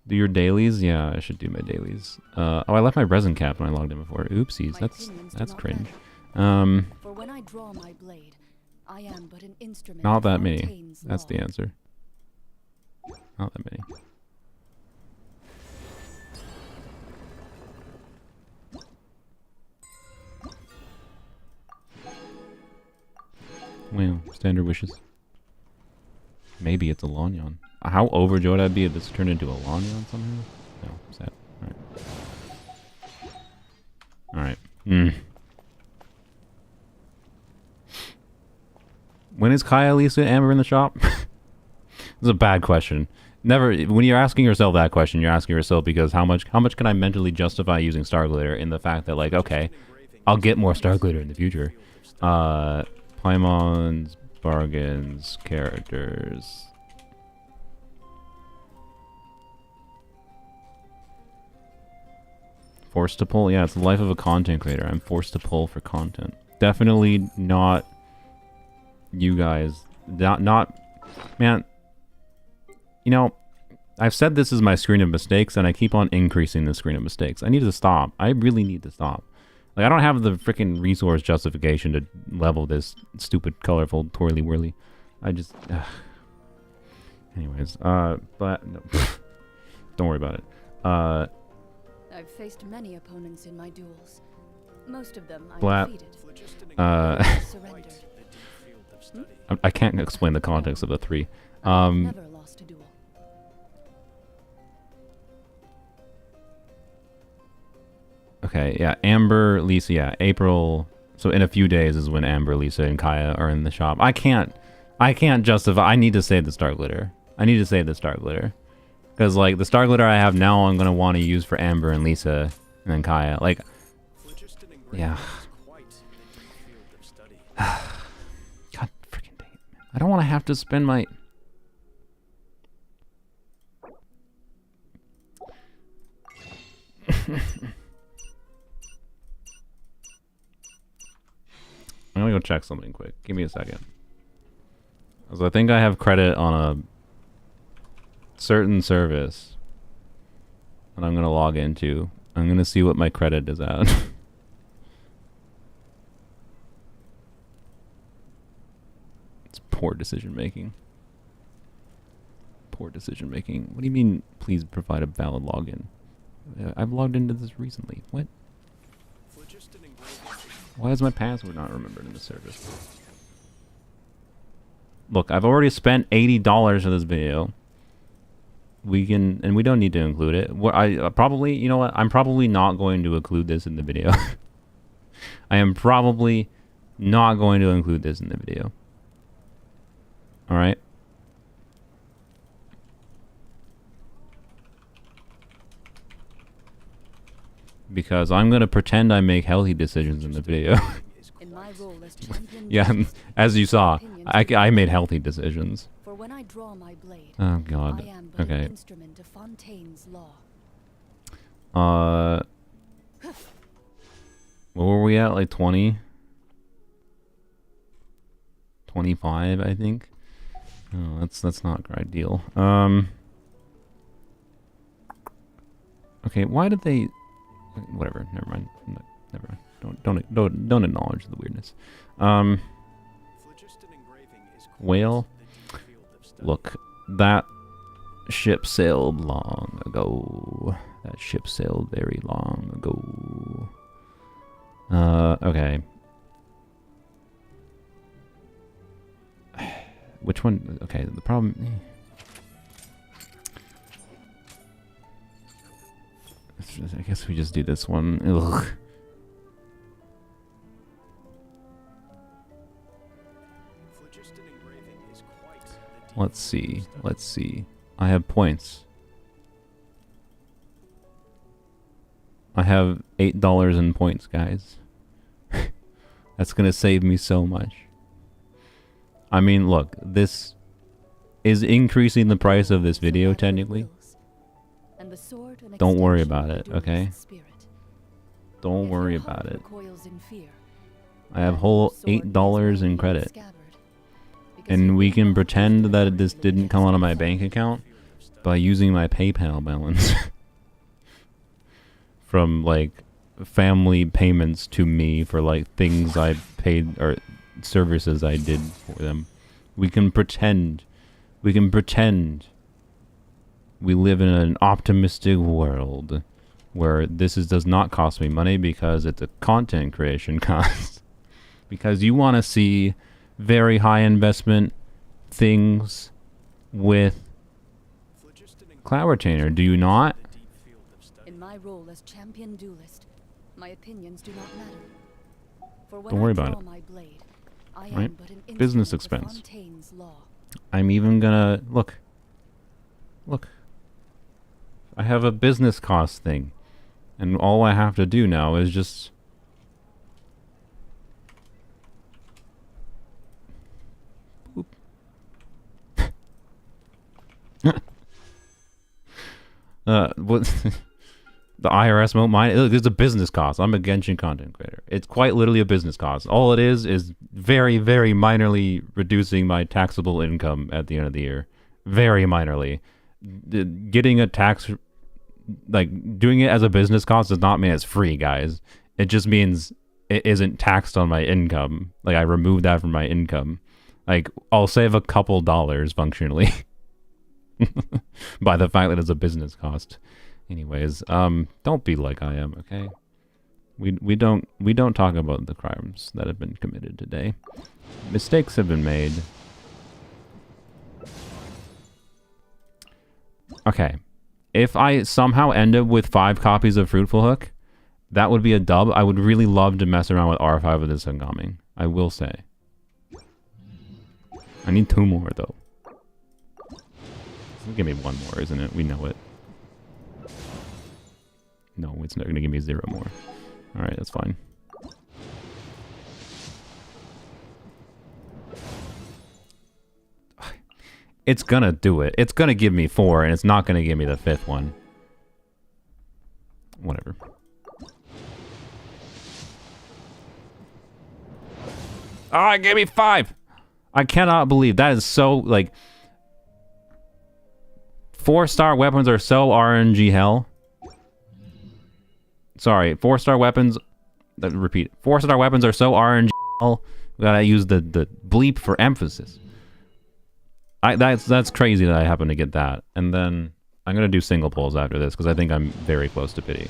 Do your dailies? Yeah, I should do my dailies. Oh, I left my resin cap when I logged in before. Oopsies, that's cringe. For when I draw my blade, I am but an instrument. Not that many. That's the answer. Not that many. Well, standard wishes. Maybe it's a Lanyon. How overjoyed I'd be if this turned into a Lanyon somehow? No, sad. Alright. Alright. When is Kaya, Lisa, Amber in the shop? This is a bad question. Never. When you're asking yourself that question, you're asking yourself because how much can I mentally justify using Star Glitter in the fact that, like, okay, I'll get more Star Glitter in the future. Paimons, bargains, characters. Forced to pull? Yeah, it's the life of a content creator. I'm forced to pull for content. Definitely not you guys. Not man. You know, I've said this is my screen of mistakes, and I keep on increasing the screen of mistakes. I need to stop. I really need to stop. Like, I don't have the freaking resource justification to level this stupid, colorful, twirly-whirly. I just... Anyways, but... No. Don't worry about it. I've faced many opponents in my duels. Most of them Blat. I defeated. I can't explain the context of the three. Never lost a duel. Okay, yeah, Amber, Lisa, yeah, April. So in a few days is when Amber, Lisa, and Kaya are in the shop. I can't justify. I need to save the Star Glitter. I need to save the Star Glitter. Because, like, the Star Glitter I have now I'm going to want to use for Amber and Lisa and then Kaya. Like, yeah. God freaking dang it, man. I don't want to have to spend my... I'm gonna go check something quick. Give me a second. Because I think I have credit on a certain service that I'm gonna log into. I'm gonna see what my credit is at. It's poor decision making. Poor decision making. What do you mean, please provide a valid login? I've logged into this recently. What? Why is my password not remembered in the service? Look, I've already spent $80 for this video. We can, and we don't need to include it. I probably, you know what? I'm probably not going to include this in the video. I am probably not going to include this in the video. All right. Because I'm going to pretend I make healthy decisions in the video. In my role as champion, yeah, as you saw, I made healthy decisions. For when I draw my blade, oh god. I am but Okay. an instrument of Fontaine's law. What were we at? Like 20? 25, I think. Oh, that's not ideal. Okay, why did they... Whatever, never mind. Never mind. Don't acknowledge the weirdness. Whale. Look, that ship sailed long ago. That ship sailed very long ago. Okay. Which one? Okay, the problem... I guess we just do this one. Ugh. Let's see. Let's see. I have points. I have $8 in points, guys. That's gonna save me so much. I mean, look, this is increasing the price of this video, technically. Don't worry about it, okay? Don't worry about it. I have whole $8 in credit. And we can pretend that this didn't come out of my bank account. by using my PayPal balance from like family payments to me for like things I paid or services I did for them. We can pretend we live in an optimistic world where does not cost me money because it's a content creation cost. Because you want to see very high investment things with Cloud Retainer, do you not? In my role as champion duelist, my opinions do not matter. For when Don't worry I about draw it. my blade, I Right? am but an Business instrument of expense. Fontaine's law. I'm even gonna look. I have a business cost thing, and all I have to do now is just boop. What? The IRS won't mind. Look, it's a business cost. I'm a Genshin content creator. It's quite literally a business cost. All it is very, very minorly reducing my taxable income at the end of the year. Very minorly. Getting a tax, like, doing it as a business cost does not mean it's free, guys. It just means it isn't taxed on my income. Like, I removed that from my income. Like, I'll save a couple dollars functionally by the fact that it's a business cost. Anyways, don't be like I am, okay? We don't talk about the crimes that have been committed today. Mistakes have been made. Okay. If I somehow end up with 5 copies of Fruitful Hook, that would be a dub. I would really love to mess around with R5 with this Hangami. I will say. I need 2 more though. Give me 1 more, isn't it? We know it. No, it's not going to give me 0 more. Alright, that's fine. It's going to do it. It's going to give me 4, and it's not going to give me the 5th one. Whatever. Ah, it gave me 5! I cannot believe that is so, like... 4-star weapons are so RNG hell. Sorry, 4-star weapons... Repeat. 4-star weapons are so RNG hell. We gotta use the bleep for emphasis. That's crazy that I happen to get that. And then I'm gonna do single pulls after this because I think I'm very close to pity.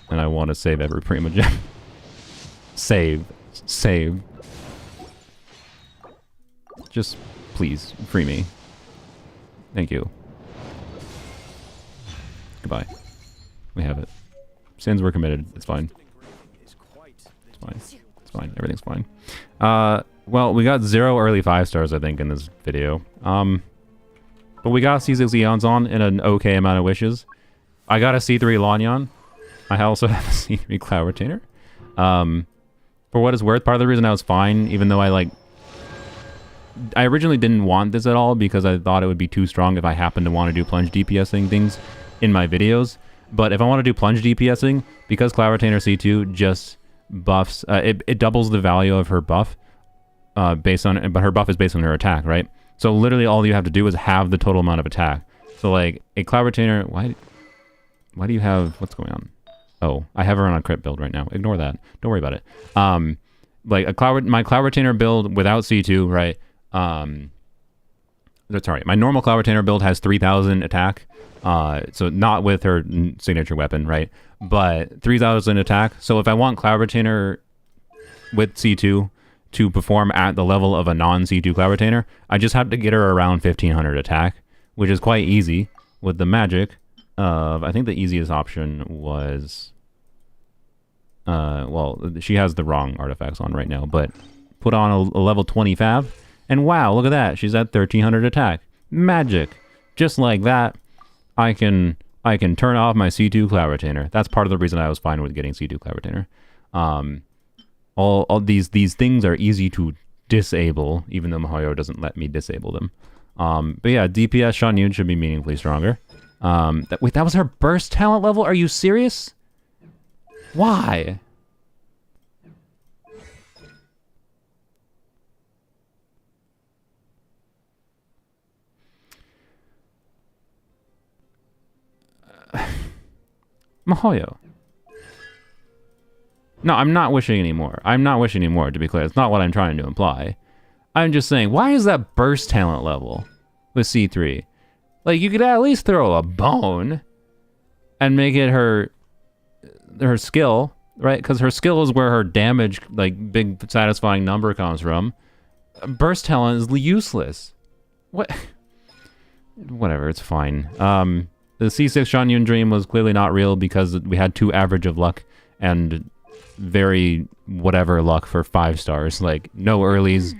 And I want to save every Prima Gem. Save. Just please free me. Thank you. Goodbye. We have it. Sins were committed. It's fine. It's fine. It's fine. Everything's fine. Well, we got 0 early 5 stars, I think, in this video. But we got C6 Eons on in an okay amount of wishes. I got a C3 Lanyan. I also have a C3 Cloud Retainer. For what it's worth, part of the reason I was fine, even though I originally didn't want this at all because I thought it would be too strong if I happened to want to do plunge DPSing things in my videos. But if I want to do plunge DPSing, because Cloud Retainer C2 just buffs, it doubles the value of her buff, but her buff is based on her attack, right? So literally all you have to do is have the total amount of attack. So like a Cloud Retainer, why do you have, what's going on? Oh, I have her on a crit build right now. Ignore that. Don't worry about it. Like my Cloud Retainer build without C2, right? Sorry, my normal Cloud Retainer build has 3,000 attack. So not with her signature weapon, right? But 3,000 attack. So if I want Cloud Retainer with C2 to perform at the level of a non-C2 Cloud Retainer, I just have to get her around 1,500 attack, which is quite easy with the magic of, I think the easiest option was, well, she has the wrong artifacts on right now, but put on a level 25, and wow, look at that, she's at 1,300 attack. Magic. Just like that, I can turn off my C2 Cloud Retainer. That's part of the reason I was fine with getting C2 Cloud Retainer. All these things are easy to disable, even though Mihoyo doesn't let me disable them. But yeah, DPS Shan Yun should be meaningfully stronger. Wait, that was her burst talent level? Are you serious? Why? Mihoyo. No, I'm not wishing anymore. I'm not wishing anymore, to be clear. It's not what I'm trying to imply. I'm just saying, why is that burst talent level with C3? Like, you could at least throw a bone and make it her skill, right? Because her skill is where her damage, like, big satisfying number comes from. Burst talent is useless. What? Whatever, it's fine. The C6 Shanyun dream was clearly not real because we had 2 average of luck and very whatever luck for 5 stars. Like, no earlies.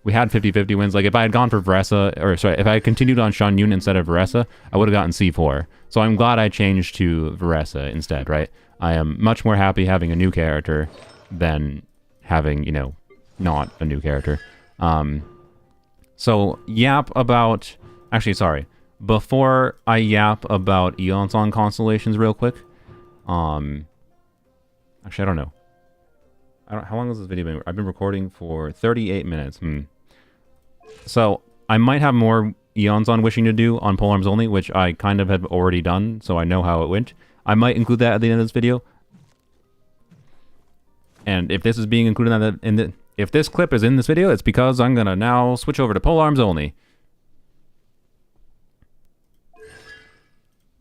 We had 50-50 wins. Like, if I had gone for Veressa, or sorry, if I had continued on Shanyun instead of Veressa, I would have gotten C4. So I'm glad I changed to Veressa instead, right? I am much more happy having a new character than having, you know, not a new character. So yap about... Actually, sorry. Before I yap about Aeon Song constellations real quick, actually, I don't know. How long has this video been? I've been recording for 38 minutes. So I might have more Aeons on wishing to do on Polearm-only, which I kind of have already done, so I know how it went. I might include that at the end of this video. And if this is being included if this clip is in this video, it's because I'm gonna now switch over to Polearm-only.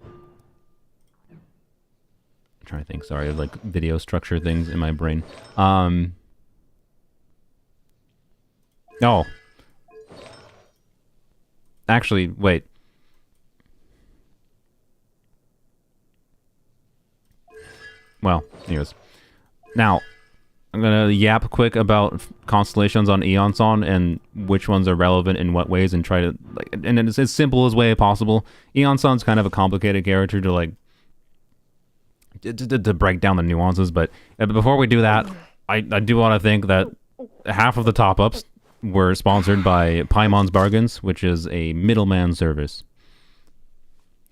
I'm trying to think. Sorry, like video structure things in my brain. Oh. Actually, wait. Well, anyways. Now, I'm gonna yap quick about constellations on Aeon Song and which ones are relevant in what ways, and try to, like, and it's as simple as way possible. Aeon Song's kind of a complicated character to, like, to break down the nuances, but before we do that, I do want to think that half of the top-ups were sponsored by Paimon's Bargains, which is a middleman service.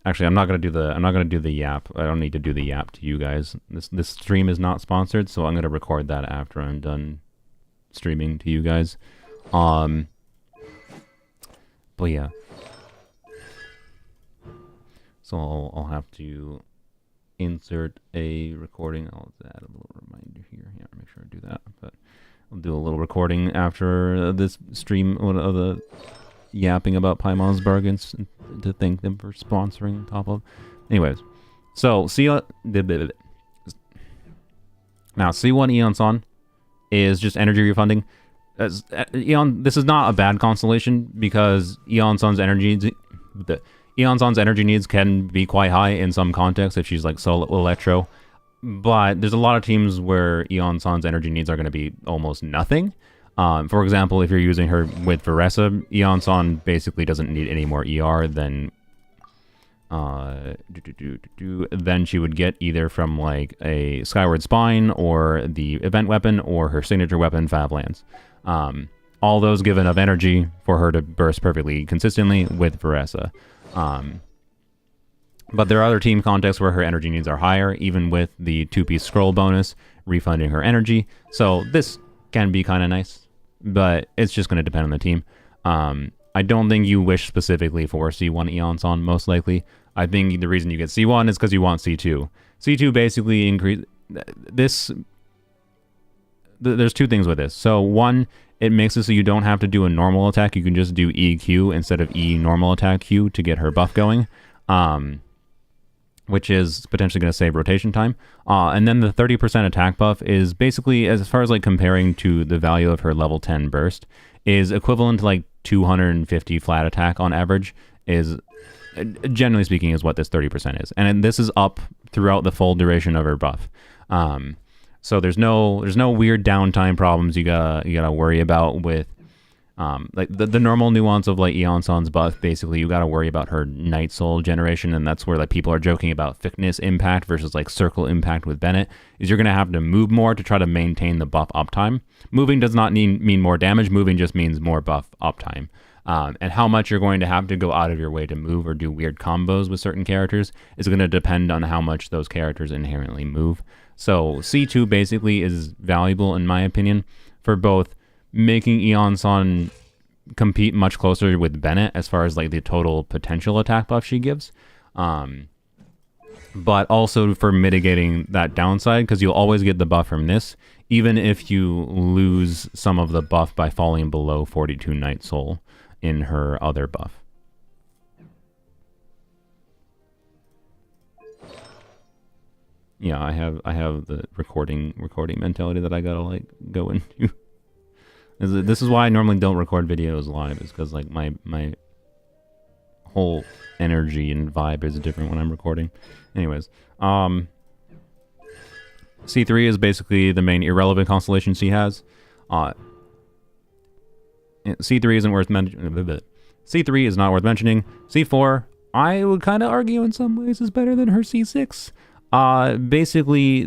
Actually, I'm not gonna do the yap. I don't need to do the yap to you guys. This stream is not sponsored, so I'm gonna record that after I'm done streaming to you guys. But yeah. So I'll have to insert a recording. I'll add a little reminder here. Yeah, make sure I do that. But I'll do a little recording after this stream of the yapping about Paimon's Bargains to thank them for sponsoring top of. Anyways, so now C1 Aeon Song is just energy refunding. This is not a bad constellation because Aeon Song's energy needs can be quite high in some contexts if she's like solo electro. But there's a lot of teams where Aeon Song's energy needs are going to be almost nothing. For example, if you're using her with Veressa, Aeon Song basically doesn't need any more ER than she would get either from like a Skyward Spine or the event weapon or her signature weapon, Fab Lance. All those give enough energy for her to burst perfectly consistently with Veressa. But there are other team contexts where her energy needs are higher, even with the 2-piece scroll bonus refunding her energy. So this can be kind of nice, but it's just going to depend on the team. I don't think you wish specifically for C1 Aeon Song, most likely. I think the reason you get C1 is because you want C2. C2 basically increase this. There's 2 things with this. So one, it makes it so you don't have to do a normal attack. You can just do EQ instead of E normal attack Q to get her buff going. Which is potentially going to save rotation time. And then the 30% attack buff is basically, as far as like comparing to the value of her level 10 burst, is equivalent to like 250 flat attack on average, is generally speaking is what this 30% is. And this is up throughout the full duration of her buff. So there's no weird downtime problems you gotta worry about with like the normal nuance of like Aeon Song's buff. Basically, you got to worry about her Night Soul generation, and that's where like people are joking about thickness impact versus like circle impact with Bennett. Is you're gonna have to move more to try to maintain the buff uptime. Moving does not mean more damage. Moving just means more buff uptime. And how much you're going to have to go out of your way to move or do weird combos with certain characters is going to depend on how much those characters inherently move. So C2 basically is valuable in my opinion for both making Aeon Song compete much closer with Bennett as far as like the total potential attack buff she gives. but also for mitigating that downside, because you'll always get the buff from this, even if you lose some of the buff by falling below 42 Night Soul in her other buff. Yeah, I have the recording mentality that I gotta like go into. This is why I normally don't record videos live, is because like my whole energy and vibe is different when I'm recording. Anyways, C3 is basically the main irrelevant constellation she has. C3 isn't worth mentioning. C3 is not worth mentioning. C4, I would kind of argue in some ways is better than her C6. Basically,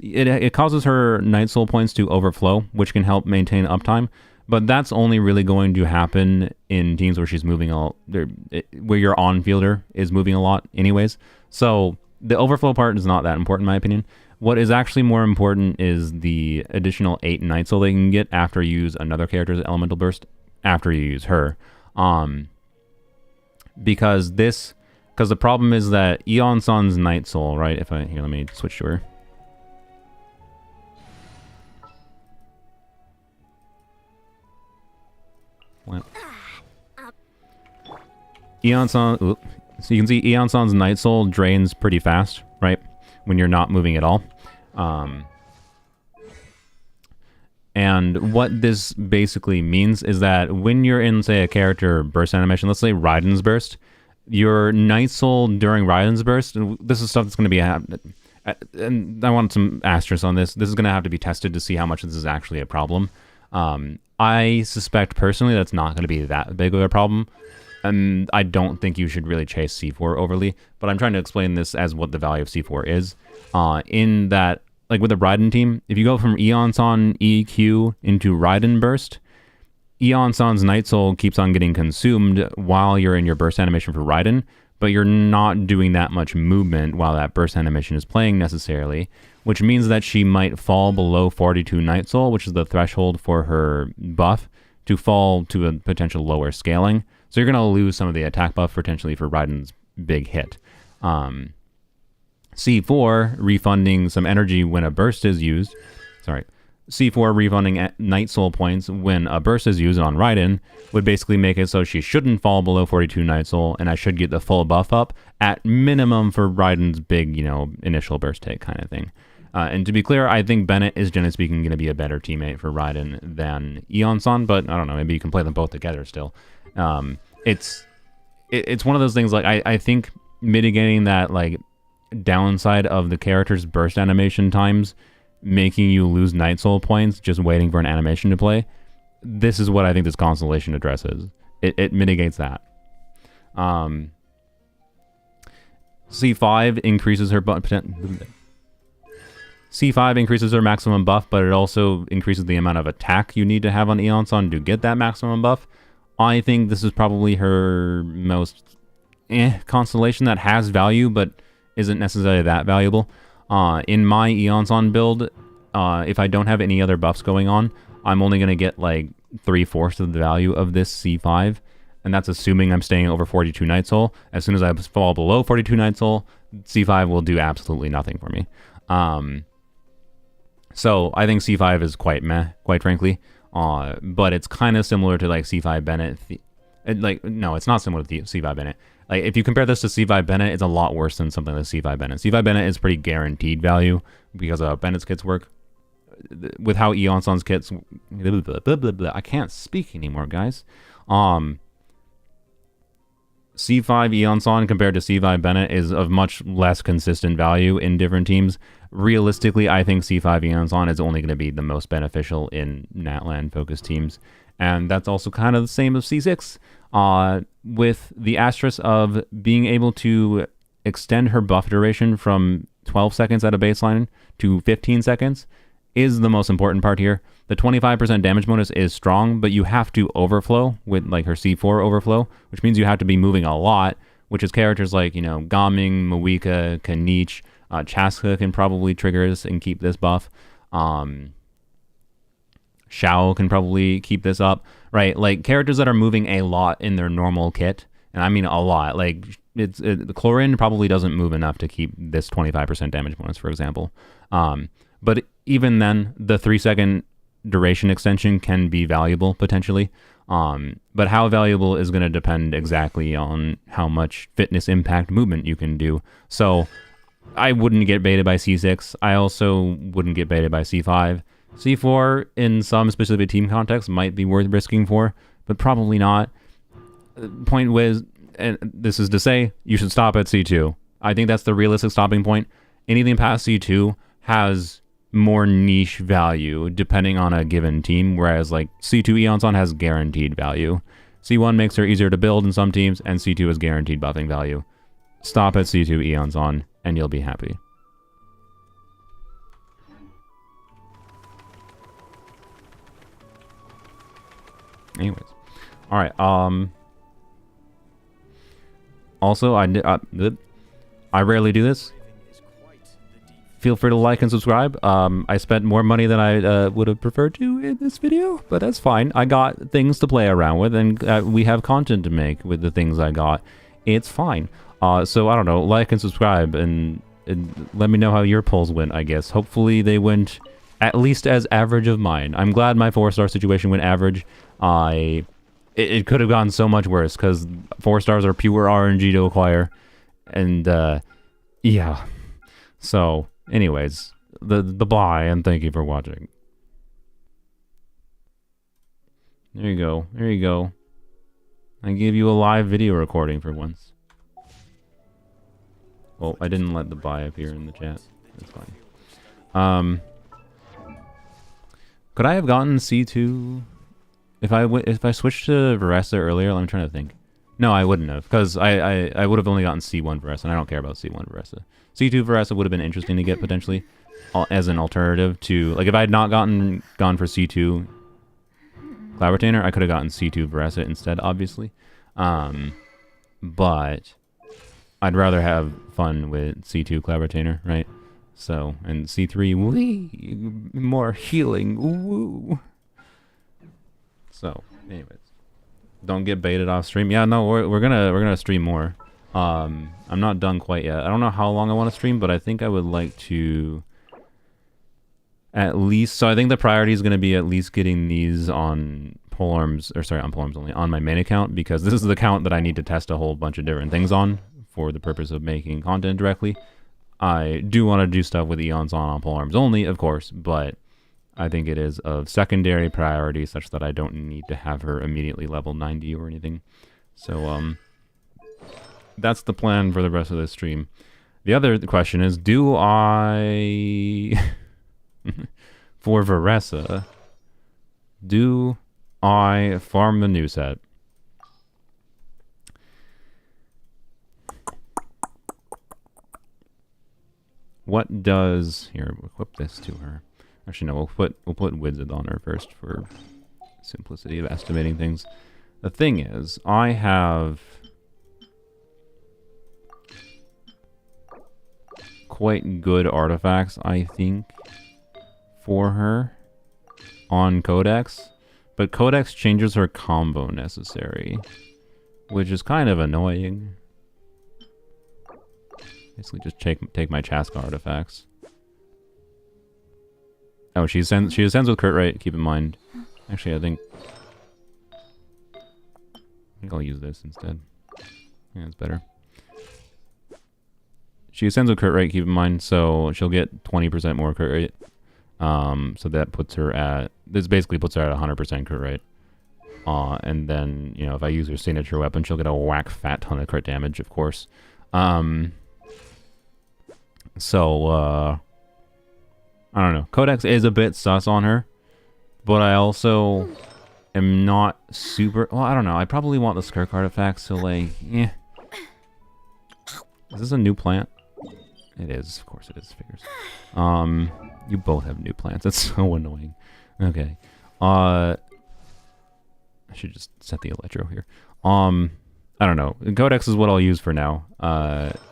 it causes her Night Soul points to overflow, which can help maintain uptime. But that's only really going to happen in teams where she's moving where your on-fielder is moving a lot anyways. So the overflow part is not that important in my opinion. What is actually more important is the additional 8 Night Soul they can get after you use another character's elemental burst after you use her. Because the problem is that Eon-san's Night Soul, right? Here, let me switch to her. What? Eon-san, so you can see Eon-san's Night Soul drains pretty fast, right? When you're not moving at all. And what this basically means is that when you're in, say, a character burst animation, let's say Raiden's burst, your Night Soul during Raiden's burst, and this is stuff that's going to be, and I want some asterisks on this. This is going to have to be tested to see how much this is actually a problem. I suspect personally that's not going to be that big of a problem, and I don't think you should really chase C4 overly, but I'm trying to explain this as what the value of C4 is. In that, like with the Raiden team, if you go from Eon-san EQ into Raiden burst, Eon-san's Night Soul keeps on getting consumed while you're in your burst animation for Raiden, but you're not doing that much movement while that burst animation is playing necessarily, which means that she might fall below 42 Night Soul, which is the threshold for her buff, to fall to a potential lower scaling. So you're going to lose some of the attack buff potentially for Raiden's big hit. C4, refunding some energy when a burst is used. Sorry. C4 refunding Night Soul points when a burst is used on Raiden would basically make it so she shouldn't fall below 42 Night Soul, and I should get the full buff up at minimum for Raiden's big, initial burst take kind of thing. And to be clear, I think Bennett is, generally speaking, going to be a better teammate for Raiden than Eon-san, but I don't know, maybe you can play them both together still. It's one of those things, like, I think mitigating that, like, downside of the character's burst animation times making you lose Night Soul points just waiting for an animation to play, this is what I think this constellation addresses. It mitigates that. C5 increases her C5 increases her maximum buff, but it also increases the amount of attack you need to have on Eon-san to get that maximum buff. I think this is probably her most constellation that has value, but isn't necessarily that valuable. In my Eon-san build, if I don't have any other buffs going on, I'm only going to get like 3/4 of the value of this C5, and that's assuming I'm staying over 42 Night Soul. As soon as I fall below 42 Night Soul, C5 will do absolutely nothing for me. So I think C5 is quite meh, quite frankly, but it's kind of similar to like C5 Bennett. No, it's not similar to C5 Bennett. Like, if you compare this to C5 Bennett, it's a lot worse than something like C5 Bennett. C5 Bennett is pretty guaranteed value because Bennett's kits work. With how Eon-san's kits... I can't speak anymore, guys. C5 Eon-san compared to C5 Bennett is of much less consistent value in different teams. Realistically, I think C5 Eon-san is only going to be the most beneficial in Natlan-focused teams. And that's also kind of the same as C6. With the asterisk of being able to extend her buff duration from 12 seconds at a baseline to 15 seconds is the most important part here. The 25% damage bonus is strong, but you have to overflow with like her C4 overflow, which means you have to be moving a lot, which is characters like, Gaming, Mawika, Kanich, Chaska can probably trigger this and keep this buff. Xiao can probably keep this up, right? Like, characters that are moving a lot in their normal kit, and I mean a lot. Like, the chlorine probably doesn't move enough to keep this 25% damage bonus, for example. But even then, the 3-second duration extension can be valuable potentially. But how valuable is going to depend exactly on how much fitness impact movement you can do. So I wouldn't get baited by C6. I also wouldn't get baited by C5. C4 in some specific team context might be worth risking for, but probably not. Point was, and this is to say, you should stop at C2. I think that's the realistic stopping point. Anything past C2 has more niche value depending on a given team, whereas like C2 Eon's on has guaranteed value. C1 makes her easier to build in some teams, and C2 is guaranteed buffing value. Stop at C2 Eon's on, and you'll be happy. Anyways, all right. Also, I rarely do this. Feel free to like and subscribe. I spent more money than I would have preferred to in this video, but that's fine. I got things to play around with, and we have content to make with the things I got. It's fine. So I don't know. Like and subscribe, and let me know how your polls went. I guess hopefully they went at least as average of mine. I'm glad my 4-star situation went average. It could have gone so much worse because 4 stars are pure RNG to acquire, and yeah. So, anyways, the bye, and thank you for watching. There you go. There you go. I gave you a live video recording for once. Well, I didn't let the bye appear in the chat. That's fine. Could I have gotten C2 if I switched to Varessa earlier? I'm trying to think. No, I wouldn't have, because I would have only gotten C1 Varessa, and I don't care about C1 Varessa. C2 Varessa would have been interesting to get potentially as an alternative to, like, if I had not gone for C2 Cloud Retainer, I could have gotten C2 Varessa instead, obviously. But I'd rather have fun with C2 Cloud Retainer, right? So, and C3, wee, more healing, woo. So, anyways, don't get baited off stream. Yeah, no, we're gonna stream more. I'm not done quite yet. I don't know how long I want to stream, but I think I would like to at least. So I think the priority is going to be at least getting these on Polearms, or sorry, on Polearms-only, on my main account, because this is the account that I need to test a whole bunch of different things on for the purpose of making content directly. I do want to do stuff with Eon's on Polearms-only, of course, but I think it is of secondary priority such that I don't need to have her immediately level 90 or anything. So, that's the plan for the rest of this stream. The other question is, do I... for Varessa, do I farm the new set? What does... Here, we'll equip this to her. Actually, no, we'll put Wizard on her first for simplicity of estimating things. The thing is, I have quite good artifacts, I think, for her on Codex, but Codex changes her combo necessary, which is kind of annoying. Basically, just take my Chaska artifacts. Oh, she ascends with crit rate. Keep in mind. Actually, I think I'll use this instead. Yeah, it's better. She ascends with crit rate. Keep in mind, so she'll get 20% more crit rate. So that puts her at, this basically puts her at 100% crit rate. And then, you know, if I use her signature weapon, she'll get a whack fat ton of crit damage, of course. So, I don't know. Codex is a bit sus on her, but I also am not super, well, I don't know. I probably want the Skirk artifacts, so like, yeah. Is this a new plant? It is, of course it is, figures. You both have new plants. That's so annoying. Okay. I should just set the electro here. I don't know. Codex is what I'll use for now.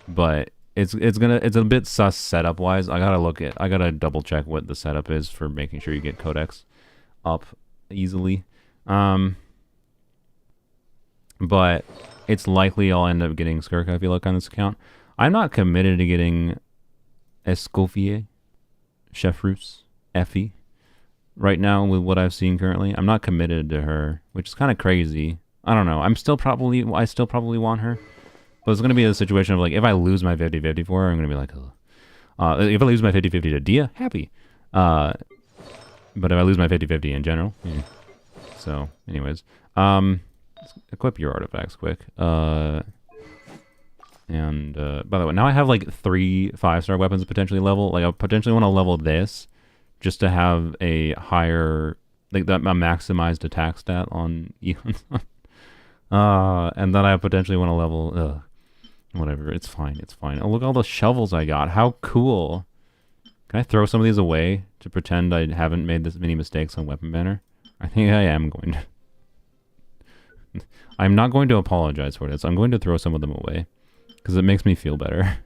But it's a bit sus setup wise. I gotta double check what the setup is for making sure you get Codex up easily. But it's likely I'll end up getting Skirk, I feel like, on this account. I'm not committed to getting Escoffier, Chef Roos, Effie. Right now, with what I've seen currently, I'm not committed to her, which is kind of crazy. I don't know. I still probably want her. But it's going to be a situation of, like, if I lose my 50-50 for her, I'm going to be like, ugh. If I lose my 50-50 to Dia, happy. But if I lose my 50-50 in general, yeah. So, anyways. Let's equip your artifacts quick. And, by the way, now I have, like, 3 5-star weapons potentially level. Like, I potentially want to level this just to have a higher, like, a maximized attack stat on Eon's. And then I potentially want to level, whatever, it's fine, it's fine. Oh, look at all the shovels I got. How cool. Can I throw some of these away to pretend I haven't made this many mistakes on Weapon Banner? I think I am going to. I'm not going to apologize for this. I'm going to throw some of them away because it makes me feel better.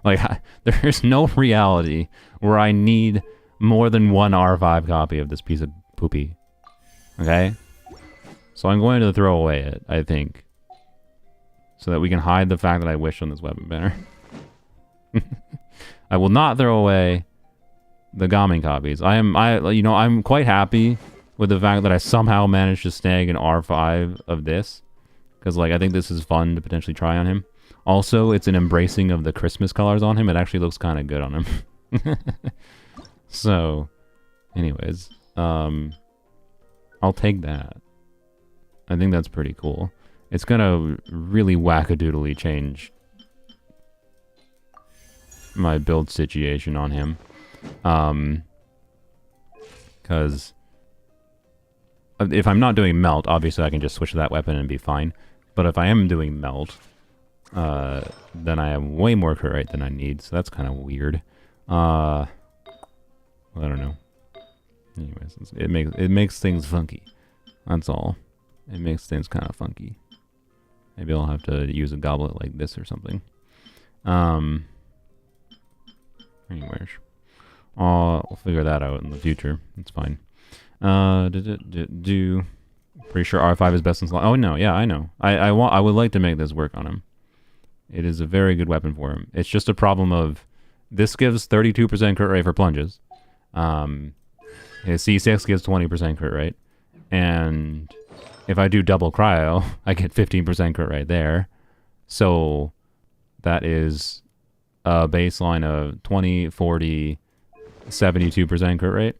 Like, there's no reality where I need more than one R5 copy of this piece of poopy. Okay? So I'm going to throw away it, I think. So that we can hide the fact that I wish on this weapon banner. I will not throw away the Gaming copies. I'm quite happy with the fact that I somehow managed to snag an R5 of this. Because, like, I think this is fun to potentially try on him. Also, it's an embracing of the Christmas colors on him. It actually looks kind of good on him. So, anyways, I'll take that. I think that's pretty cool. It's gonna really wackadoodly change my build situation on him. Because if I'm not doing melt, obviously I can just switch to that weapon and be fine. But if I am doing melt, then I have way more crit rate than I need, so that's kind of weird. Well, I don't know. Anyways, it makes things funky. That's all. It makes things kind of funky. Maybe I'll have to use a goblet like this or something. Anyways, I'll figure that out in the future. It's fine. Pretty sure R5 is best in slot. Oh no, yeah, I know. I would like to make this work on him. It is a very good weapon for him. It's just a problem of this gives 32% crit rate for plunges. His C6 gives 20% crit rate, and if I do double cryo, I get 15% crit rate there. So that is a baseline of 20, 40, 72% crit rate,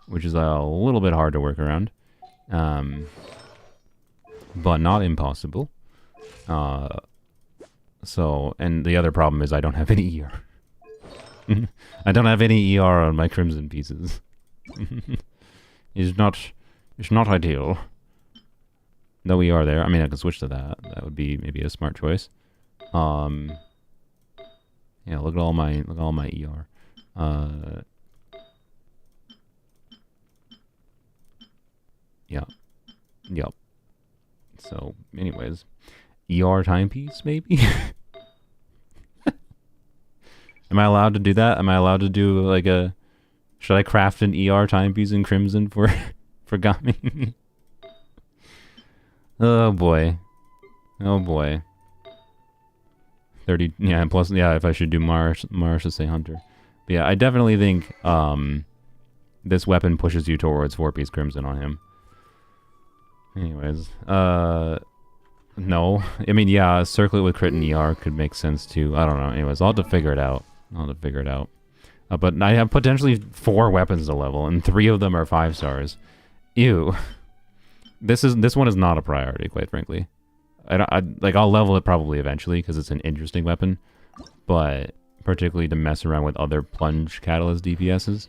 which is a little bit hard to work around. But not impossible. So, and the other problem is I don't have any ER. I don't have any ER on my Crimson pieces. It's not ideal. No ER there. I mean, I could switch to that. That would be maybe a smart choice. Yeah, look at all my ER. Yeah. Yep. So, anyways, ER timepiece maybe. Am I allowed to do that? Am I allowed to do like a? Should I craft an ER timepiece in Crimson for Gami? Oh boy. Oh boy. 30, yeah, and plus, yeah, if I should do Mars should say Hunter. But yeah, I definitely think this weapon pushes you towards 4-piece Crimson on him. Anyways, no. I mean, yeah, circlet with crit and ER could make sense too. I don't know. Anyways, I'll have to figure it out. But I have potentially 4 weapons to level, and 3 of them are 5 stars. Ew. This one is not a priority, quite frankly. I'll level it probably eventually because it's an interesting weapon, but particularly to mess around with other plunge catalyst DPSs.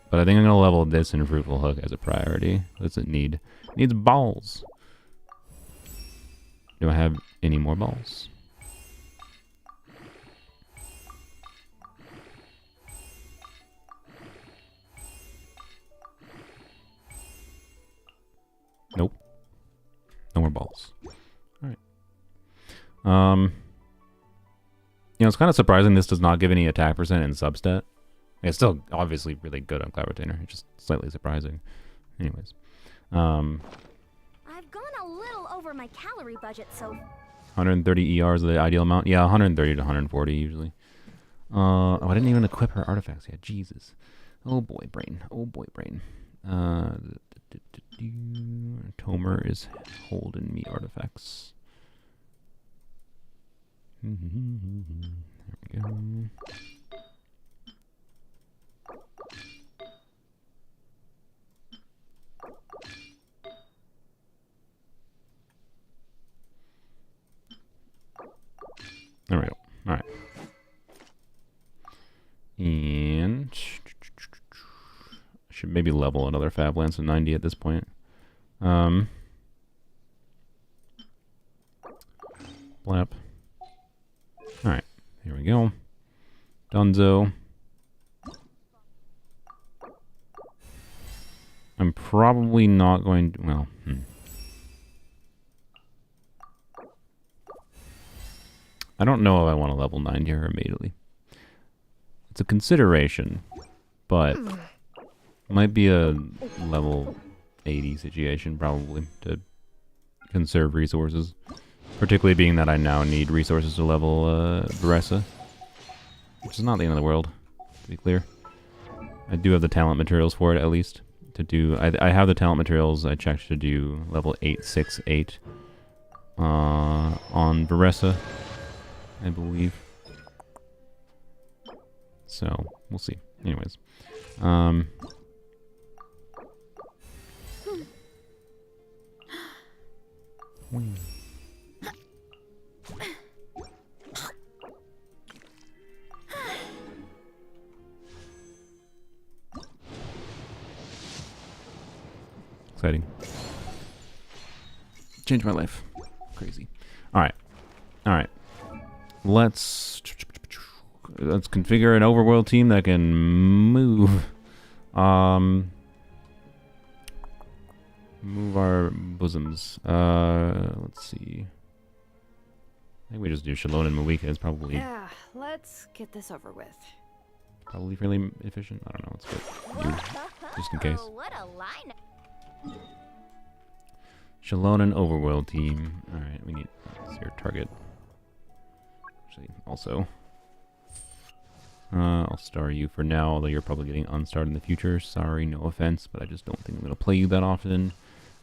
But I think I'm gonna level this in Fruitful Hook as a priority. What does it need? It needs balls. Do I have any more balls? Nope. No more balls. Alright. It's kind of surprising this does not give any attack percent in substat. It's still obviously really good on Cloud Retainer. It's just slightly surprising. Anyways. I've gone a little over my calorie budget, so 130 ER is the ideal amount. Yeah, 130 to 140 usually. Oh, I didn't even equip her artifacts yet. Jesus. Oh boy, brain. Oh boy, brain. Tomer is holding me artifacts. There we go. There we go. All right. And I should maybe level another Fab Lance to 90 at this point. Blap. Alright, here we go. Dunzo. I'm probably not going to, well, I don't know if I want to level 90 her immediately. It's a consideration, but might be a level 80 situation probably to conserve resources. Particularly being that I now need resources to level Varessa. Which is not the end of the world, to be clear. I do have the talent materials for it, at least. To do, I have the talent materials I checked to do level 868 on Varessa, I believe. So, we'll see. Anyways. Exciting. Changed my life. Crazy. Alright. Alright. Let's configure an overworld team that can move. Move our bosoms. Let's see. I think we just do Shalon and Mawika. It's probably let's get this over with. Probably fairly efficient. I don't know. Let's get you, just in case. what a lineup. Shalon and overworld team. All right, we need your target. Actually, also, I'll star you for now. Although you're probably getting unstarred in the future. Sorry, no offense, but I just don't think I'm gonna play you that often.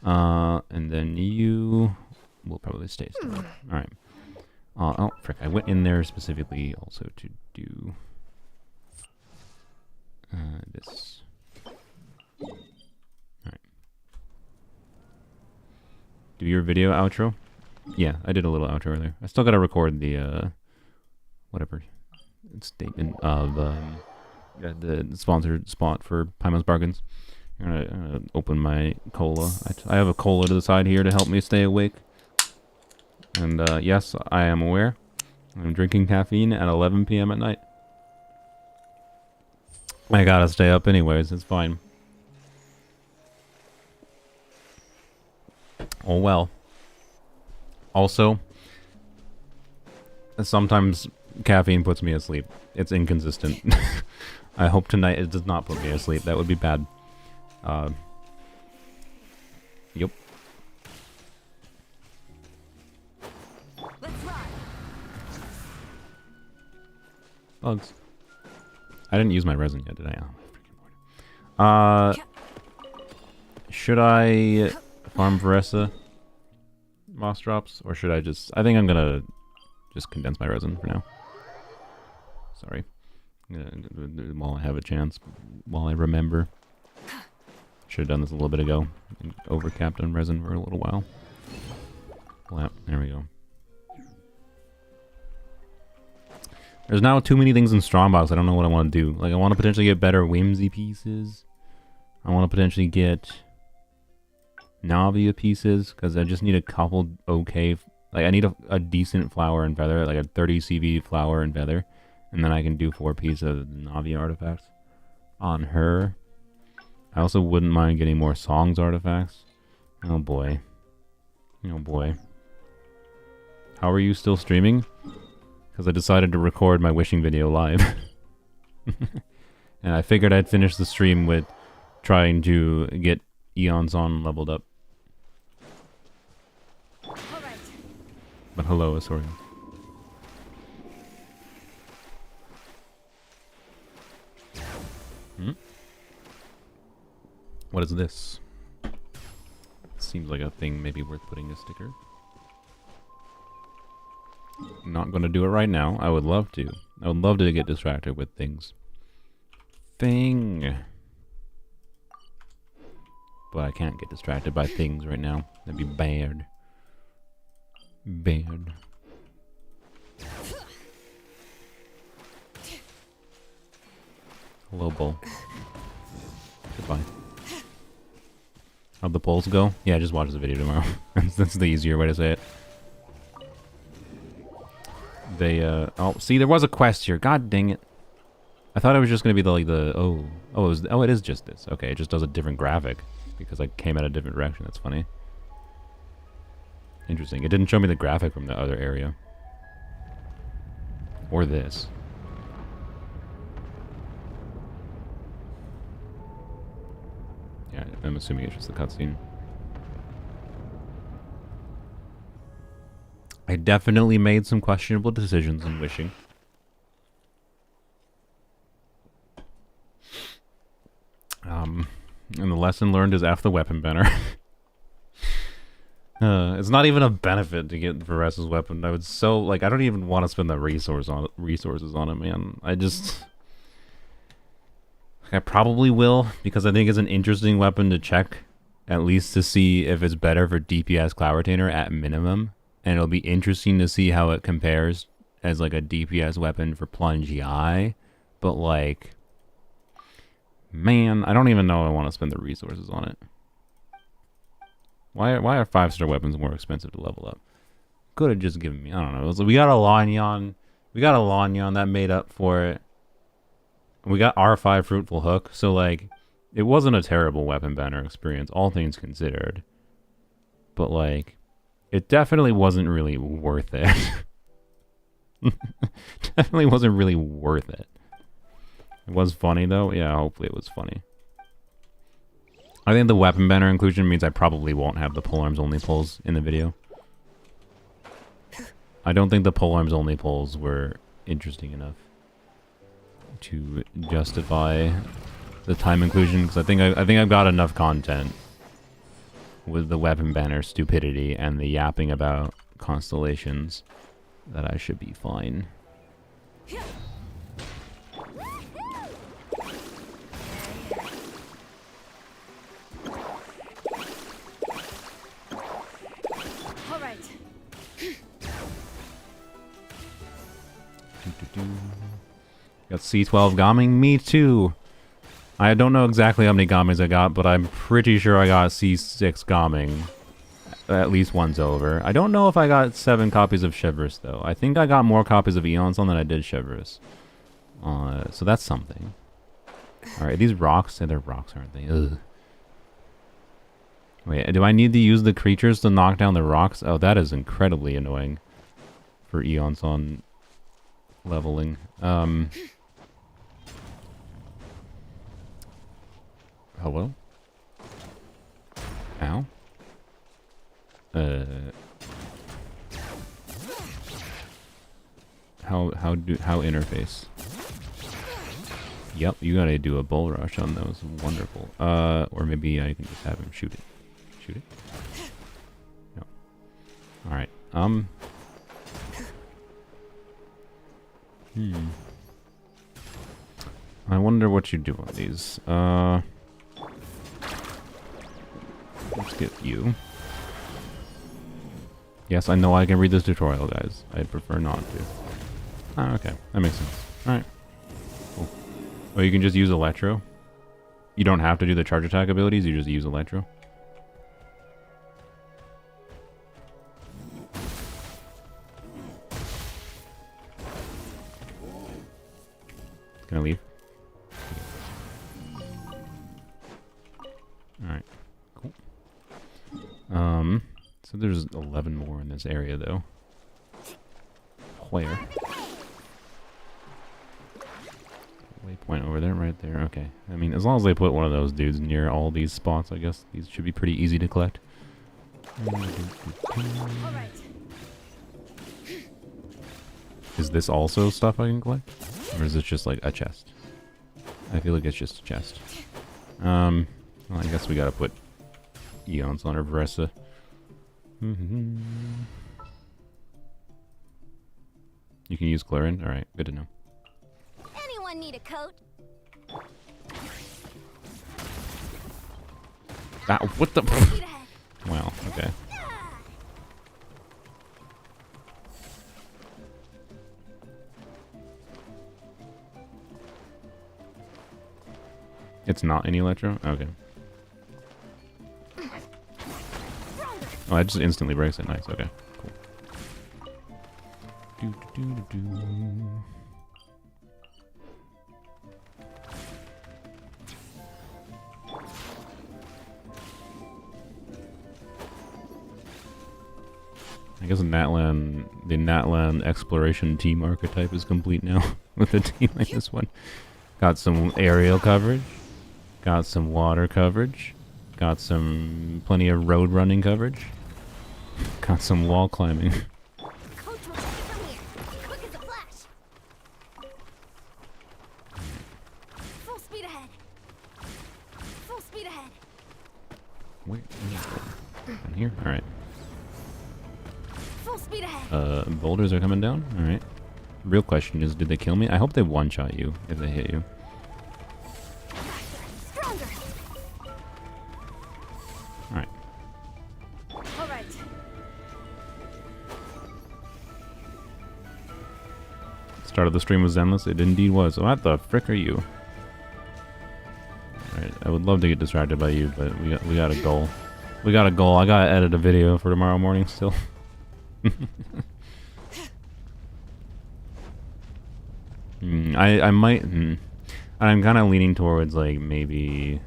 And then you will probably stay starred. All right. Oh, frick. I went in there specifically also to do this. Alright. Do your video outro? Yeah, I did a little outro earlier. I still gotta record the, whatever statement of, the sponsored spot for Paimon's Bargains. I'm gonna open my cola. I have a cola to the side here to help me stay awake. And yes, I am aware. I'm drinking caffeine at 11 p.m. at night. I gotta stay up anyways, it's fine. Oh well. Also, sometimes caffeine puts me asleep. It's inconsistent. I hope tonight it does not put me asleep. That would be bad. Yep. Bugs. I didn't use my resin yet, did I? Oh, my freaking lord. Should I farm Varessa moss drops, or should I just... I think I'm gonna just condense my resin for now. Sorry. While I have a chance, while I remember. Should have done this a little bit ago and overcapped on resin for a little while. Flap. There we go. There's now too many things in Strongbox. I don't know what I want to do. Like, I want to potentially get better Whimsy pieces. I want to potentially get Navia pieces, because I just need a couple okay... Like, I need a decent flower and feather, like a 30 CV flower and feather. And then I can do 4 pieces of Navia artifacts on her. I also wouldn't mind getting more Songs artifacts. Oh boy. Oh boy. How are you still streaming? Because I decided to record my wishing video live. And I figured I'd finish the stream with trying to get Eon's on leveled up. But hello, Asoria. Hmm? What is this? Seems like a thing maybe worth putting a sticker. Not gonna do it right now. I would love to. I would love to get distracted with things. Thing. But I can't get distracted by things right now. That'd be bad. Bad. Hello, bull. Goodbye. How'd the polls go? Yeah, just watch the video tomorrow. That's the easier way to say it. They, oh, see, there was a quest here. God dang it. I thought it was just gonna be it is just this. Okay, it just does a different graphic because I came out a different direction. That's funny. Interesting. It didn't show me the graphic from the other area. Or this. Yeah, I'm assuming it's just the cutscene. I definitely made some questionable decisions in wishing. And the lesson learned is F the weapon banner. It's not even a benefit to get Varessa's weapon. I would I don't even want to spend the resources on it, man. I probably will, because I think it's an interesting weapon to check, at least to see if it's better for DPS Cloud Retainer at minimum. And it'll be interesting to see how it compares as like a DPS weapon for Plunge EI. But like, man, I don't even know I want to spend the resources on it. Why are 5-star weapons more expensive to level up? Could have just given me, I don't know. We got a Lanyon. We got a Lanyon that made up for it. We got R5 Fruitful Hook. So like, it wasn't a terrible weapon banner experience, all things considered. But like, it definitely wasn't really worth it. Definitely wasn't really worth it. It was funny though. Yeah, hopefully it was funny. I think the weapon banner inclusion means I probably won't have the polearms-only pulls in the video. I don't think the polearms-only pulls were interesting enough to justify the time inclusion, because I think I've got enough content with the weapon banner stupidity and the yapping about constellations that I should be fine. All right. Got C12 Gaming? Me too. I don't know exactly how many Gamings I got, but I'm pretty sure I got C6 Gaming. At least one's over. I don't know if I got 7 copies of Chevreuse, though. I think I got more copies of Eon's on than I did Chevreuse. So that's something. Alright, these rocks, they're rocks, aren't they? Ugh. Wait, do I need to use the creatures to knock down the rocks? Oh, that is incredibly annoying for Eon's on leveling. Hello? Ow. How interface? Yep, you gotta do a bull rush on those. Wonderful. Or maybe I can just have him shoot it. Shoot it? No. Alright, I wonder what you do on these. Let's get you. Yes, I know I can read this tutorial, guys. I'd prefer not to. Ah, okay. That makes sense. Alright. Cool. Oh, you can just use Electro? You don't have to do the charge attack abilities, you just use Electro? Can I leave? Alright. Cool. So there's 11 more in this area, though. Where? Waypoint over there, right there. Okay. I mean, as long as they put one of those dudes near all these spots, I guess these should be pretty easy to collect. Is this also stuff I can collect? Or is it just like a chest? I feel like it's just a chest. Well, I guess we gotta put Eons on our Veressa. You can use Clarin? Alright, good to know. Anyone need a coat? Ah, what the? Wow, okay. It's not any Electro? Okay. Oh, it just instantly breaks it. Nice, okay. Cool. I guess the Natlan exploration team archetype is complete now with a team like this one. Got some aerial coverage. Got some water coverage. Got some plenty of road running coverage. Got some wall climbing. Coach will take it from here. Quick as a flash. Full speed ahead. Full speed ahead. Wait, down here? Alright. Full speed ahead. Boulders are coming down? Alright. Real question is, did they kill me? I hope they one-shot you if they hit you. Stronger. Alright. All right. Start of the stream was Zenless? It indeed was. What the frick are you? Alright, I would love to get distracted by you, but we got a goal. We got a goal. I gotta edit a video for tomorrow morning still. I might... I'm kind of leaning towards, like, maybe...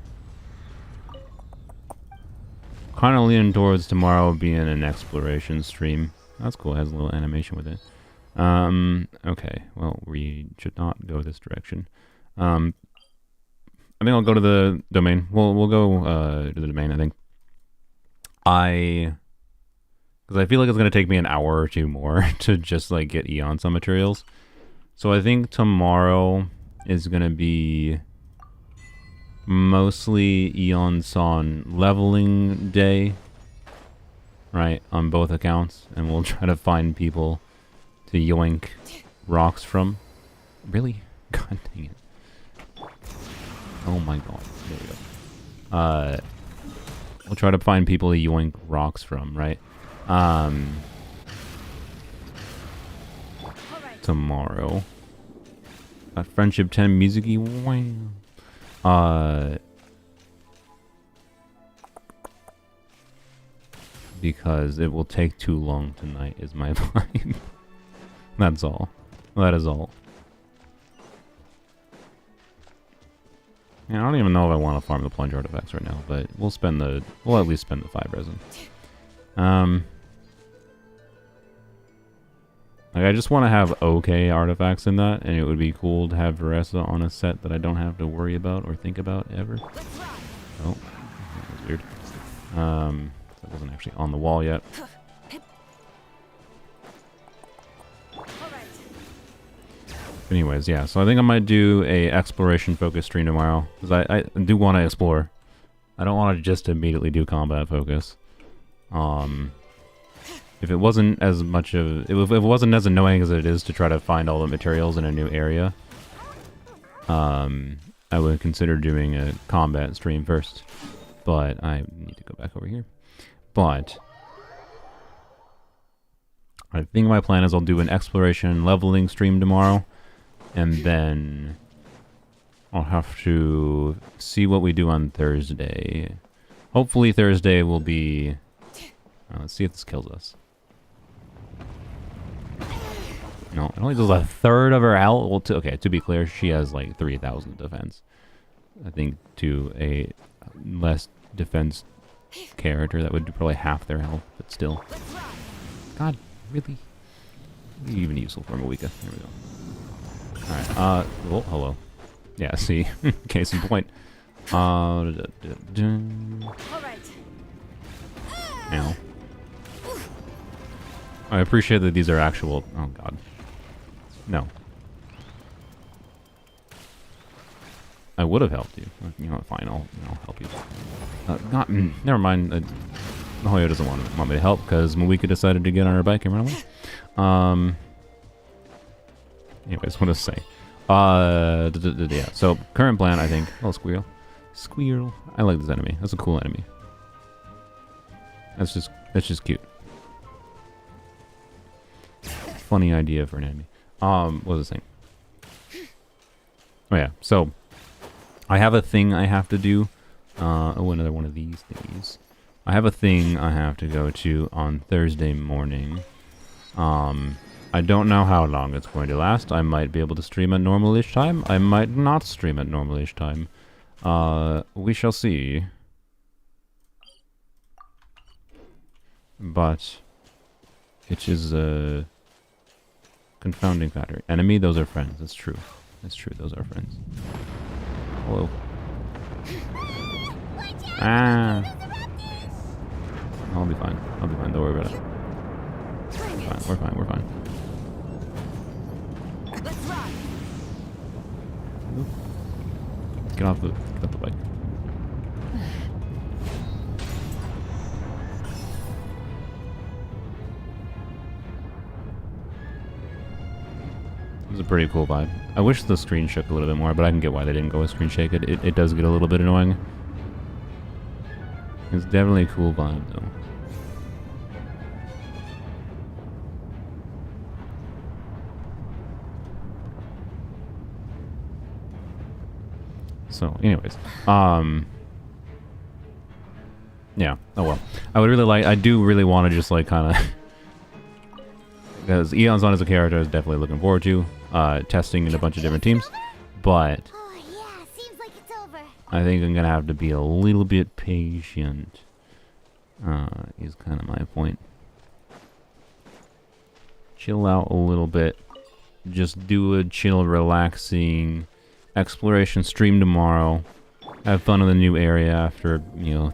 Kind of leaning towards tomorrow being an exploration stream. That's cool. It has a little animation with it. Okay. Well, we should not go this direction. I think I'll go to the domain. We'll go to the domain, I think. Because I feel like it's going to take me an hour or two more to just, like, get Eons on materials. So I think tomorrow is going to be mostly Eons on leveling day, right, on both accounts. And we'll try to find people to yoink rocks from. Really? God dang it. Oh my god. There we go. We'll try to find people to yoink rocks from, right? Tomorrow. Friendship 10 music-y. Wow. Because it will take too long tonight is my vibe. That's all. That is all. Yeah, I don't even know if I want to farm the plunge artifacts right now, but we'll at least spend the 5 resin. Like, I just want to have okay artifacts in that, and it would be cool to have Veressa on a set that I don't have to worry about or think about ever. Oh, that was weird. That wasn't actually on the wall yet. Anyways, yeah, so I think I might do a exploration focus stream tomorrow, because I do want to explore. I don't want to just immediately do combat focus. If it wasn't as much of... If it wasn't as annoying as it is to try to find all the materials in a new area, I would consider doing a combat stream first. But I need to go back over here. But I think my plan is I'll do an exploration leveling stream tomorrow. And then I'll have to see what we do on Thursday. Hopefully Thursday will be... let's see if this kills us. No, it only does a third of her health. Well, okay, to be clear, she has like 3,000 defense. I think to a less defense character, that would do probably half their health, but still. God, really? Even useful for Moika. There we go. Alright, well, hello. Yeah, see, case in point. Ow. I appreciate that these are actual... Oh, God. No. I would have helped you. You know what, fine, I'll help you. Never mind. Hoyo doesn't want me to help because Mawika decided to get on her bike and run away. Anyways, what to say? Yeah. So current plan, I think. Oh, squirrel. Squirrel. I like this enemy. That's a cool enemy. That's just cute. Funny idea for an enemy. What was I saying? Oh yeah. So I have a thing I have to do. Oh, another one of these thingies. I have a thing I have to go to on Thursday morning. I don't know how long it's going to last. I might be able to stream at normal-ish time. I might not stream at normal-ish time. We shall see. But it is a confounding factor. Enemy, those are friends. That's true. That's true. Those are friends. Hello. Ah. I'll be fine. I'll be fine. Don't worry about it. We're fine. We're fine. Get off the bike. It was a pretty cool vibe. I wish the screen shook a little bit more, but I can get why they didn't go with screen shake. It does get a little bit annoying. It's definitely a cool vibe, though. So, anyways, yeah. Oh well. I do really want to just like kind of, because Eon's on as a character, I was definitely looking forward to testing in a bunch of different teams, but I think I'm gonna have to be a little bit patient. Is kind of my point. Chill out a little bit. Just do a chill, relaxing exploration stream tomorrow. Have fun in the new area after,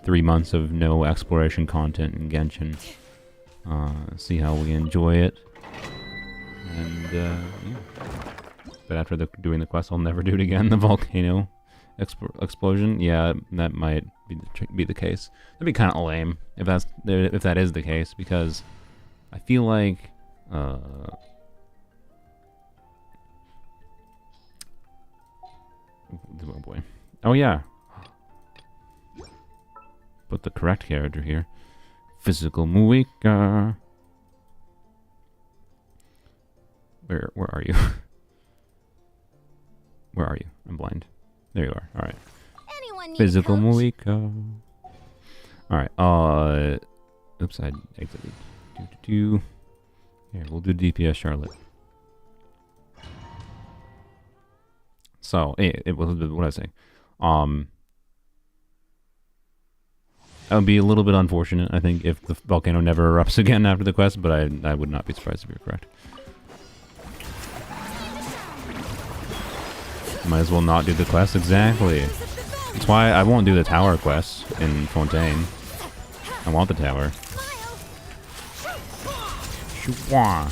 3 months of no exploration content in Genshin. See how we enjoy it. And, yeah. But after doing the quest, I'll never do it again. The volcano explosion. Yeah, that might be the case. That'd be kind of lame if that is the case, because I feel like, oh boy. Oh yeah. Put the correct character here. Physical Muika. Where are you? Where are you? I'm blind. There you are. All right. Physical Muika. All right. Oops, I exited. Here, we'll do DPS Charlotte. So, what was I saying? That would be a little bit unfortunate, I think, if the volcano never erupts again after the quest, but I would not be surprised if you're correct. Might as well not do the quest, exactly. That's why I won't do the tower quest in Fontaine. I want the tower. Shua.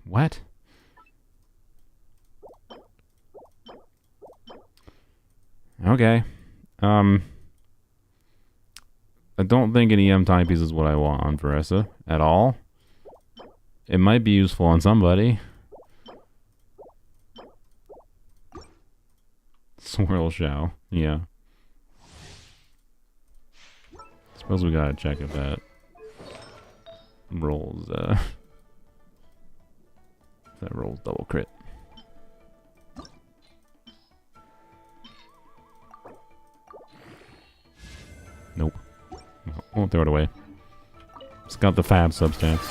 What? Okay. I don't think an EM timepiece is what I want on Veressa at all. It might be useful on somebody. Swirl Shao, yeah. Suppose we gotta check if that rolls, if that rolls double crit. Nope. Won't throw it away. It's got the fab substance.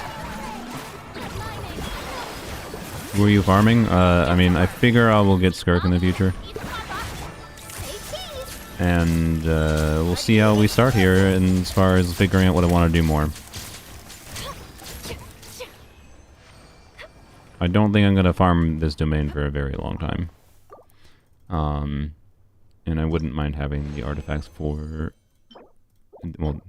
Were you farming? I mean, I figure I will get Skirk in the future. And we'll see how we start here as far as figuring out what I want to do more. I don't think I'm gonna farm this domain for a very long time. And I wouldn't mind having the artifacts for... Well,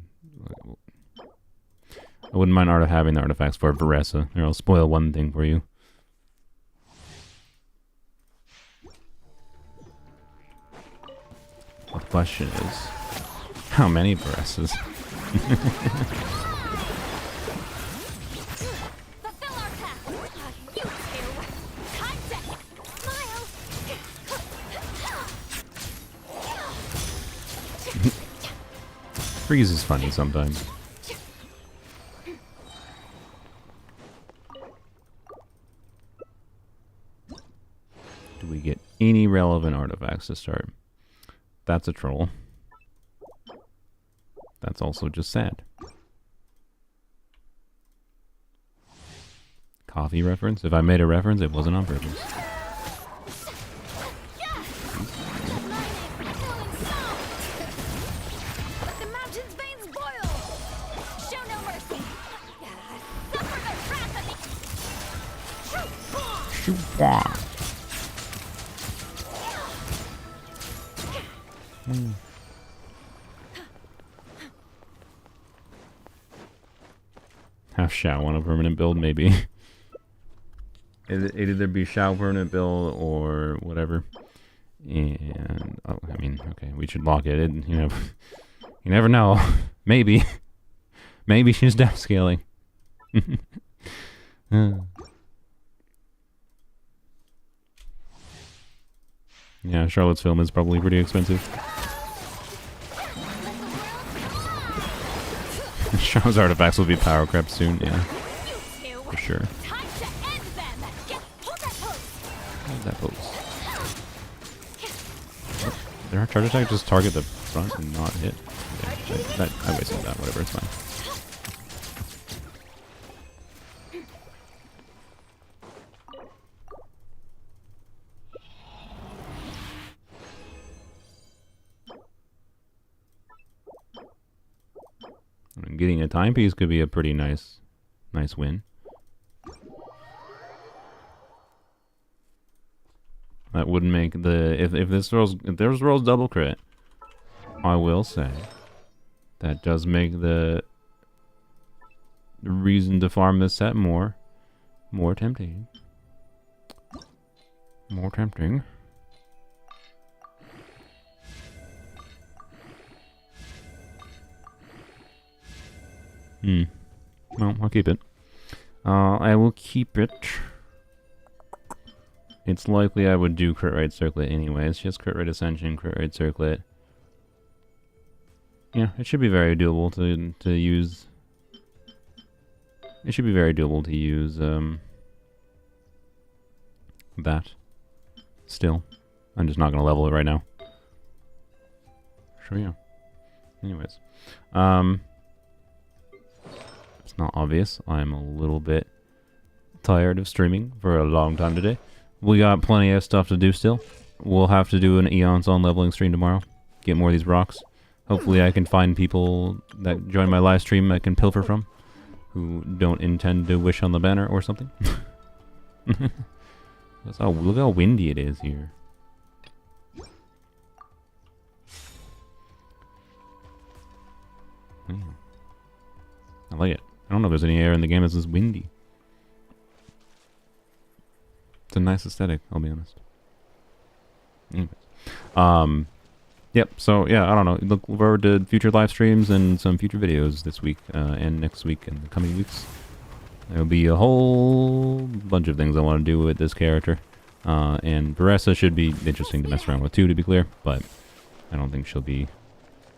I wouldn't mind having the artifacts for Veressa. Here, I'll spoil one thing for you. Well, the question is, how many Veressas? Freeze is funny sometimes. Do we get any relevant artifacts to start? That's a troll. That's also just sad. Coffee reference? If I made a reference, it wasn't on purpose. Have Shao on a permanent build, maybe. It'd either be Shao permanent build or whatever. And oh, I mean, okay, we should lock it. You know, you never know. Maybe, maybe she's downscaling. Yeah, Charlotte's film is probably pretty expensive. Shao's artifacts will be power crept soon, yeah. For sure. Hold that pose. Did our charge attack just target the front and not hit? Yeah, I wasted that, whatever, it's fine. Getting a timepiece could be a pretty nice win. That wouldn't make the if this rolls double crit, I will say that does make the reason to farm this set more tempting. More tempting. Well, I'll keep it. I will keep it. It's likely I would do crit rate circlet anyways. Just crit rate ascension, crit rate circlet. Yeah, it should be very doable to use. It should be very doable to use that. Still, I'm just not gonna level it right now. Sure, yeah. Anyways, it's not obvious. I'm a little bit tired of streaming for a long time today. We got plenty of stuff to do still. We'll have to do an Eons on leveling stream tomorrow. Get more of these rocks. Hopefully I can find people that join my live stream I can pilfer from, who don't intend to wish on the banner or something. Look how windy it is here. Yeah. I like it. I don't know if there's any air in the game that's this windy. It's a nice aesthetic, I'll be honest. Anyways. Yep, so yeah, I don't know. Look forward to future live streams and some future videos this week and next week and the coming weeks. There'll be a whole bunch of things I want to do with this character. And Veressa should be interesting to mess around with too, to be clear, but I don't think she'll be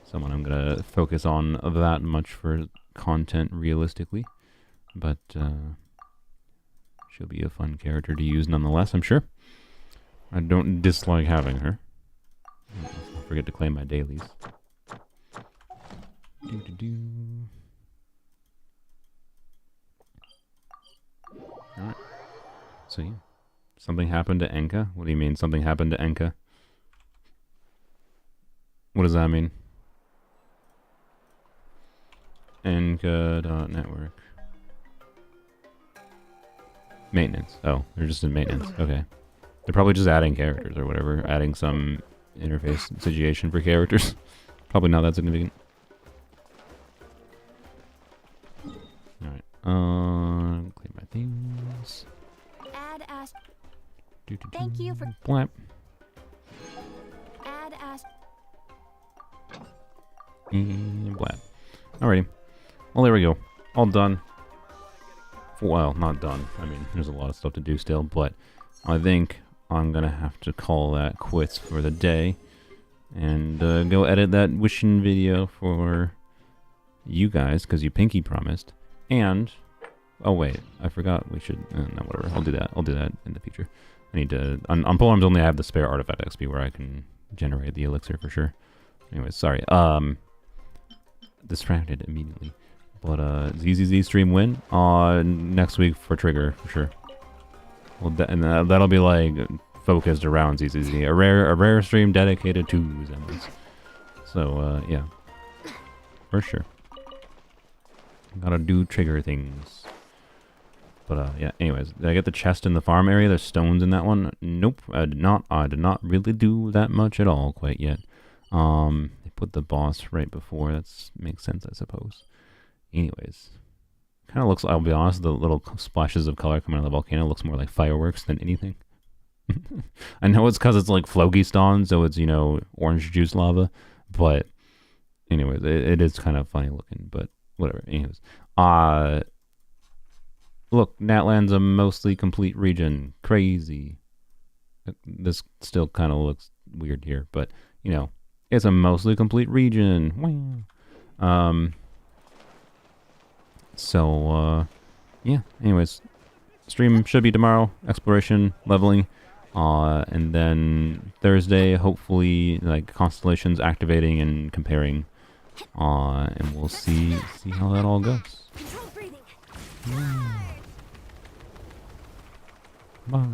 someone I'm going to focus on that much for content realistically. But she'll be a fun character to use nonetheless, I'm sure. I don't dislike having her. I'll forget to claim my dailies. Alright. So yeah. Something happened to Enka? What do you mean something happened to Enka? What does that mean? Enka.network. Maintenance. Oh, they're just in maintenance. Okay. They're probably just adding characters or whatever. Adding some interface situation for characters. Probably not that significant. Alright. Clean my things. Add as. Do-do-do. Thank you for. Blap. Add as. And blap. Alrighty. Well, there we go. All done. Well, not done. I mean, there's a lot of stuff to do still, but I think I'm gonna have to call that quits for the day and go edit that wishing video for you guys because you pinky promised. And oh wait, I forgot we should. No, whatever. I'll do that. I'll do that in the future. I need to. On Polearms only, I have the spare artifact XP where I can generate the elixir for sure. Anyways, sorry. Distracted immediately. But ZZZ stream win next week for Trigger for sure. Well, and that'll be like focused around ZZZ, a rare stream dedicated to Zenless. So yeah, for sure. Gotta do Trigger things. But yeah. Anyways, did I get the chest in the farm area? There's stones in that one. Nope, I did not. I did not really do that much at all quite yet. They put the boss right before. That makes sense, I suppose. Anyways, kind of looks, I'll be honest, the little splashes of color coming out of the volcano looks more like fireworks than anything. I know it's because it's like Flogi-stone, so it's, you know, orange juice lava. But anyways, it is kind of funny looking, but whatever. Anyways, look, Natlan's a mostly complete region. Crazy. This still kind of looks weird here, but, you know, it's a mostly complete region. So, yeah, anyways, stream should be tomorrow, exploration, leveling, and then Thursday, hopefully, like, constellations activating and comparing, and we'll see how that all goes. Bye.